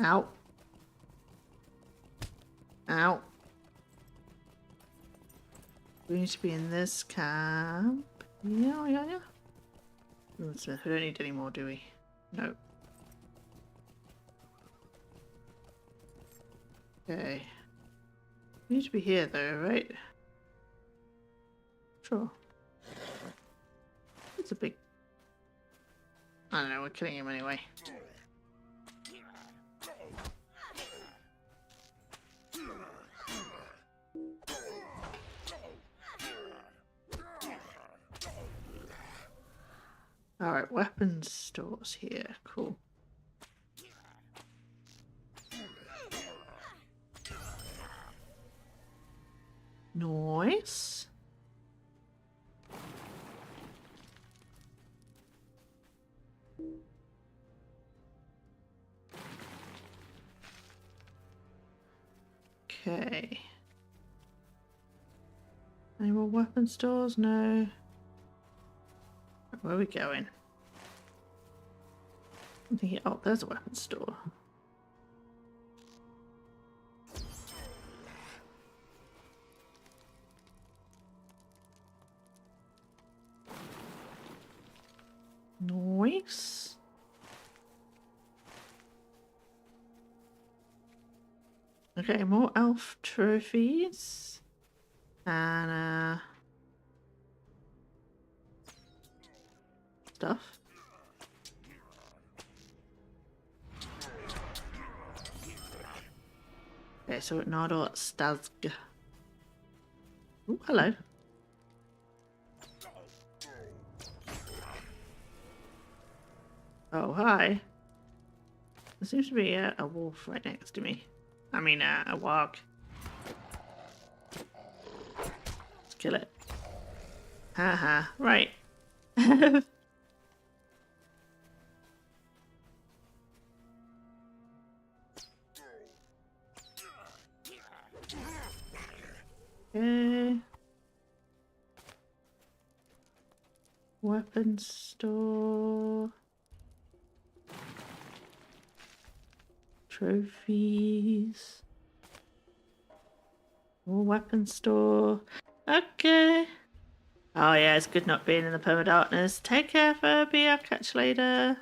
S1: Ow. Ow. We need to be in this camp. Yeah. We don't need any more, do we? No. Okay. We need to be here though, right? Sure. It's a big... I don't know, we're killing him anyway. Alright, weapons stores here. Cool. Nice. Okay. Any more weapon stores? No. Where are we going? I'm thinking, oh, there's a weapon store. Nice. Okay, more elf trophies. And stuff. Okay, so at Nardor Stazg. Oh, hello. Oh, hi. There seems to be a wolf right next to me. I mean, a warg. Let's kill it. Haha, right. Okay. Weapon store. Trophies. More weapon store. Okay. Oh yeah, it's good not being in the permadarkness. Take care, Furby. I'll catch you later.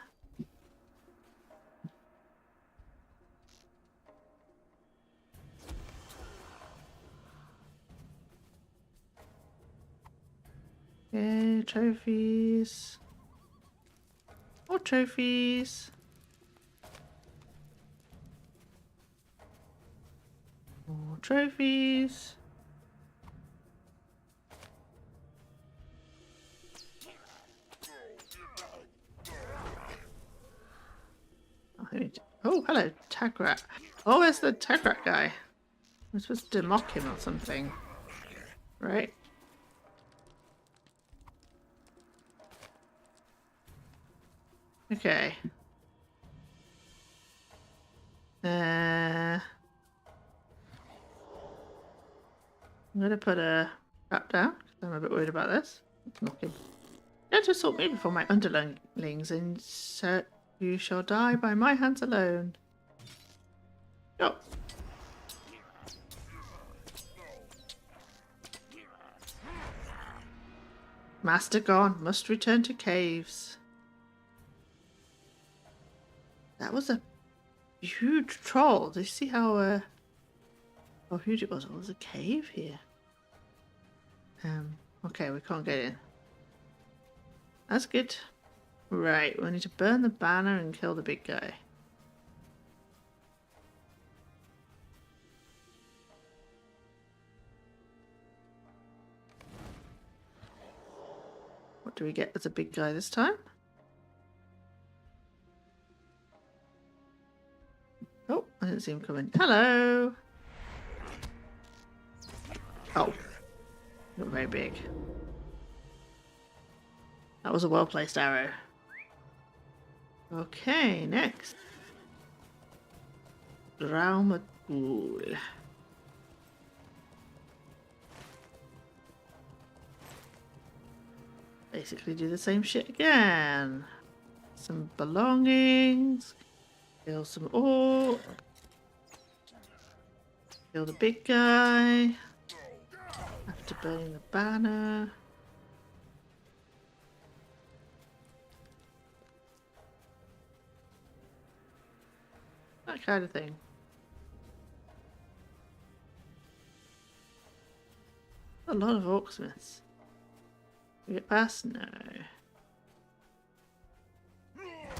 S1: Okay, trophies. More trophies. More trophies. Oh, hello, Tagrat. Oh, it's the Tagrat guy. I'm supposed to mock him or something. Right? Okay. I'm gonna put a trap down because I'm a bit worried about this. Knock him. Don't assault me before my underlings, and so you shall die by my hands alone. Go. Master gone. Must return to caves. That was a huge troll. Do you see how huge it was? Oh, there's a cave here. Okay, we can't get in. That's good. Right, we need to burn the banner and kill the big guy. What do we get as a big guy this time? Oh, I didn't see him coming. Hello! Oh. Not very big. That was a well-placed arrow. Okay, next. Draumatul. Basically do the same shit again. Some belongings. Kill some ore. Kill the big guy. After burning the banner. That kind of thing. A lot of orcsmiths. We get past? No.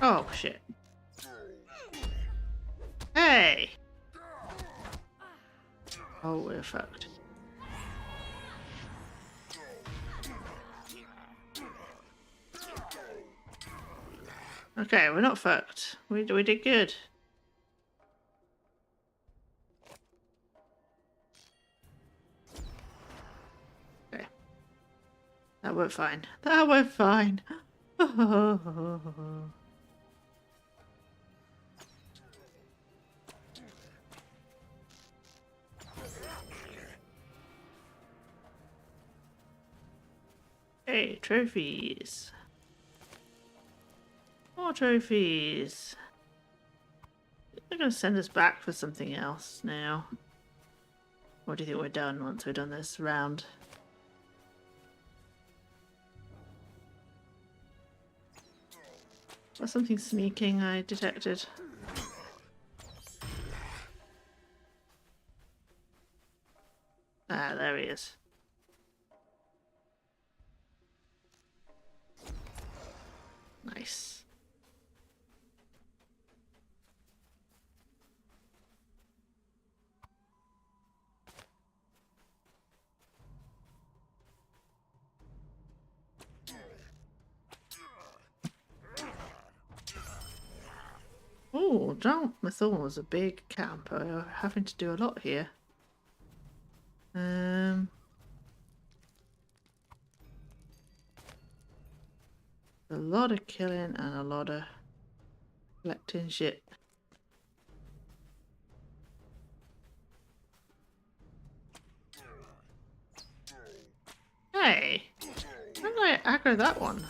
S1: Oh shit. Hey! Oh, we're fucked. Okay, we're not fucked. We did good. Okay. That went fine. That went fine. Hey, trophies. More trophies. They're gonna send us back for something else now. Or do you think we're done once we're done this round? Was something sneaking I detected? Ah, there he is. Nice. Oh, Dartmouth was a big camp. We're having to do a lot here. A lot of killing and a lot of collecting shit. Hey! How did I aggro that one?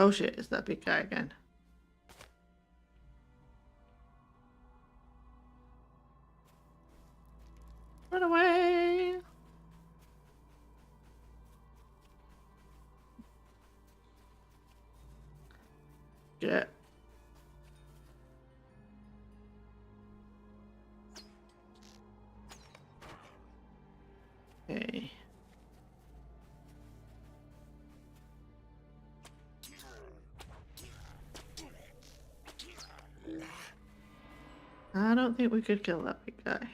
S1: Oh shit, it's that big guy again. Run away! Get. Okay. I don't think we could kill that big guy.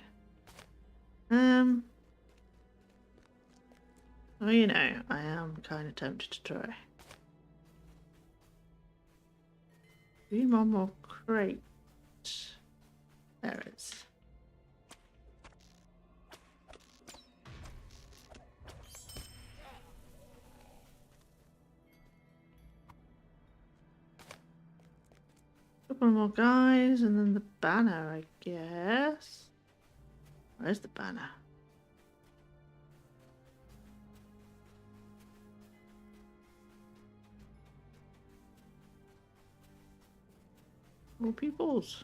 S1: Well, you know, I am kind of tempted to try. 3 more crates. There it is. Couple more guys, and then the banner, I guess. Where's the banner? More peoples.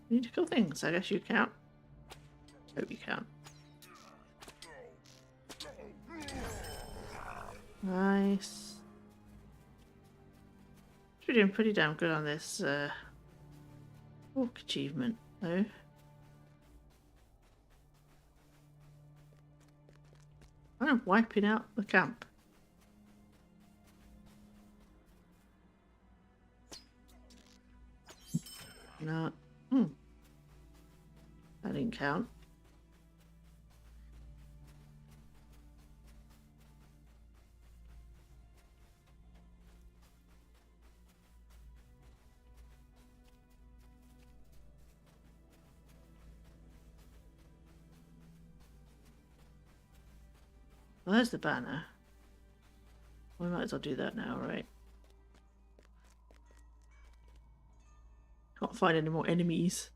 S1: You need to kill things. I guess you count. Hope you count. Nice. We're doing pretty damn good on this orc achievement, though. kind of wiping out the camp. No. That didn't count. Well, there's the banner. We might as well do that now, right? Can't find any more enemies.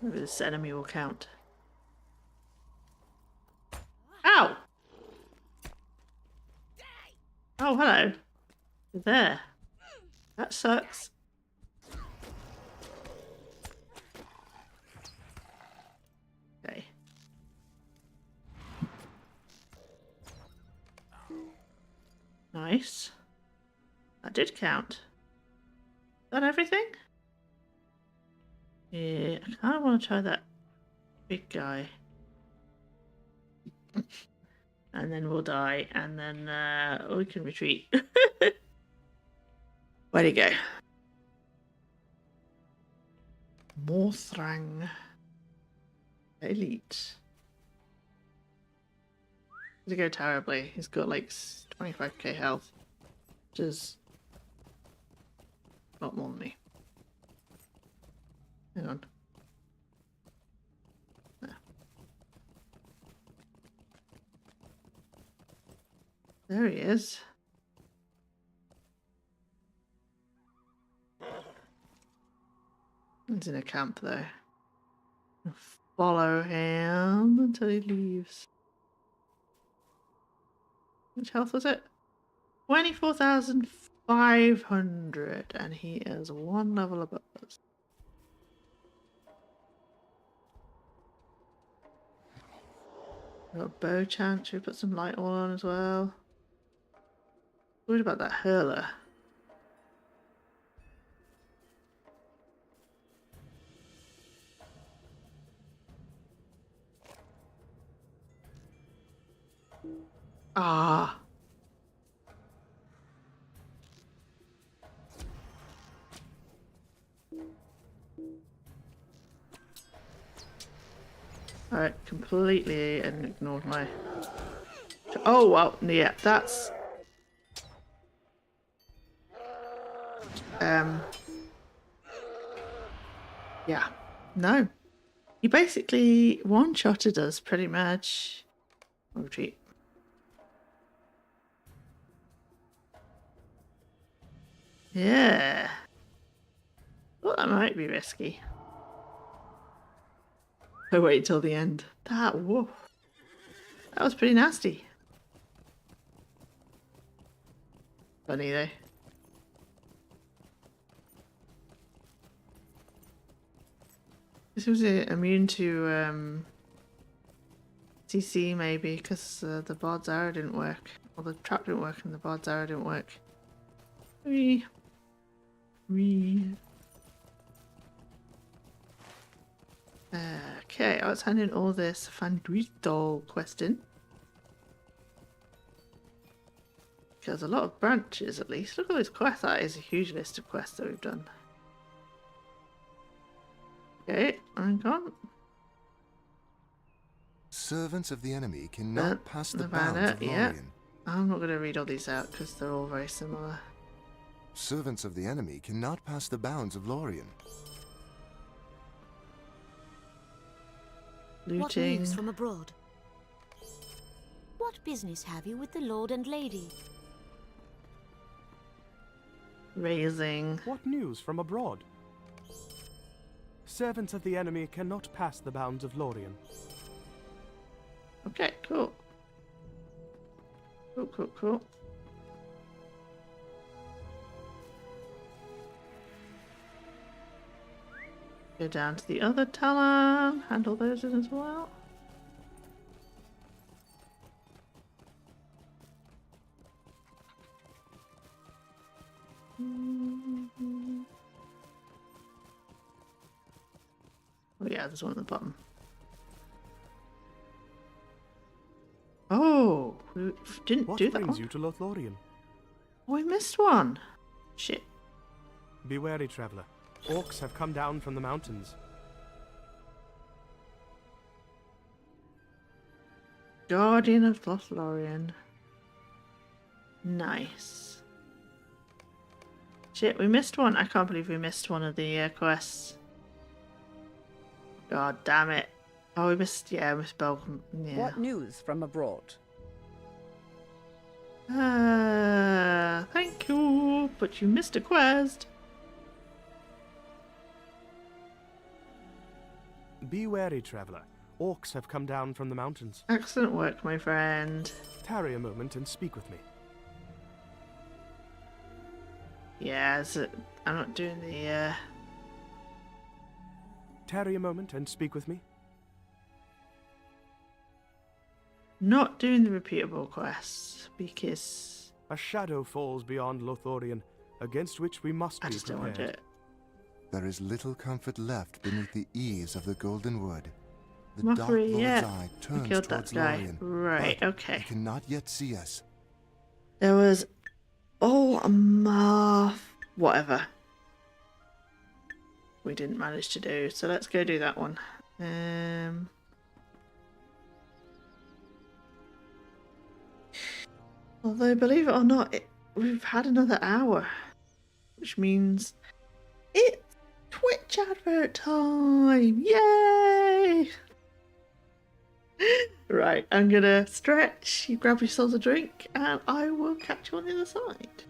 S1: Maybe this enemy will count. Ow! Oh, hello. You're there. That sucks. Okay. Nice. That did count. Is that everything? Yeah, I kind of want to try that big guy. And then we'll die, and then we can retreat. Where'd he go? Morthrang. Elite. Did it go terribly? He's got like 25k health, which is a lot more than me. Hang on. There he is. He's in a camp though. Follow him until he leaves. Which health was it? 24,500, and he is one level above us. Got a bow chant. Should we put some light oil on as well? Worried about that hurler. Ah. Alright, completely ignored my... Oh, well, yeah, that's... Yeah, no. He basically one-shotted us, pretty much. I'll retreat. Yeah. Well, that might be risky. I wait till the end. Whoa. That was pretty nasty. Funny though. This was immune to CC maybe, because the Bard's arrow didn't work. Or the trap didn't work and the Bard's arrow didn't work. Okay, I was handing all this Fanduidol quest in. There's a lot of branches at least. Look at those quests. That is a huge list of quests that we've done. Okay, I'm gone.
S5: Servants of the enemy cannot pass the
S1: banner,
S5: bounds of
S1: yeah.
S5: Lothlorien.
S1: I'm not going to read all these out because they're all very similar.
S5: Servants of the enemy cannot pass the bounds of Lothlorien.
S1: Looting.
S9: What news from abroad? What business have you with the Lord and Lady?
S1: Raising.
S6: What news from abroad? Servants of the enemy cannot pass the bounds of Lorien.
S1: Okay, cool. Cool. Go down to the other talon. Handle those in as well. Oh yeah, there's one at the bottom. We didn't
S6: What
S1: do that
S6: brings
S1: one.
S6: you to Lothlorien?
S1: Oh, we missed one. Shit.
S6: Be wary, traveler. Orcs have come down from the mountains.
S1: Guardian of Lothlorien. Nice. Shit, we missed one. I can't believe we missed one of the quests. God damn it. Oh, we missed, yeah, we missed Belgium. Yeah.
S2: What news from abroad?
S1: Thank you, but you missed a quest.
S6: Be wary, traveler. Orcs have come down from the mountains.
S1: Excellent work, my friend.
S6: Tarry a moment and speak with me.
S1: Yeah, I'm not doing the,
S6: Tarry a moment and speak with me.
S1: not doing the repeatable quests, because
S6: A shadow falls beyond Lothlorien, against which we must
S1: I
S6: be
S1: just don't want to do
S6: prepared.
S1: it.
S5: There is little comfort left beneath the eaves of the Golden Wood. The Dark
S1: Mockery,
S5: Lord's
S1: yeah.
S5: eye
S1: We
S5: turns
S1: killed that
S5: towards
S1: guy.
S5: Lorien,
S1: Right,
S5: but
S1: okay.
S5: he cannot yet see us.
S1: There was whatever we didn't manage to do, so let's go do that one. Although, believe it or not, we've had another hour, which means it's Twitch advert time! Yay! Right, I'm gonna stretch, you grab yourselves a drink, and I will catch you on the other side.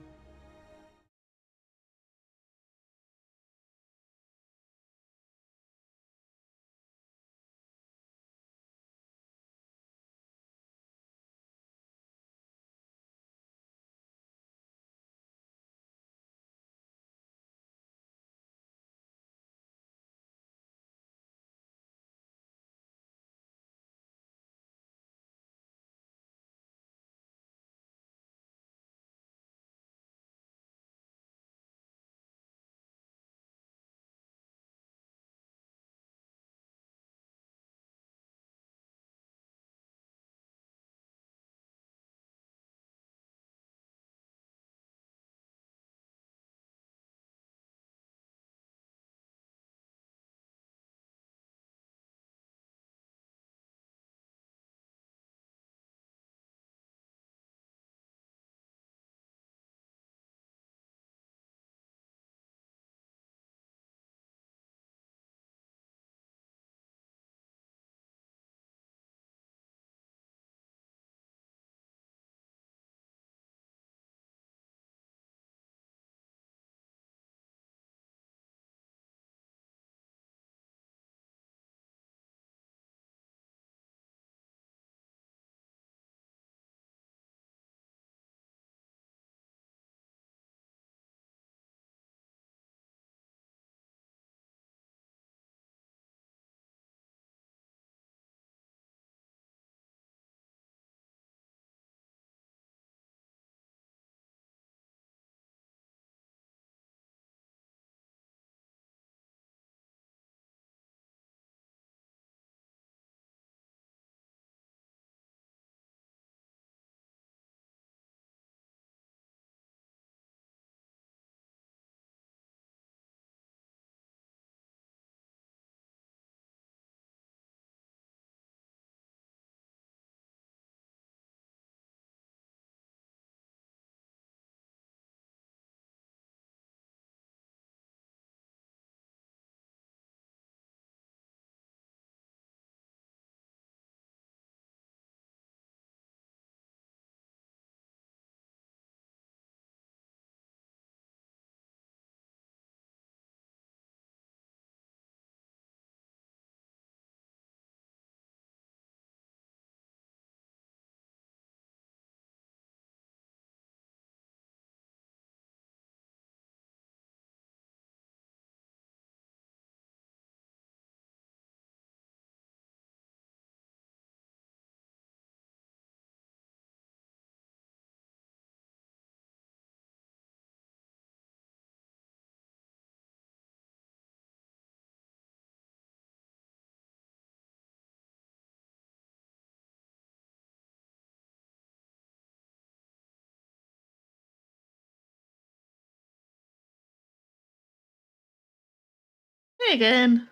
S1: Me again.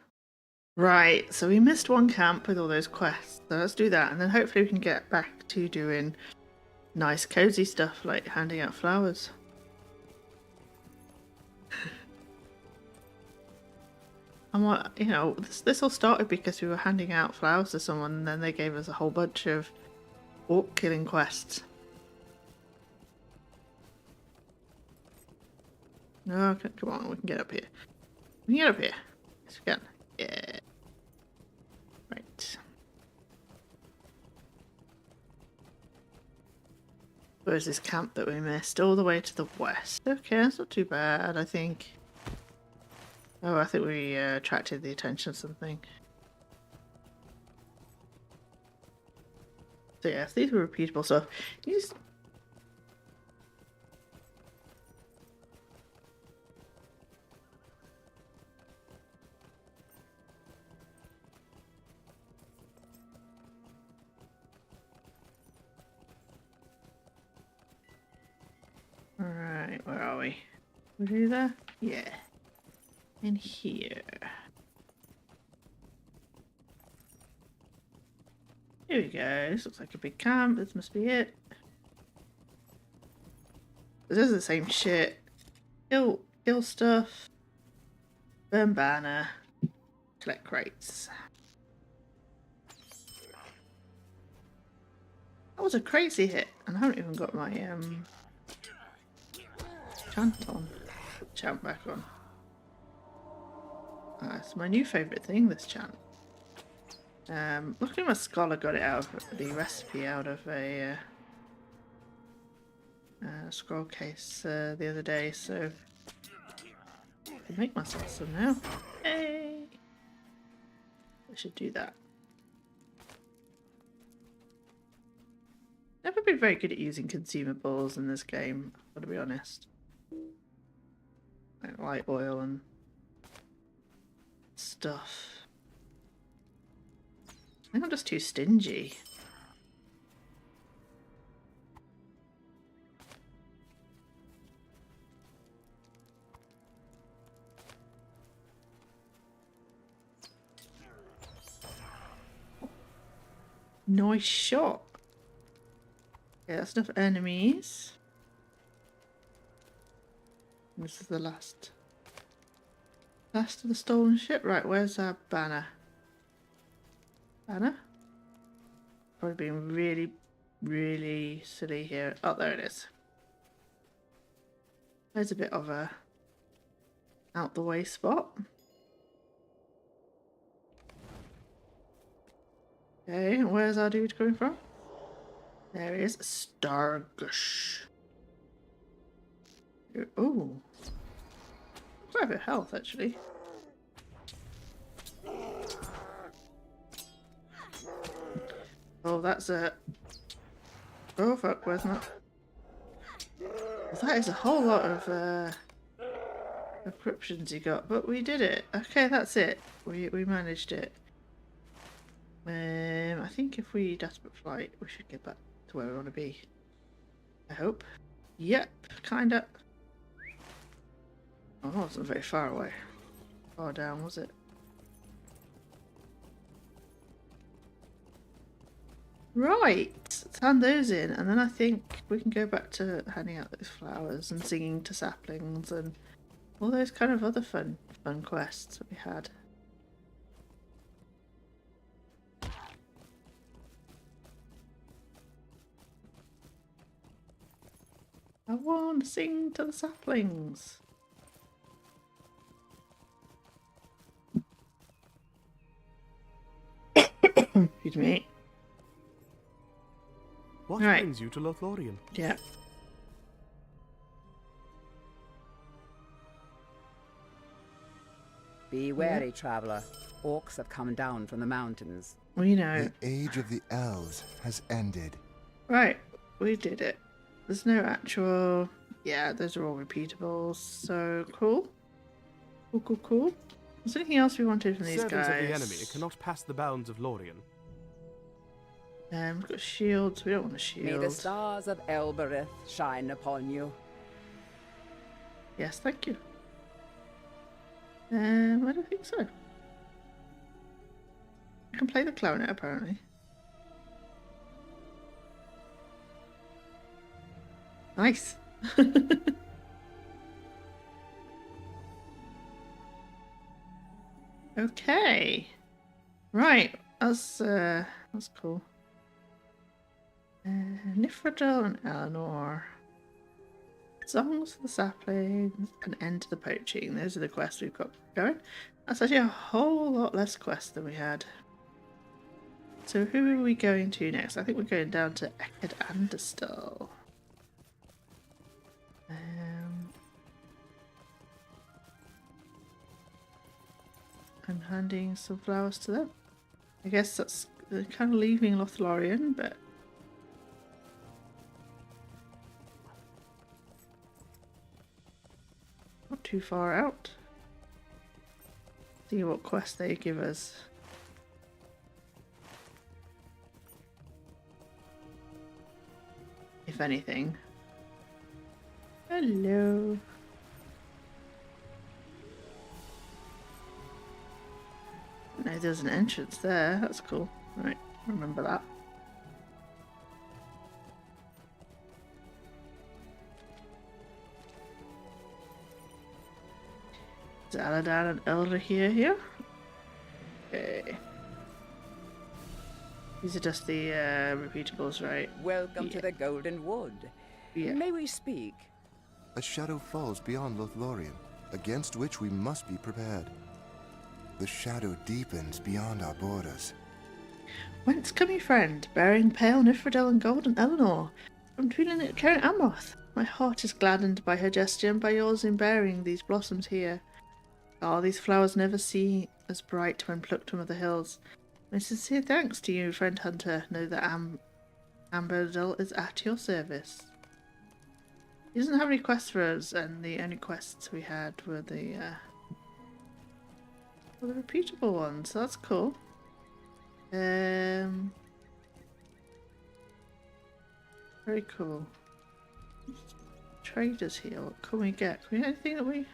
S1: Right, so we missed one camp with all those quests. So let's do that, and then hopefully we can get back to doing nice cozy stuff like handing out flowers. And what, you know, this all started because we were handing out flowers to someone and then they gave us a whole bunch of orc killing quests. No, okay, come on, we can get up here. We can get up here. Yes, we can. Yeah. Right. Where's this camp that we missed? All the way to the west. Okay, that's not too bad, I think. Oh, I think we attracted the attention of something. So yes, these were repeatable stuff. These... Alright, where are we? Are we there? Yeah. In here. Here we go. This looks like a big camp. This must be it. This is the same shit. Kill stuff. Burn banner. Collect crates. That was a crazy hit, and I haven't even got my chant back on. It's my new favourite thing, this chant. Luckily my scholar got it out of the recipe out of a scroll case the other day, so I can make myself some now. Hey! I should do that. Never been very good at using consumables in this game, I've got to be honest. Like light oil and stuff. I think I'm just too stingy. Nice shot. Yeah, that's enough enemies. This is the last of the stolen ship. Right, where's our banner? Banner? Probably being really, really silly here. Oh, there it is. There's a bit of a out the way spot. Okay, and where's our dude coming from? There he is. Stargush. Ooh. Quite a bit of health, actually. Oh, that's a... Oh, fuck, where's my... That is a whole lot of encryptions you got, but we did it. Okay, that's it. We managed it. I think if we desperate flight, we should get back to where we want to be. I hope. Yep, kinda. Oh, it wasn't very far away. Far down, was it? Right, let's hand those in, and then I think we can go back to handing out those flowers and singing to saplings and all those kind of other fun quests that we had. I want to sing to the saplings. Excuse me.
S6: What
S1: Right.
S6: brings you to Lothlorien?
S1: Yeah.
S2: Be wary, traveller. Orcs have come down from the mountains.
S1: We know.
S5: The age of the elves has ended.
S1: Right, we did it. There's no actual... Yeah, those are all repeatables, so cool. Cool. Is there anything else we wanted from these
S6: Servants
S1: guys?
S6: of the enemy cannot pass the bounds of Lorien.
S1: We've got shields, we don't want a shield.
S2: May the stars of Elbereth shine upon you.
S1: Yes, thank you. I don't think so. I can play the clarinet apparently. Nice. Okay. Right. That's cool. Nifredel and Eleanor. Songs for the saplings and end to the poaching. Those are the quests we've got going. That's actually a whole lot less quests than we had. So who are we going to next? I think we're going down to Eckerd Anderstal. I'm handing some flowers to them. I guess that's kind of leaving Lothlorien, but not too far out. See what quest they give us. If anything. Hello. No, there's an entrance there. That's cool. Right, remember that. Is Aladan and Ellerian here? Okay. These are just the repeatables, right?
S2: Welcome to the Golden Wood.
S1: Yeah.
S2: May we speak?
S5: A shadow falls beyond Lothlorien, against which we must be prepared. The shadow deepens beyond our borders.
S1: Whence come you, friend, bearing pale Nifredel and golden Eleanor? From Twilin at Karen Amoth. My heart is gladdened by her gesture and by yours in bearing these blossoms here. Ah, these flowers never seem as bright when plucked from the hills. My sincere thanks to you, friend hunter. Know that Amberdell is at your service. He doesn't have any quests for us, and the only quests we had were the repeatable ones, so that's cool. Very cool. Traders here, what can we get? Can we get anything that we...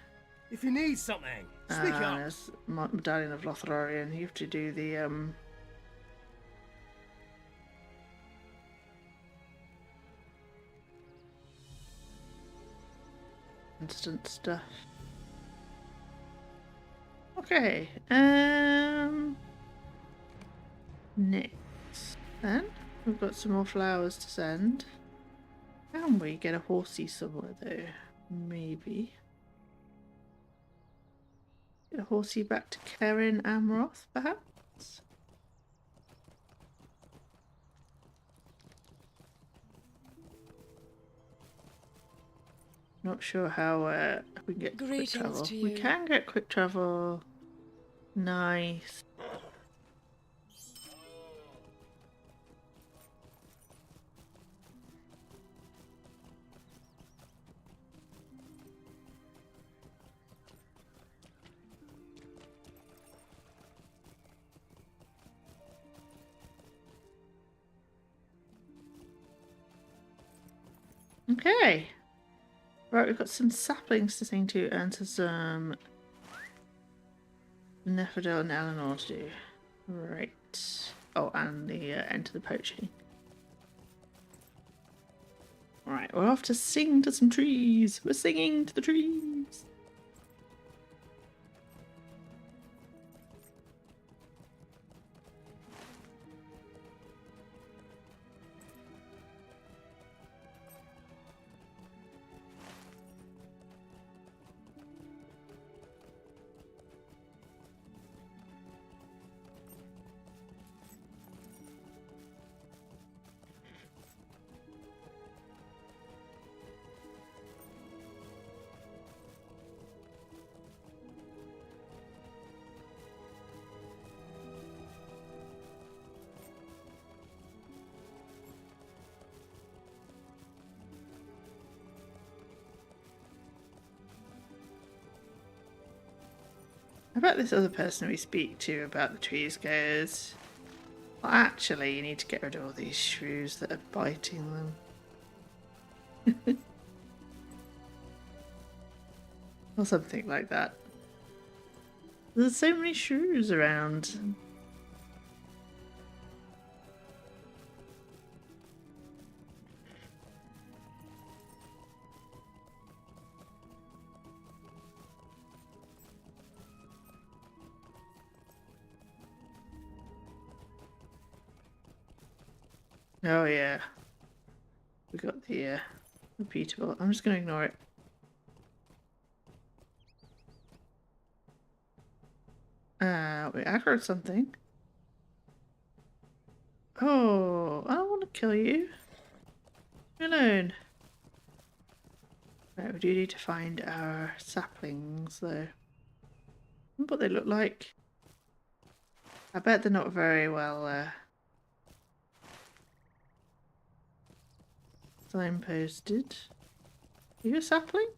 S10: If you need something, speak up.
S1: There's Medallion of Lothlorien. You have to do the instant stuff. Okay, next then we've got some more flowers to send. Can we get a horsey somewhere though? Maybe. Get a horsey back to Karen Amroth, perhaps? Not sure how we can get quick travel. We can get quick travel. Nice. Okay. Right, we've got some saplings to sing to and some Nifredel and Eleanor to do. Right. Oh, and the enter the poaching. Right, we're off to sing to some trees. We're singing to the trees. I bet this other person we speak to about the trees goes, well, actually, you need to get rid of all these shrews that are biting them. Or something like that. There's so many shrews around. Oh yeah. We got the repeatable. I'm just gonna ignore it. Wait, I heard something. Oh, I don't want to kill you. Leave me alone. Right, we do need to find our saplings though. What they look like. I bet they're not very well signposted. Are you a sapling?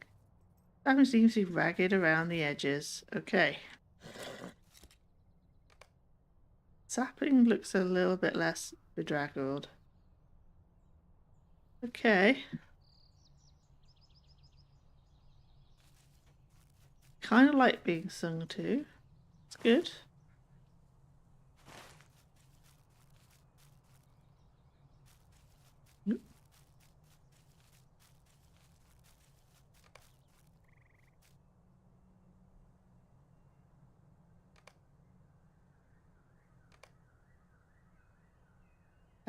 S1: Sapling seems to be ragged around the edges. Okay. Sapling looks a little bit less bedraggled. Okay. Kind of like being sung to. It's good.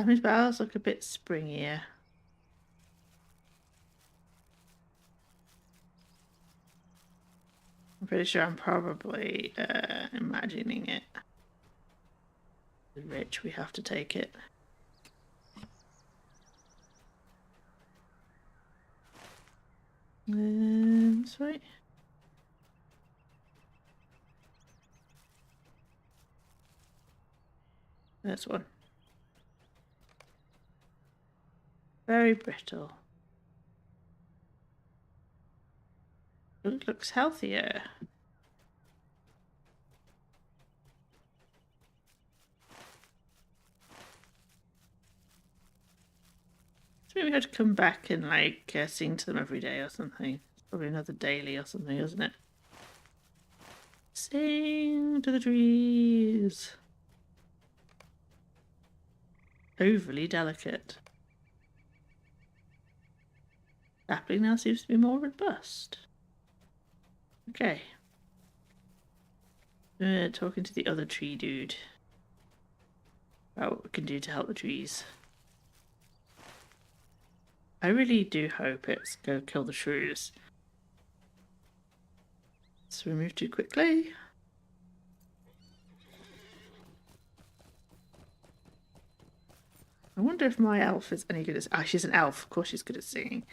S1: His bowels look a bit springier. I'm pretty sure I'm probably imagining it. The rich, we have to take it. That's right. This one. Very brittle. It looks healthier. So maybe we have to come back and like sing to them every day or something. It's probably another daily or something, isn't it? Sing to the trees. Overly delicate. Sapling now seems to be more robust. Okay. Talking to the other tree dude about what we can do to help the trees. I really do hope it's go kill the shrews. So we move too quickly. I wonder if my elf is any good at... Ah, she's an elf. Of course she's good at singing.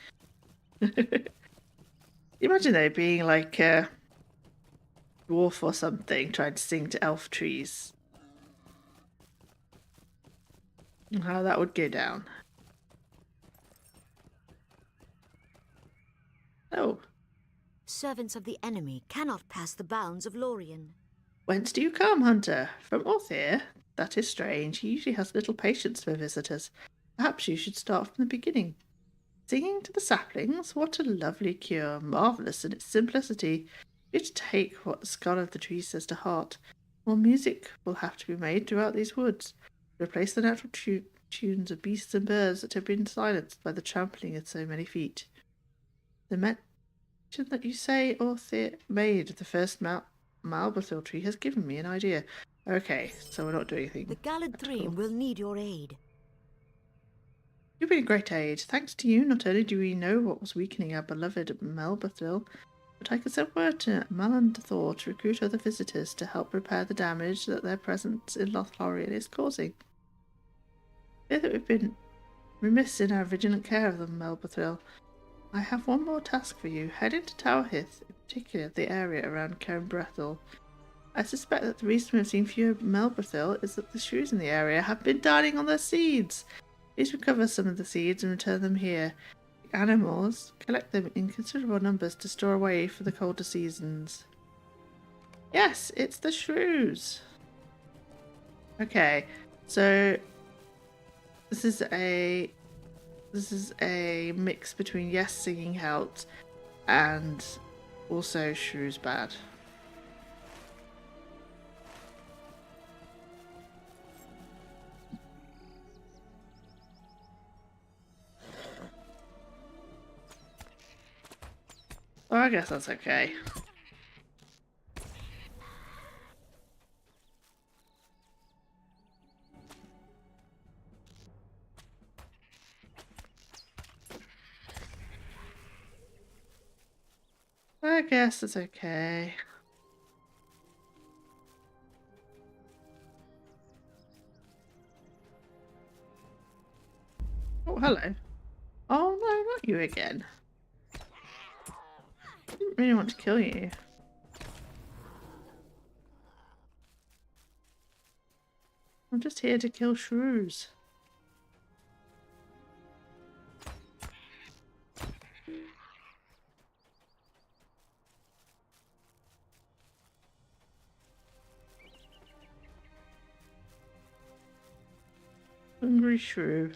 S1: Imagine though being like a dwarf or something trying to sing to elf trees. And how that would go down. Oh.
S9: Servants of the enemy cannot pass the bounds of Lorien.
S1: Whence do you come, hunter? From Orthir? That is strange. He usually has little patience for visitors. Perhaps you should start from the beginning. Singing to the saplings? What a lovely cure, marvellous in its simplicity. You to take what the scholar of the tree says to heart. More music will have to be made throughout these woods, to replace the natural tunes of beasts and birds that have been silenced by the trampling of so many feet. The mention that you say Orthir made of the first Malberthil tree has given me an idea. Okay, so we're not doing anything.
S9: The Galadrim will need your aid.
S1: You've been a great aid. Thanks to you, not only do we know what was weakening our beloved Malberthil, but I can send word to Malandathor to recruit other visitors to help repair the damage that their presence in Lothlorien is causing. I fear that we've been remiss in our vigilant care of the Malberthil. I have one more task for you. Head into Tower Hith, in particular the area around Cairnbrethil. I suspect that the reason we've seen fewer Malberthil is that the shrews in the area have been dining on their seeds. Please recover some of the seeds and return them here. The animals collect them in considerable numbers to store away for the colder seasons. Yes, it's the shrews. Okay, so this is a mix between yes singing helped and also shrews bad. Oh, I guess that's okay. I guess it's okay. Oh, hello. Oh no, not you again. I didn't really want to kill you. I'm just here to kill shrews. Hungry shrew.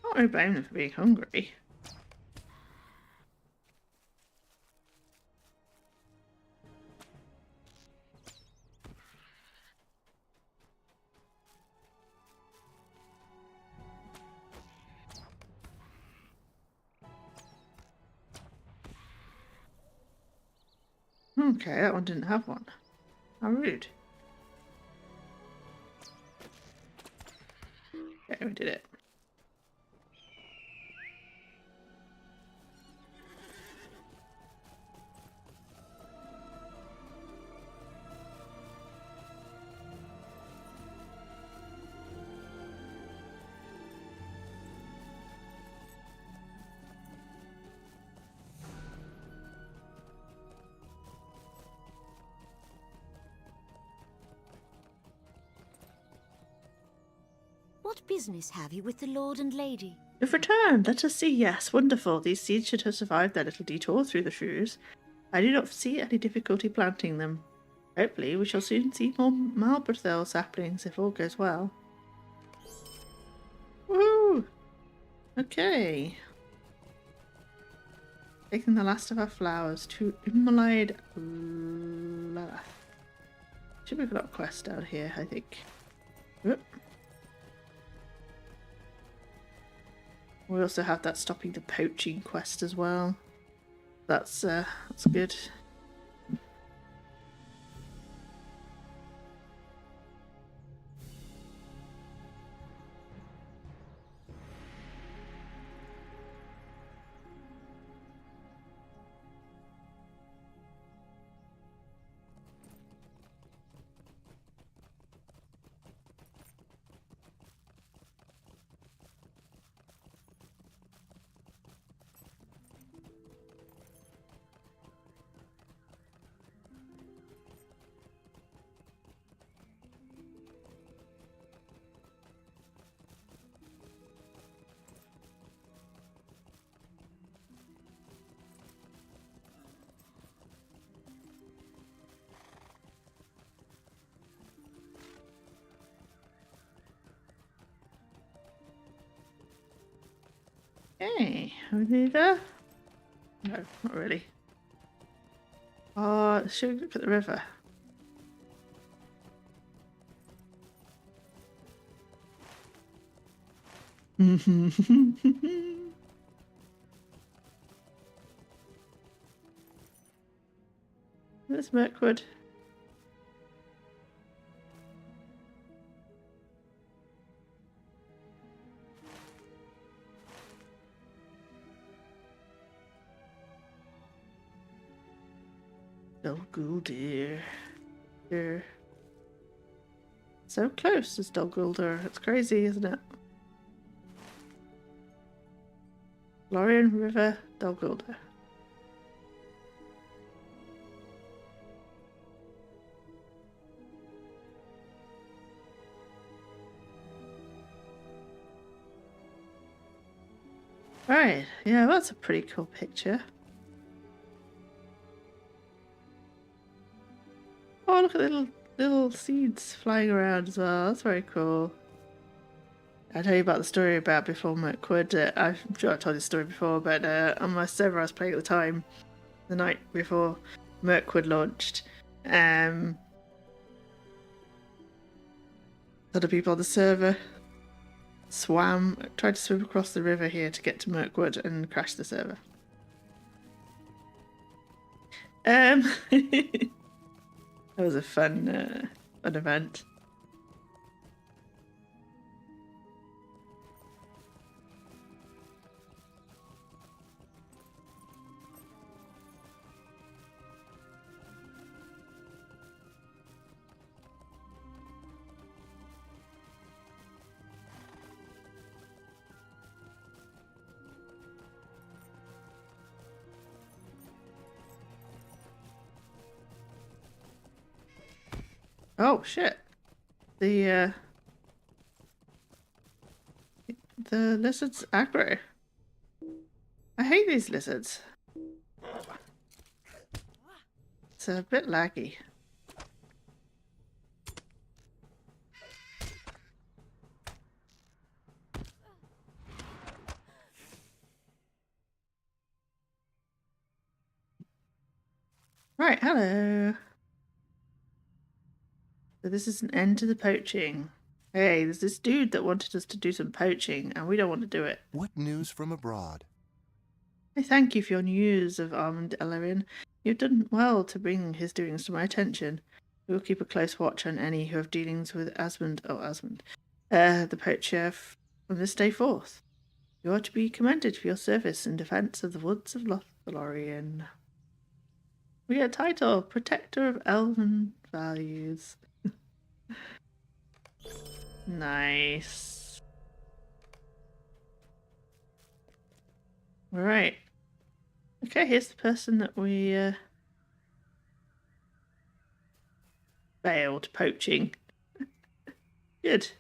S1: Not really blame them for being hungry. Okay, that one didn't have one. How rude. Okay, we did it.
S9: What business have you with the Lord and Lady?
S1: You've returned. Let us see. Yes, wonderful. These seeds should have survived their little detour through the shrews. I do not see any difficulty planting them. Hopefully, we shall soon see more Malberthel saplings if all goes well. Woo! Okay. Taking the last of our flowers to Immolide Lalath. Should be got a quest down here, I think. Oop. We also have that stopping the poaching quest as well. That's good. Okay, are we there? No, not really. Should we look at the river? There's Mirkwood. Dol Guldur. Dear. So close as Dol Guldur. It's crazy, isn't it? Lothlorien River, Dol Guldur. Right, yeah, that's a pretty cool picture. Oh, look at the little seeds flying around as well. That's very cool. I'll tell you about the story about before Mirkwood. I'm sure I told this story before, but on my server I was playing at the time, the night before Mirkwood launched, other people on the server tried to swim across the river here to get to Mirkwood and crash the server. That was a fun event. Oh shit. The lizard's aggro. I hate these lizards. It's a bit laggy. Right, hello. So this is an end to the poaching. Hey, there's this dude that wanted us to do some poaching, and we don't want to do it.
S5: What news from abroad?
S1: I thank you for your news of armed Ellerian. You've done well to bring his doings to my attention. We will keep a close watch on any who have dealings with Asmund, the poacher, from this day forth. You are to be commended for your service in defence of the woods of Lothlorien. We get a title, Protector of Elven Values. Nice. Alright. Okay, here's the person that we failed poaching. Good.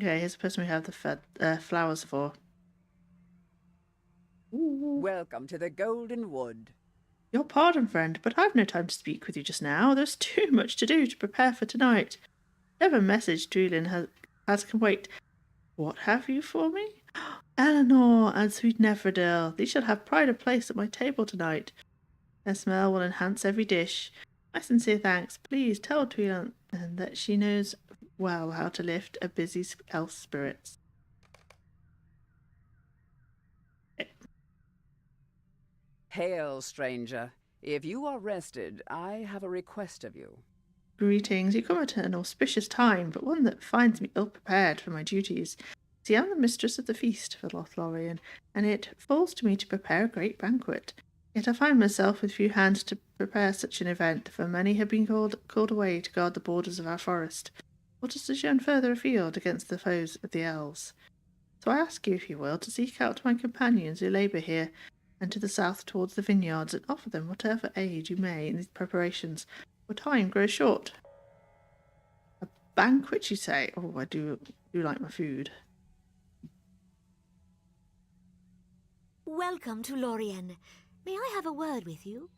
S1: Okay, here's the person we have the flowers for. Ooh.
S2: Welcome to the Golden Wood.
S1: Your pardon, friend, but I've no time to speak with you just now. There's too much to do to prepare for tonight. Whatever message Druilin has can wait. What have you for me? Eleanor and sweet Nephrodil, these shall have pride of place at my table tonight. Their smell will enhance every dish. My sincere thanks. Please tell Druilin that she knows well how to lift a busy elf's spirits.
S2: Hail, stranger. If you are rested, I have a request of you.
S1: Greetings. You come at an auspicious time, but one that finds me ill-prepared for my duties. See, I'm the mistress of the feast for Lothlorien, and it falls to me to prepare a great banquet. Yet I find myself with few hands to prepare such an event, for many have been called away to guard the borders of our forest, or to sojourn further afield against the foes of the elves. So I ask you, if you will, to seek out my companions who labour here, and to the south towards the vineyards, and offer them whatever aid you may in these preparations, for time grows short. A banquet, you say? Oh, I do like my food.
S9: Welcome to Lorien. May I have a word with you?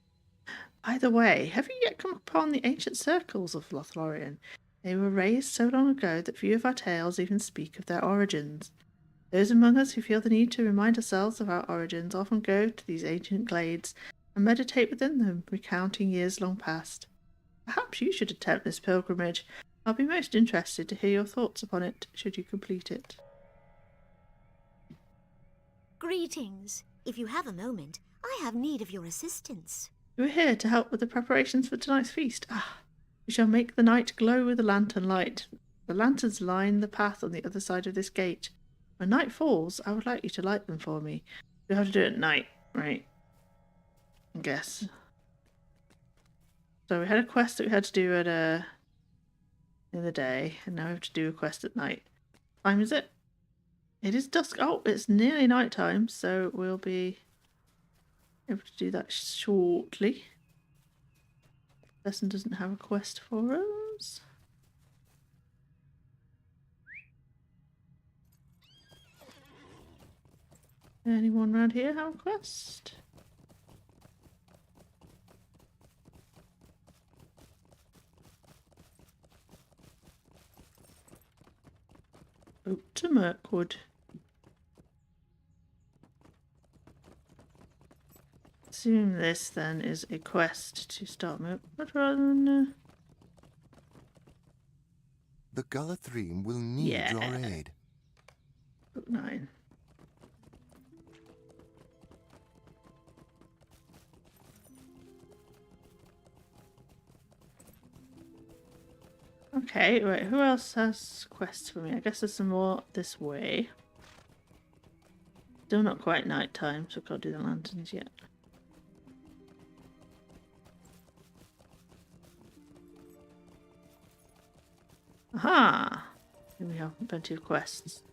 S1: By the way, have you yet come upon the ancient circles of Lothlorien? They were raised so long ago that few of our tales even speak of their origins. Those among us who feel the need to remind ourselves of our origins often go to these ancient glades and meditate within them, recounting years long past. Perhaps you should attempt this pilgrimage. I'll be most interested to hear your thoughts upon it, should you complete it.
S9: Greetings. If you have a moment, I have need of your assistance.
S1: You are here to help with the preparations for tonight's feast. We shall make the night glow with a lantern light. The lanterns line the path on the other side of this gate. When night falls, I would like you to light them for me. You'll have to do it at night, right? I guess. So we had a quest that we had to do at in the day, and now we have to do a quest at night. What time is it? It is dusk. Oh, it's nearly night time, so we'll be able to do that shortly. Person doesn't have a quest for us. Anyone around here have a quest? Out to Mirkwood. Assume this then is a quest to start Mirkwood rather than
S5: The Lothlorien will need your aid.
S1: Book 9. Okay, right, who else has quests for me? I guess there's some more this way. Still not quite night time, so I can't do the lanterns yet. Aha! Here we have plenty of quests.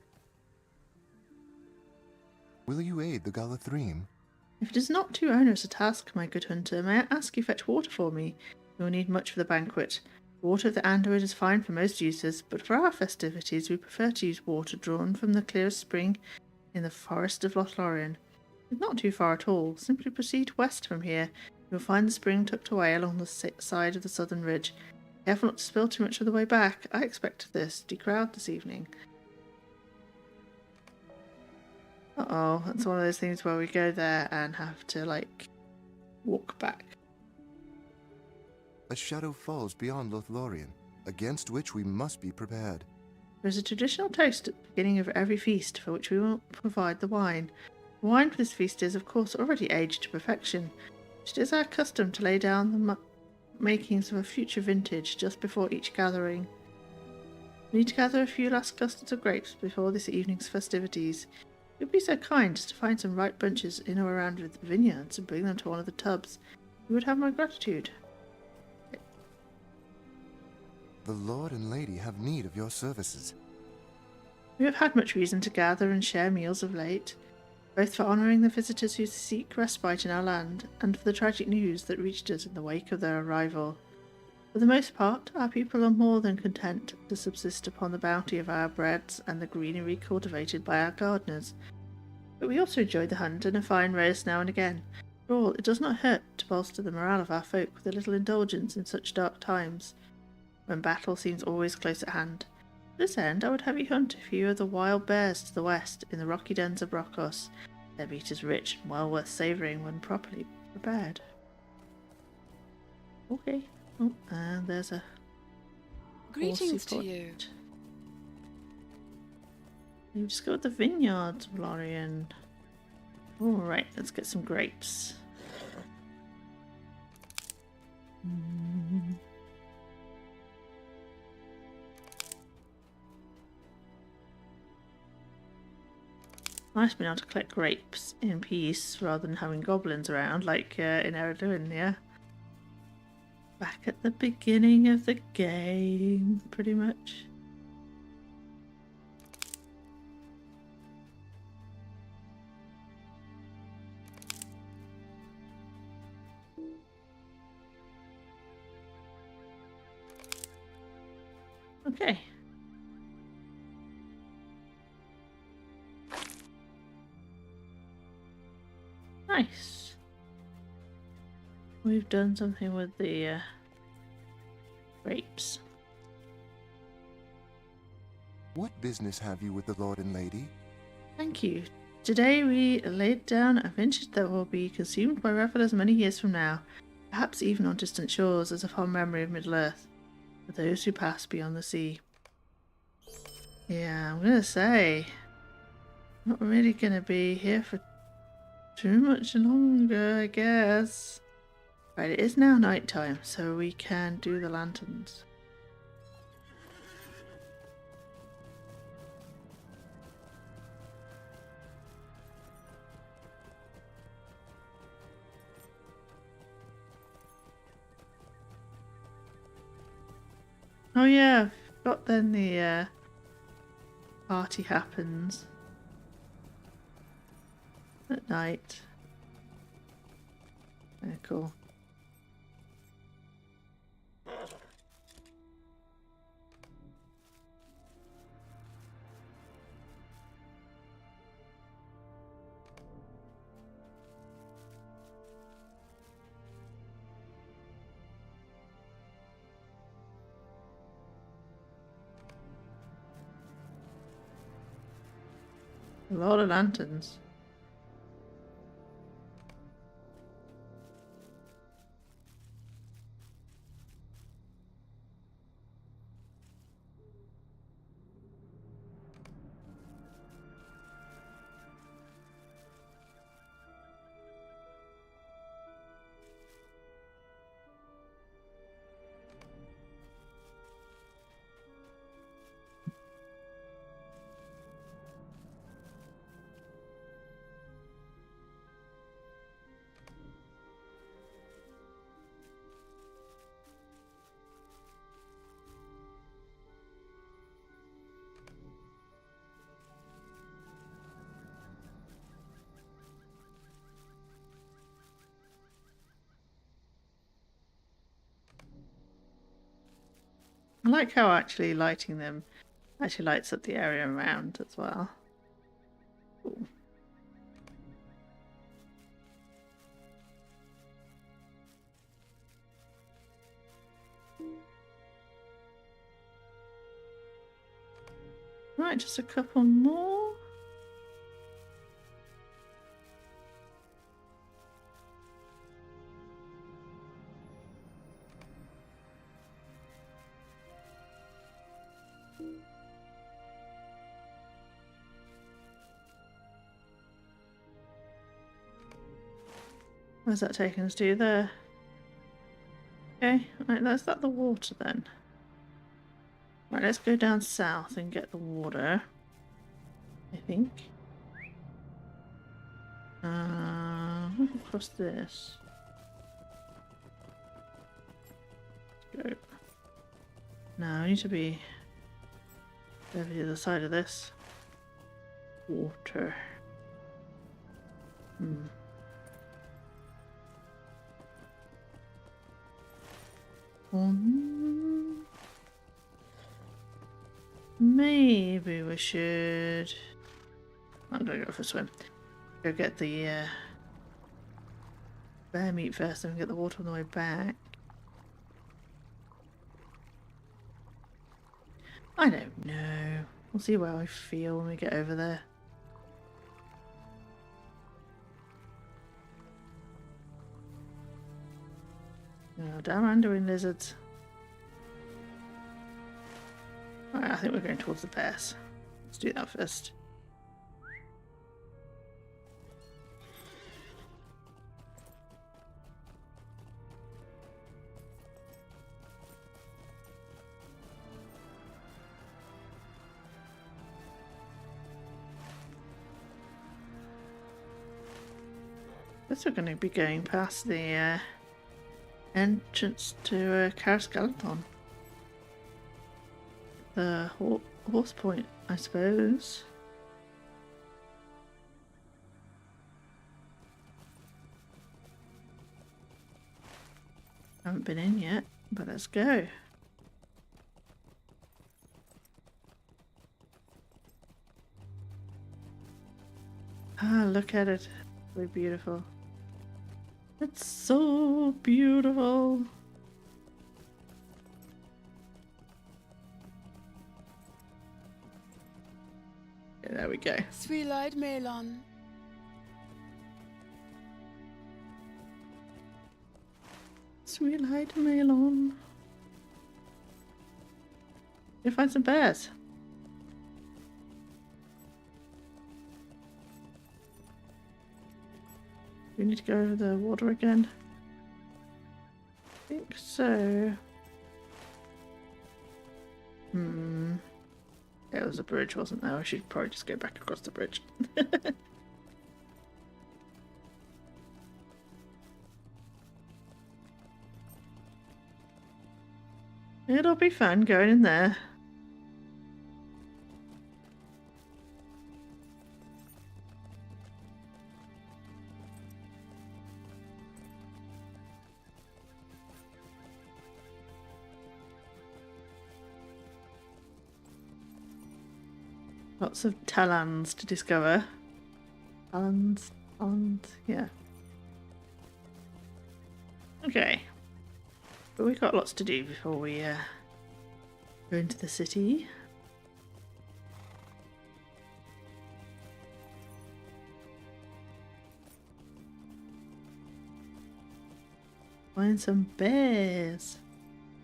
S5: Will you aid the Lothlorien?
S1: If it is not too onerous a task, my good hunter, may I ask you fetch water for me? You will need much for the banquet. The water of the Android is fine for most uses, but for our festivities we prefer to use water drawn from the clearest spring in the forest of Lothlorien. It's not too far at all. Simply proceed west from here. You will find the spring tucked away along the side of the southern ridge. Careful not to spill too much of the way back. I expect this to crowd this evening. Uh-oh, that's one of those things where we go there and have to, like, walk back.
S5: A shadow falls beyond Lothlorien, against which we must be prepared.
S1: There is a traditional toast at the beginning of every feast, for which we will provide the wine. The wine for this feast is, of course, already aged to perfection. It is our custom to lay down the makings of a future vintage just before each gathering. We need to gather a few last clusters of grapes before this evening's festivities. You'd be so kind as to find some ripe bunches in or around the vineyards and bring them to one of the tubs. You would have my gratitude.
S5: The Lord and Lady have need of your services.
S1: We have had much reason to gather and share meals of late, both for honouring the visitors who seek respite in our land, and for the tragic news that reached us in the wake of their arrival. For the most part, our people are more than content to subsist upon the bounty of our breads and the greenery cultivated by our gardeners. But we also enjoy the hunt and a fine roast now and again. For all, it does not hurt to bolster the morale of our folk with a little indulgence in such dark times, when battle seems always close at hand. To this end, I would have you hunt a few of the wild bears to the west in the rocky dens of Brokos. Their meat is rich and well worth savouring when properly prepared. Okay. Oh, and there's a
S11: greetings to you.
S1: You just got the vineyards of Lothlorien. Alright, let's get some grapes. Nice being able to collect grapes in peace rather than having goblins around like in Ellerian, yeah? Back at the beginning of the game, pretty much. Okay. Nice. We've done something with the grapes.
S5: What business have you with the Lord and Lady?
S1: Thank you. Today we laid down a vintage that will be consumed by revelers many years from now, perhaps even on distant shores as a fond memory of Middle-earth, for those who pass beyond the sea. Yeah, I'm gonna say, not really gonna be here for too much longer, I guess. Right, it is now night time, so we can do the lanterns. Oh yeah, I forgot then the party happens at night. Very cool. A lot of lanterns. I like how actually lighting them actually lights up the area around as well. Cool. Right, just a couple more. Where's that taking us to there? Okay, right, that's that the water then. Right, let's go down south and get the water. I think. Across this. Let's go. Now I need to be over the other side of this. Water. Maybe we should. I'm gonna go for a swim. Go get the bear meat first and get the water on the way back. I don't know. We'll see where I feel when we get over there. Oh, damn Anduin lizards. Alright, I think we're going towards the bears. Let's do that first. Guess we're going to be going past the entrance to Skeleton. The horse point, I suppose. Haven't been in yet, but let's go. Ah, look at it. So beautiful. It's so beautiful. Yeah, there we go.
S11: Sweet-eyed Melon.
S1: Sweet-eyed Melon. You find some bears. We need to go over the water again. I think so. Yeah, there was a bridge, wasn't there? I should probably just go back across the bridge. It'll be fun going in there. Lots of talons to discover. Talons, yeah. Okay. But we've got lots to do before we go into the city. Find some bears.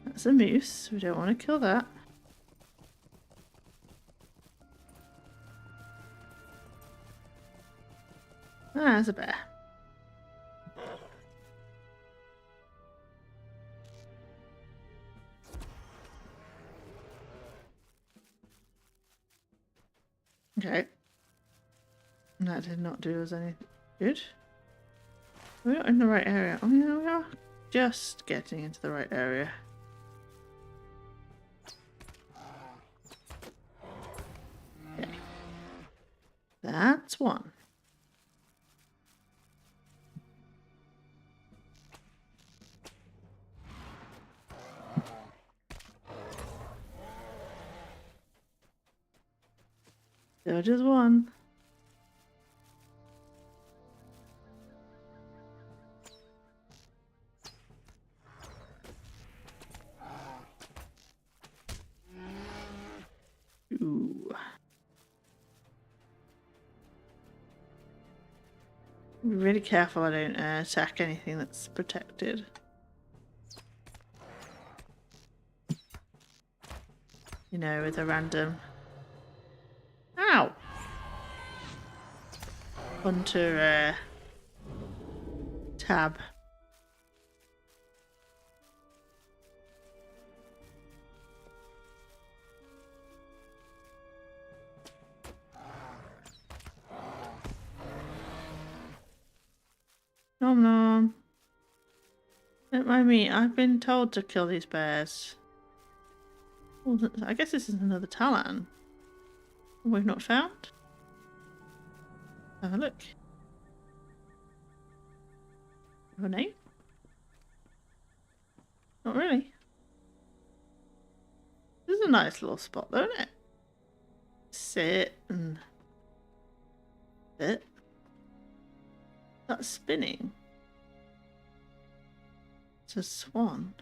S1: That's a moose. We don't want to kill that. Ah, there's a bear. Okay. That did not do us any good. We're not in the right area. Oh yeah, we are just getting into the right area. Okay. That's one. Still just one. Ooh. Be really careful I don't attack anything that's protected. You know, with a random... Ow! Hunter tab. Nom nom. Don't mind me, I've been told to kill these bears. Oh, I guess this is another Talon. We've not found? Have a look. Have a name? Not really. This is a nice little spot though, isn't it? Sit and sit. That's spinning. It's a swan.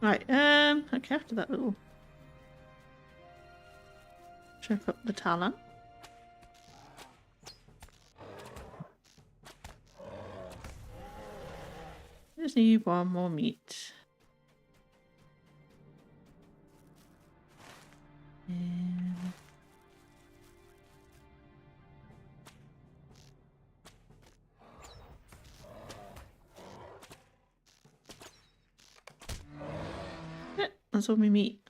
S1: Right, okay, after that little check up the Talon. Just need one more meat. And yeah, that's all we meat.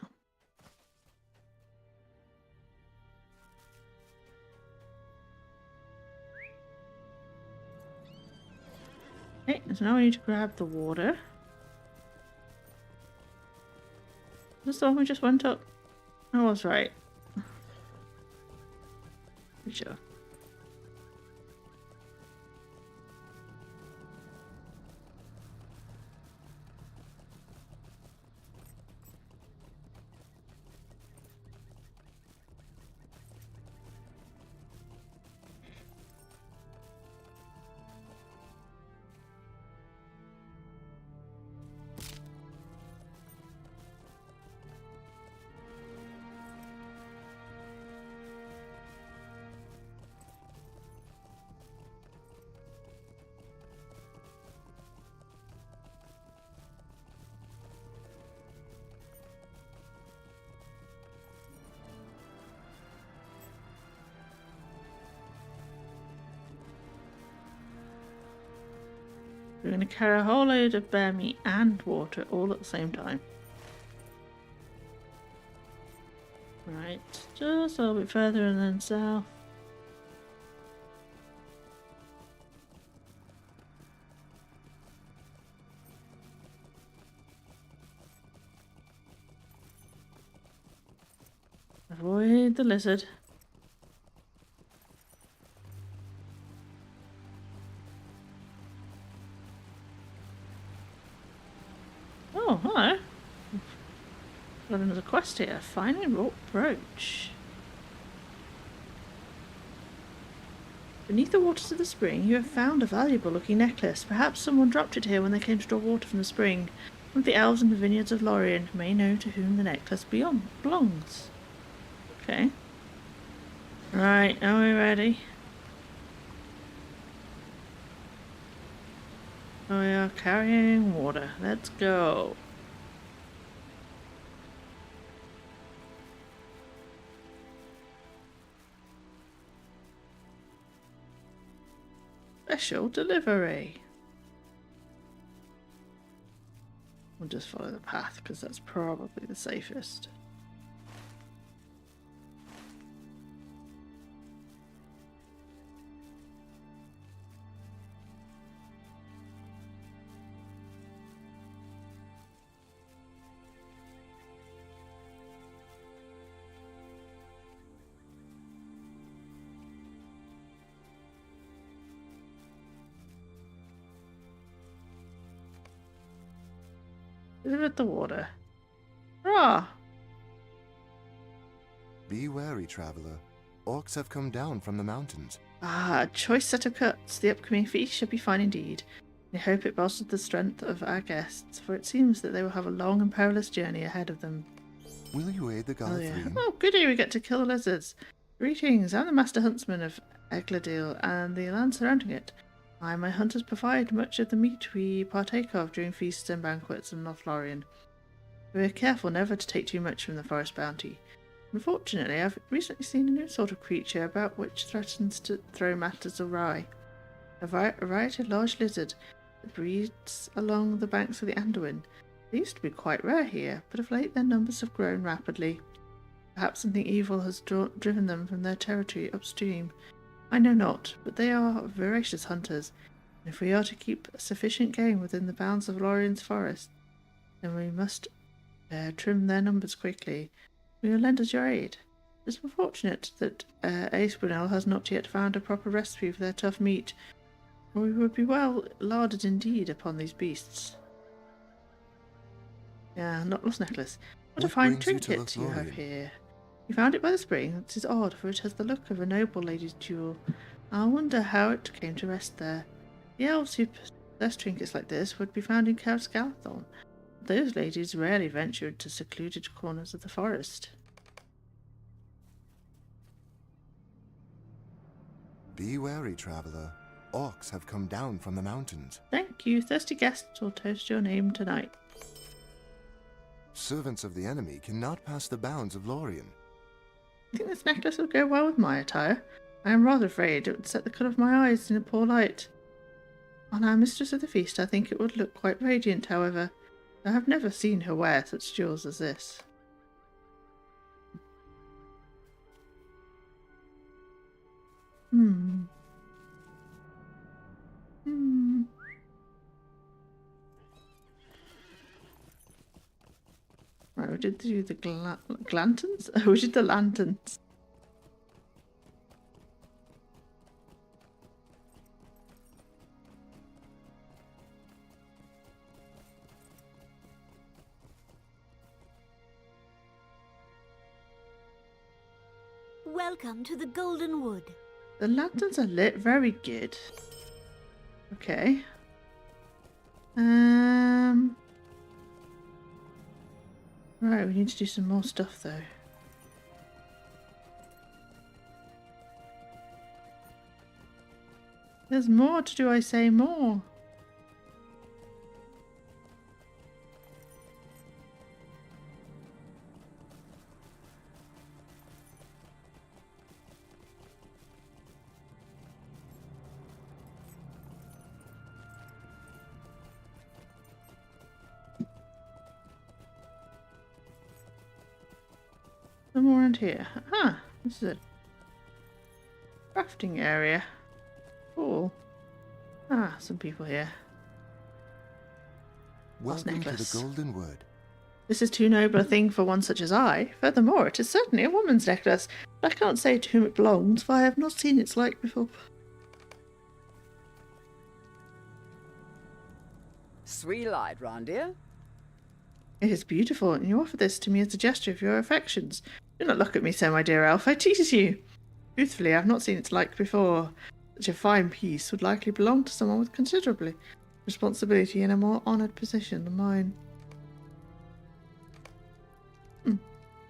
S1: Okay, so now we need to grab the water. This the one we just went up. I was right. Pretty sure. We're going to carry a whole load of bear meat and water all at the same time. Right, just a little bit further and then south. Avoid the lizard. Oh, hello. Got another quest here. Find a wrought brooch. Beneath the waters of the spring, you have found a valuable looking necklace. Perhaps someone dropped it here when they came to draw water from the spring. One of the elves in the vineyards of Lothlorien may know to whom the necklace belongs. Okay. Right, are we ready? We are carrying water. Let's go. Special delivery. We'll just follow the path because that's probably the safest. With the water. Ah!
S5: Be wary, traveler. Orcs have come down from the mountains.
S1: Ah, a choice set of cuts. The upcoming feast should be fine indeed. I hope it bolsters the strength of our guests, for it seems that they will have a long and perilous journey ahead of them.
S5: Will you aid the Lothlorien?
S1: Oh, goody, we get to kill the lizards. Greetings, I'm the Master Huntsman of Ellerian and the land surrounding it. I and my hunters provide much of the meat we partake of during feasts and banquets in Lothlorien. We are careful never to take too much from the forest bounty. Unfortunately, I've recently seen a new sort of creature about which threatens to throw matters awry. A variety of large lizard that breeds along the banks of the Anduin. They used to be quite rare here, but of late their numbers have grown rapidly. Perhaps something evil has driven them from their territory upstream. I know not, but they are voracious hunters, and if we are to keep sufficient game within the bounds of Lorien's forest, then we must trim their numbers quickly. Will you lend us your aid? It is unfortunate that Ace Brunel has not yet found a proper recipe for their tough meat, or we would be well larded indeed upon these beasts. Yeah, not lost necklace. What a fine trinket you have here. You found it by the spring. It is odd, for it has the look of a noble lady's jewel. I wonder how it came to rest there. The elves who possess trinkets like this would be found in Count Scalathon. Those ladies rarely ventured to secluded corners of the forest.
S5: Be wary, traveler. Orcs have come down from the mountains.
S1: Thank you. Thirsty guests will toast your name tonight.
S5: Servants of the enemy cannot pass the bounds of Lorien.
S1: I think this necklace would go well with my attire. I am rather afraid it would set the colour of my eyes in a poor light. On our mistress of the feast, I think it would look quite radiant, however. I have never seen her wear such jewels as this. Right, we did do the lanterns? Oh, we did the lanterns.
S9: Welcome to the Golden Wood.
S1: The lanterns are lit very good. Okay. Right, we need to do some more stuff though. There's more to do, I say more. Some more around here. Ah, this is a crafting area. Cool. Ah, some people here.
S5: Welcome to the Golden Wood.
S1: This is too noble a thing for one such as I. Furthermore, it is certainly a woman's necklace, but I can't say to whom it belongs, for I have not seen its like before.
S2: Sweet light, Rondia.
S1: It is beautiful, and you offer this to me as a gesture of your affections. Do not look at me so, my dear elf. I tease you. Truthfully, I have not seen its like before. Such a fine piece would likely belong to someone with considerably responsibility in a more honoured position than mine.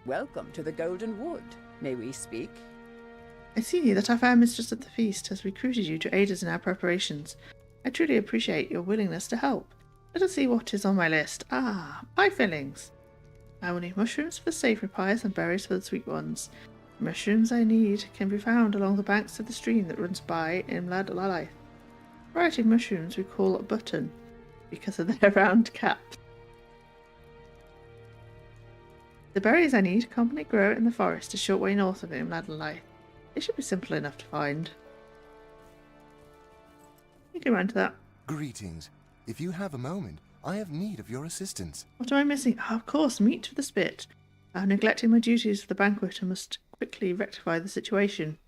S2: Welcome to the Golden Wood. May we speak?
S1: I see that our fair mistress of the feast has recruited you to aid us in our preparations. I truly appreciate your willingness to help. Let us see what is on my list. Ah, pie fillings. I will need mushrooms for savoury pies and berries for the sweet ones. The mushrooms I need can be found along the banks of the stream that runs by in Lothlorien. The variety of mushrooms we call a button because of their round caps. The berries I need commonly grow in the forest a short way north of Lothlorien. They should be simple enough to find. You can run to that.
S5: Greetings. If you have a moment, I have need of your assistance.
S1: What am I missing? Oh, of course, meat for the spit. I have neglected my duties for the banquet and must quickly rectify the situation.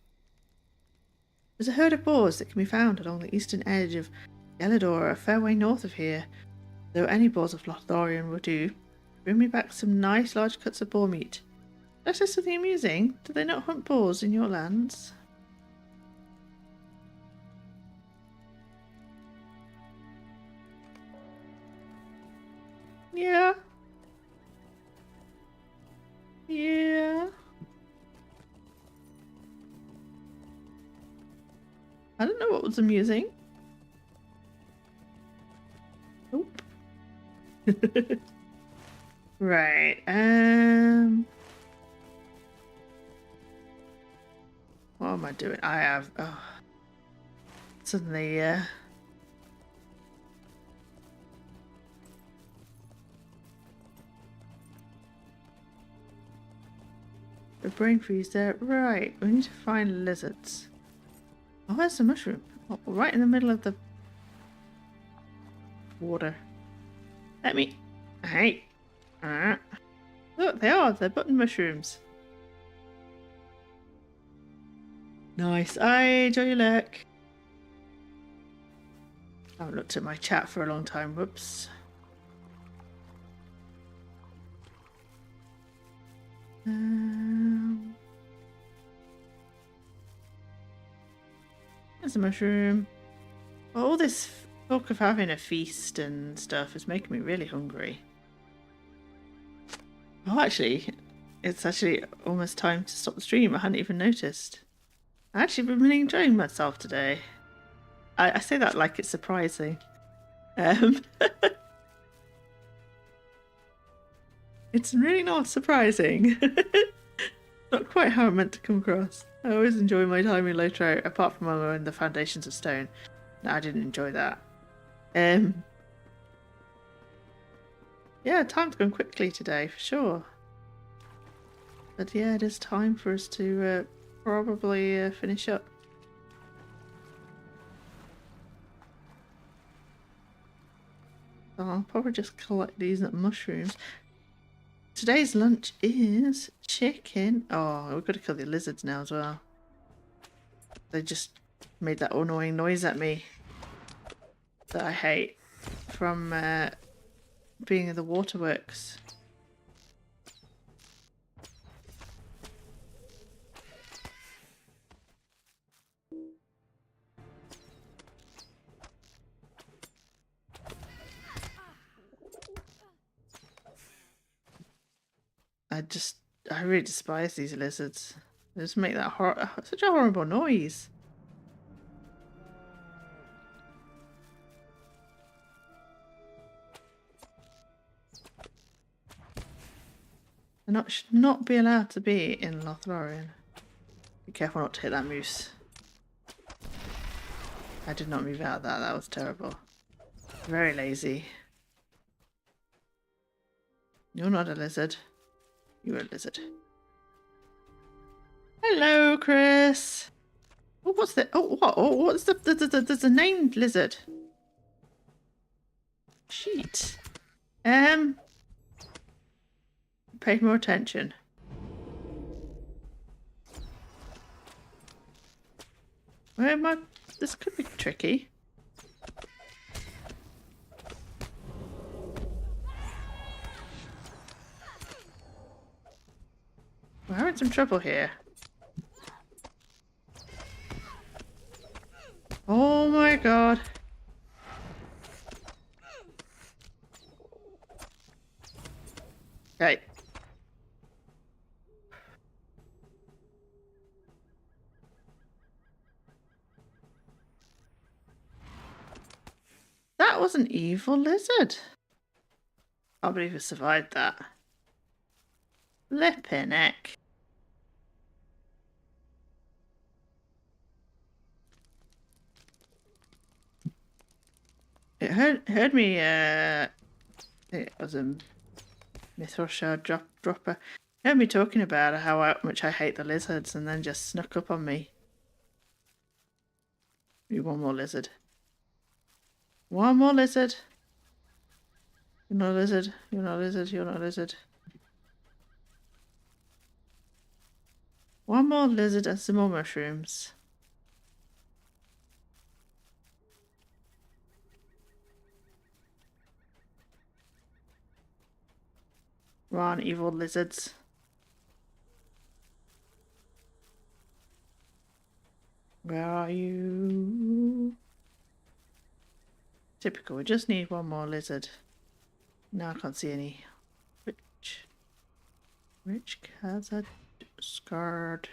S1: There's a herd of boars that can be found along the eastern edge of Elador, a fair way north of here. Though any boars of Lothlorien will do, bring me back some nice large cuts of boar meat. Did I say something amusing? Do they not hunt boars in your lands? Yeah. Yeah. I don't know what was amusing. Nope. Right. What am I doing? I have suddenly the brain freeze there. Right. We need to find lizards. Oh, where's the mushroom? Oh, right in the middle of the water. Let me. Hey. Look, they are. They're button mushrooms. Nice. I enjoy your luck. I haven't looked at my chat for a long time. Whoops. There's a mushroom. All this talk of having a feast and stuff is making me really hungry. Oh, actually, it's actually almost time to stop the stream. I hadn't even noticed. I've actually been really enjoying myself today. I say that like it's surprising. It's really not surprising. Not quite how I meant to come across. I always enjoy my time in Lotro, apart from when we're in the Foundations of Stone. No, I didn't enjoy that. Yeah, time's gone quickly today, for sure. But yeah, it is time for us to probably finish up. So I'll probably just collect these mushrooms. Today's lunch is chicken. Oh, we've got to kill the lizards now as well. They just made that annoying noise at me that I hate from being in the waterworks. I really despise these lizards. They just make that such a horrible noise. They should not be allowed to be in Lothlorien. Be careful not to hit that moose. I did not move out of that. That was terrible. Very lazy. You're not a lizard. You're a lizard. Hello, Chris. Oh, what's the? Oh, what? Oh, what's the named lizard? Sheet. Paid more attention. Where am I? This could be tricky. We're having some trouble here. Oh my god. Okay. That was an evil lizard. I believe we survived that. Flippin' heck. It heard me, it was a Mithril Shard dropper. It heard me talking about how much I hate the lizards and then just snuck up on me. Maybe one more lizard. One more lizard. You're not a lizard. You're not a lizard. You're not a lizard. One more lizard and some more mushrooms. Run, evil lizards. Where are you? Typical, we just need one more lizard. No, I can't see any. Rich Khazad scarred.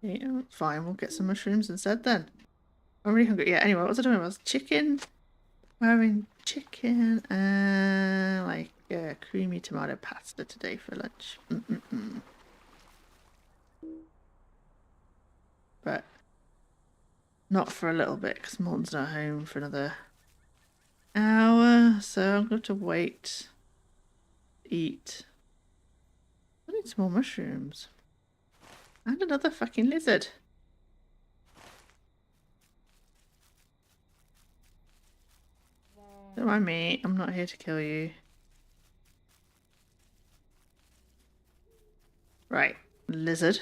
S1: Yeah, fine, we'll get some mushrooms instead then. I'm really hungry. Yeah, anyway, what was I doing? I was having chicken and like creamy tomato pasta today for lunch. But not for a little bit because Morton's not home for another hour, so I'm going to wait. Eat. I need some more mushrooms. And another fucking lizard. Don't mind me, I'm not here to kill you. Right, lizard.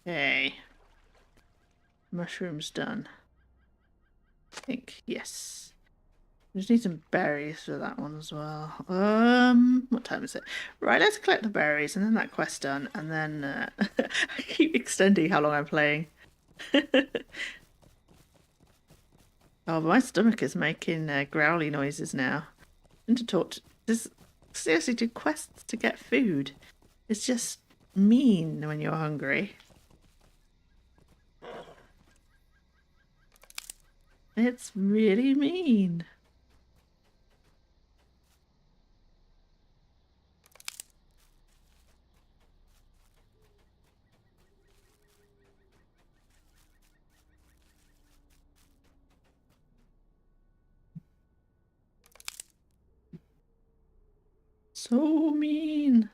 S1: Okay. Mushrooms done. I think, yes. We just need some berries for that one as well. What time is it? Right, let's collect the berries and then that quest done. And then I keep extending how long I'm playing. Oh, my stomach is making growly noises now. And to talk to this, seriously, do quests to get food. It's just mean when you're hungry. It's really mean. So mean.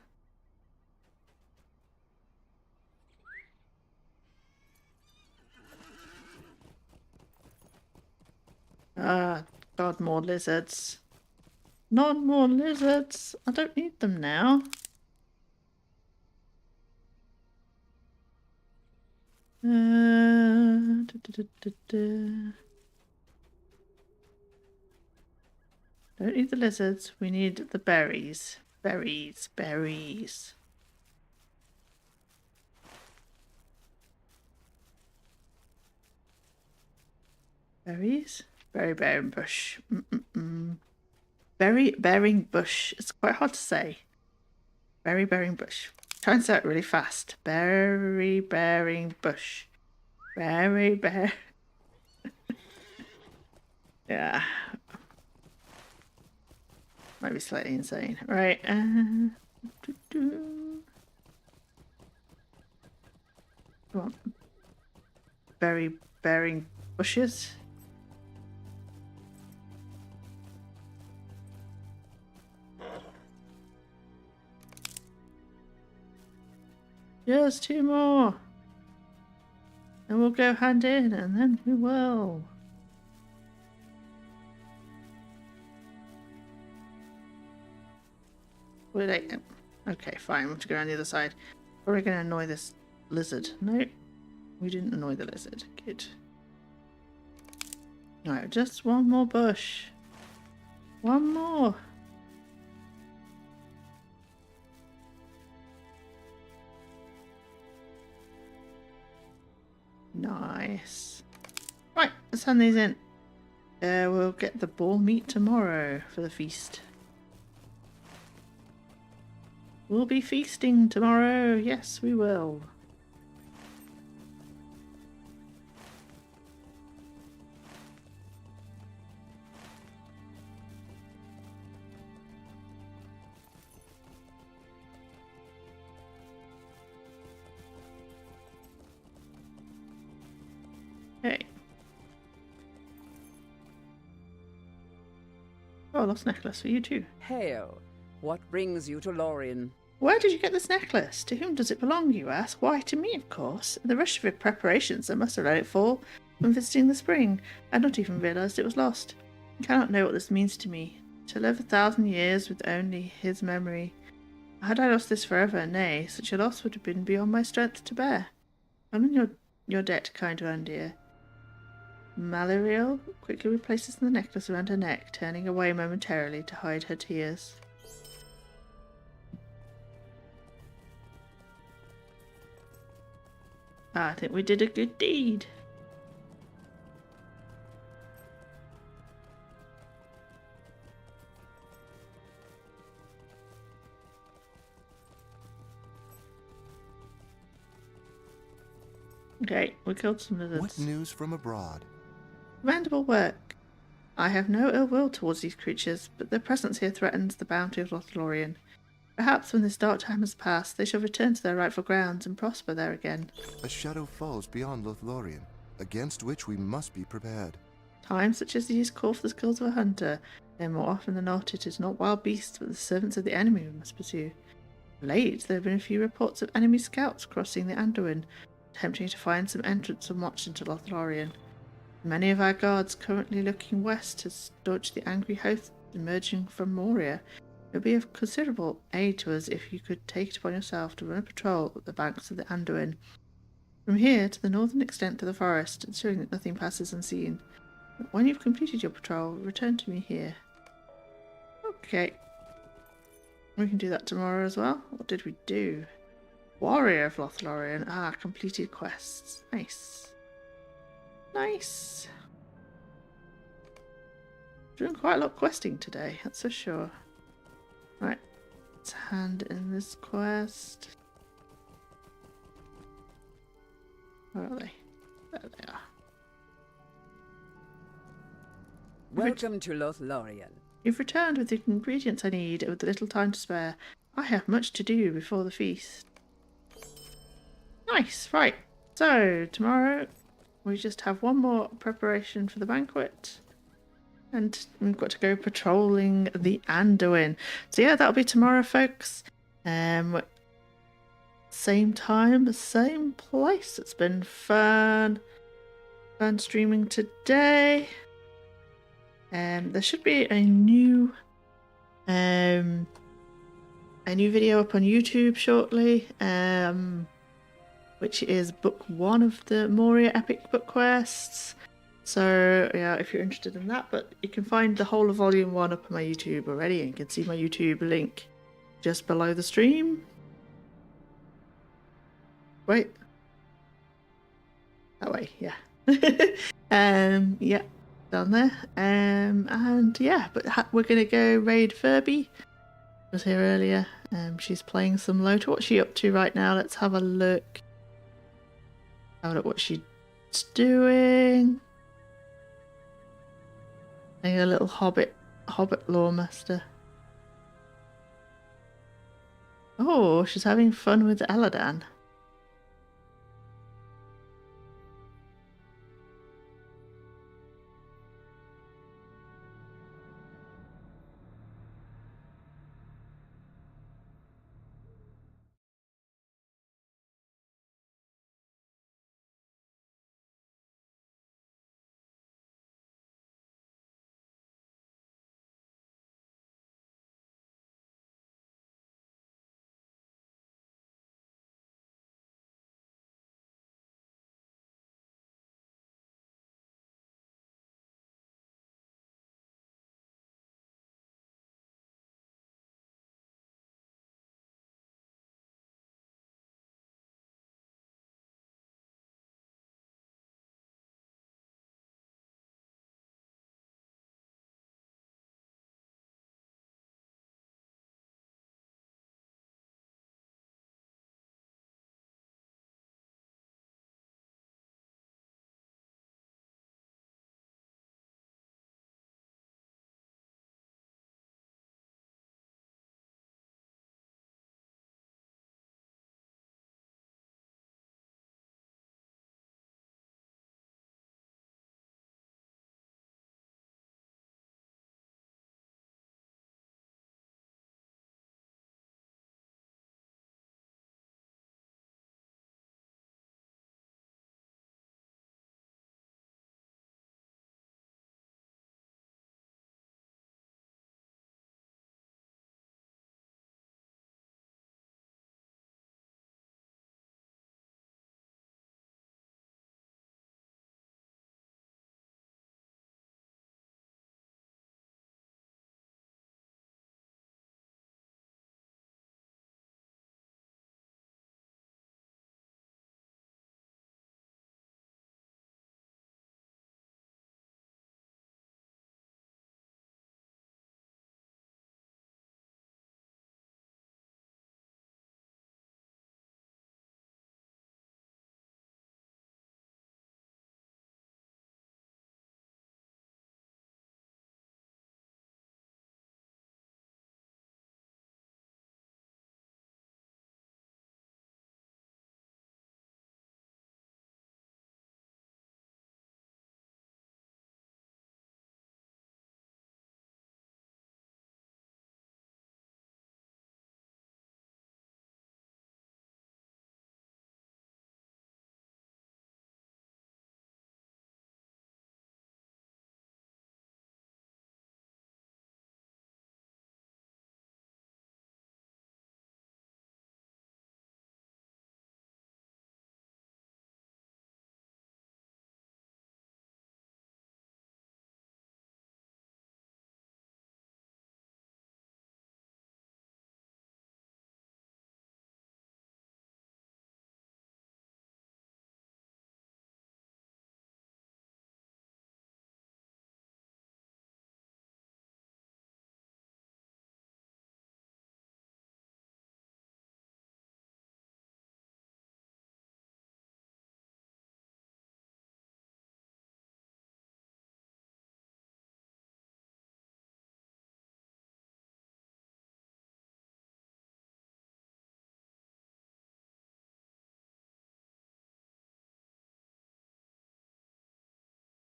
S1: Ah, God, more lizards. Not more lizards. I don't need them now. Don't need the lizards. We need the berries. Berries. Berries. Berries? Berry bearing bush. Berry bearing bush. It's quite hard to say. Berry bearing bush. Try and say it really fast. Berry bearing bush. Berry bear. Yeah. Might be slightly insane. Right. Come on. Berry bearing bushes. Just 2 more. And we'll go hand in, and then we will. Wait, okay, fine. We'll have to go around the other side. Probably going to annoy this lizard. No, we didn't annoy the lizard. Good. Alright, just one more bush. One more. Nice. Right, let's hand these in. We'll get the boar meat tomorrow for the feast. We'll be feasting tomorrow. Yes, we will. Hey. Oh, lost necklace for you too.
S2: Hail. What brings you to Lorien?
S1: Where did you get this necklace? To whom does it belong, you ask? Why, to me, of course. In the rush of your preparations, I must have let it fall when visiting the spring. I had not even realised it was lost. I cannot know what this means to me. To live 1,000 years with only his memory. Had I lost this forever, nay, such a loss would have been beyond my strength to bear. I'm in your debt, kind one, dear. Malariel quickly replaces the necklace around her neck, turning away momentarily to hide her tears. I think we did a good deed. Okay, we killed some lizards.
S5: What news from abroad?
S1: Commendable work. I have no ill will towards these creatures, but their presence here threatens the bounty of Lothlorien. Perhaps when this dark time has passed, they shall return to their rightful grounds and prosper there again.
S5: A shadow falls beyond Lothlorien, against which we must be prepared.
S1: Times such as these call for the skills of a hunter, and more often than not it is not wild beasts but the servants of the enemy we must pursue. Late there have been a few reports of enemy scouts crossing the Anduin, attempting to find some entrance and march into Lothlorien. Many of our guards currently looking west to dodge the angry hosts emerging from Moria. It would be of considerable aid to us if you could take it upon yourself to run a patrol up the banks of the Anduin. From here to the northern extent of the forest, ensuring that nothing passes unseen. When you've completed your patrol, return to me here. Okay. We can do that tomorrow as well. What did we do? Warrior of Lothlorien. Ah, completed quests. Nice. Nice. Doing quite a lot of questing today, that's for sure. Right. Let's hand in this quest. Where are they? There they are.
S2: Welcome to Lothlorien.
S1: You've returned with the ingredients I need and with little time to spare. I have much to do before the feast. Nice, right. So, tomorrow we just have one more preparation for the banquet. And we've got to go patrolling the Anduin. So yeah, that'll be tomorrow, folks. Same time, same place. It's been fun. Fun streaming today. There should be a new video up on YouTube shortly. Which is book 1 of the Moria epic book quests. So yeah, if you're interested in that, but you can find the whole of volume 1 up on my YouTube already, and you can see my YouTube link just below the stream. Wait. That way, yeah. Yeah, down there. And yeah, but we're gonna go raid Furby. I was here earlier. She's playing some Lothlorien. What's she up to right now? Let's have a look. Have a look what she's doing. Like a little hobbit lawmaster. Oh, she's having fun with Ellerian.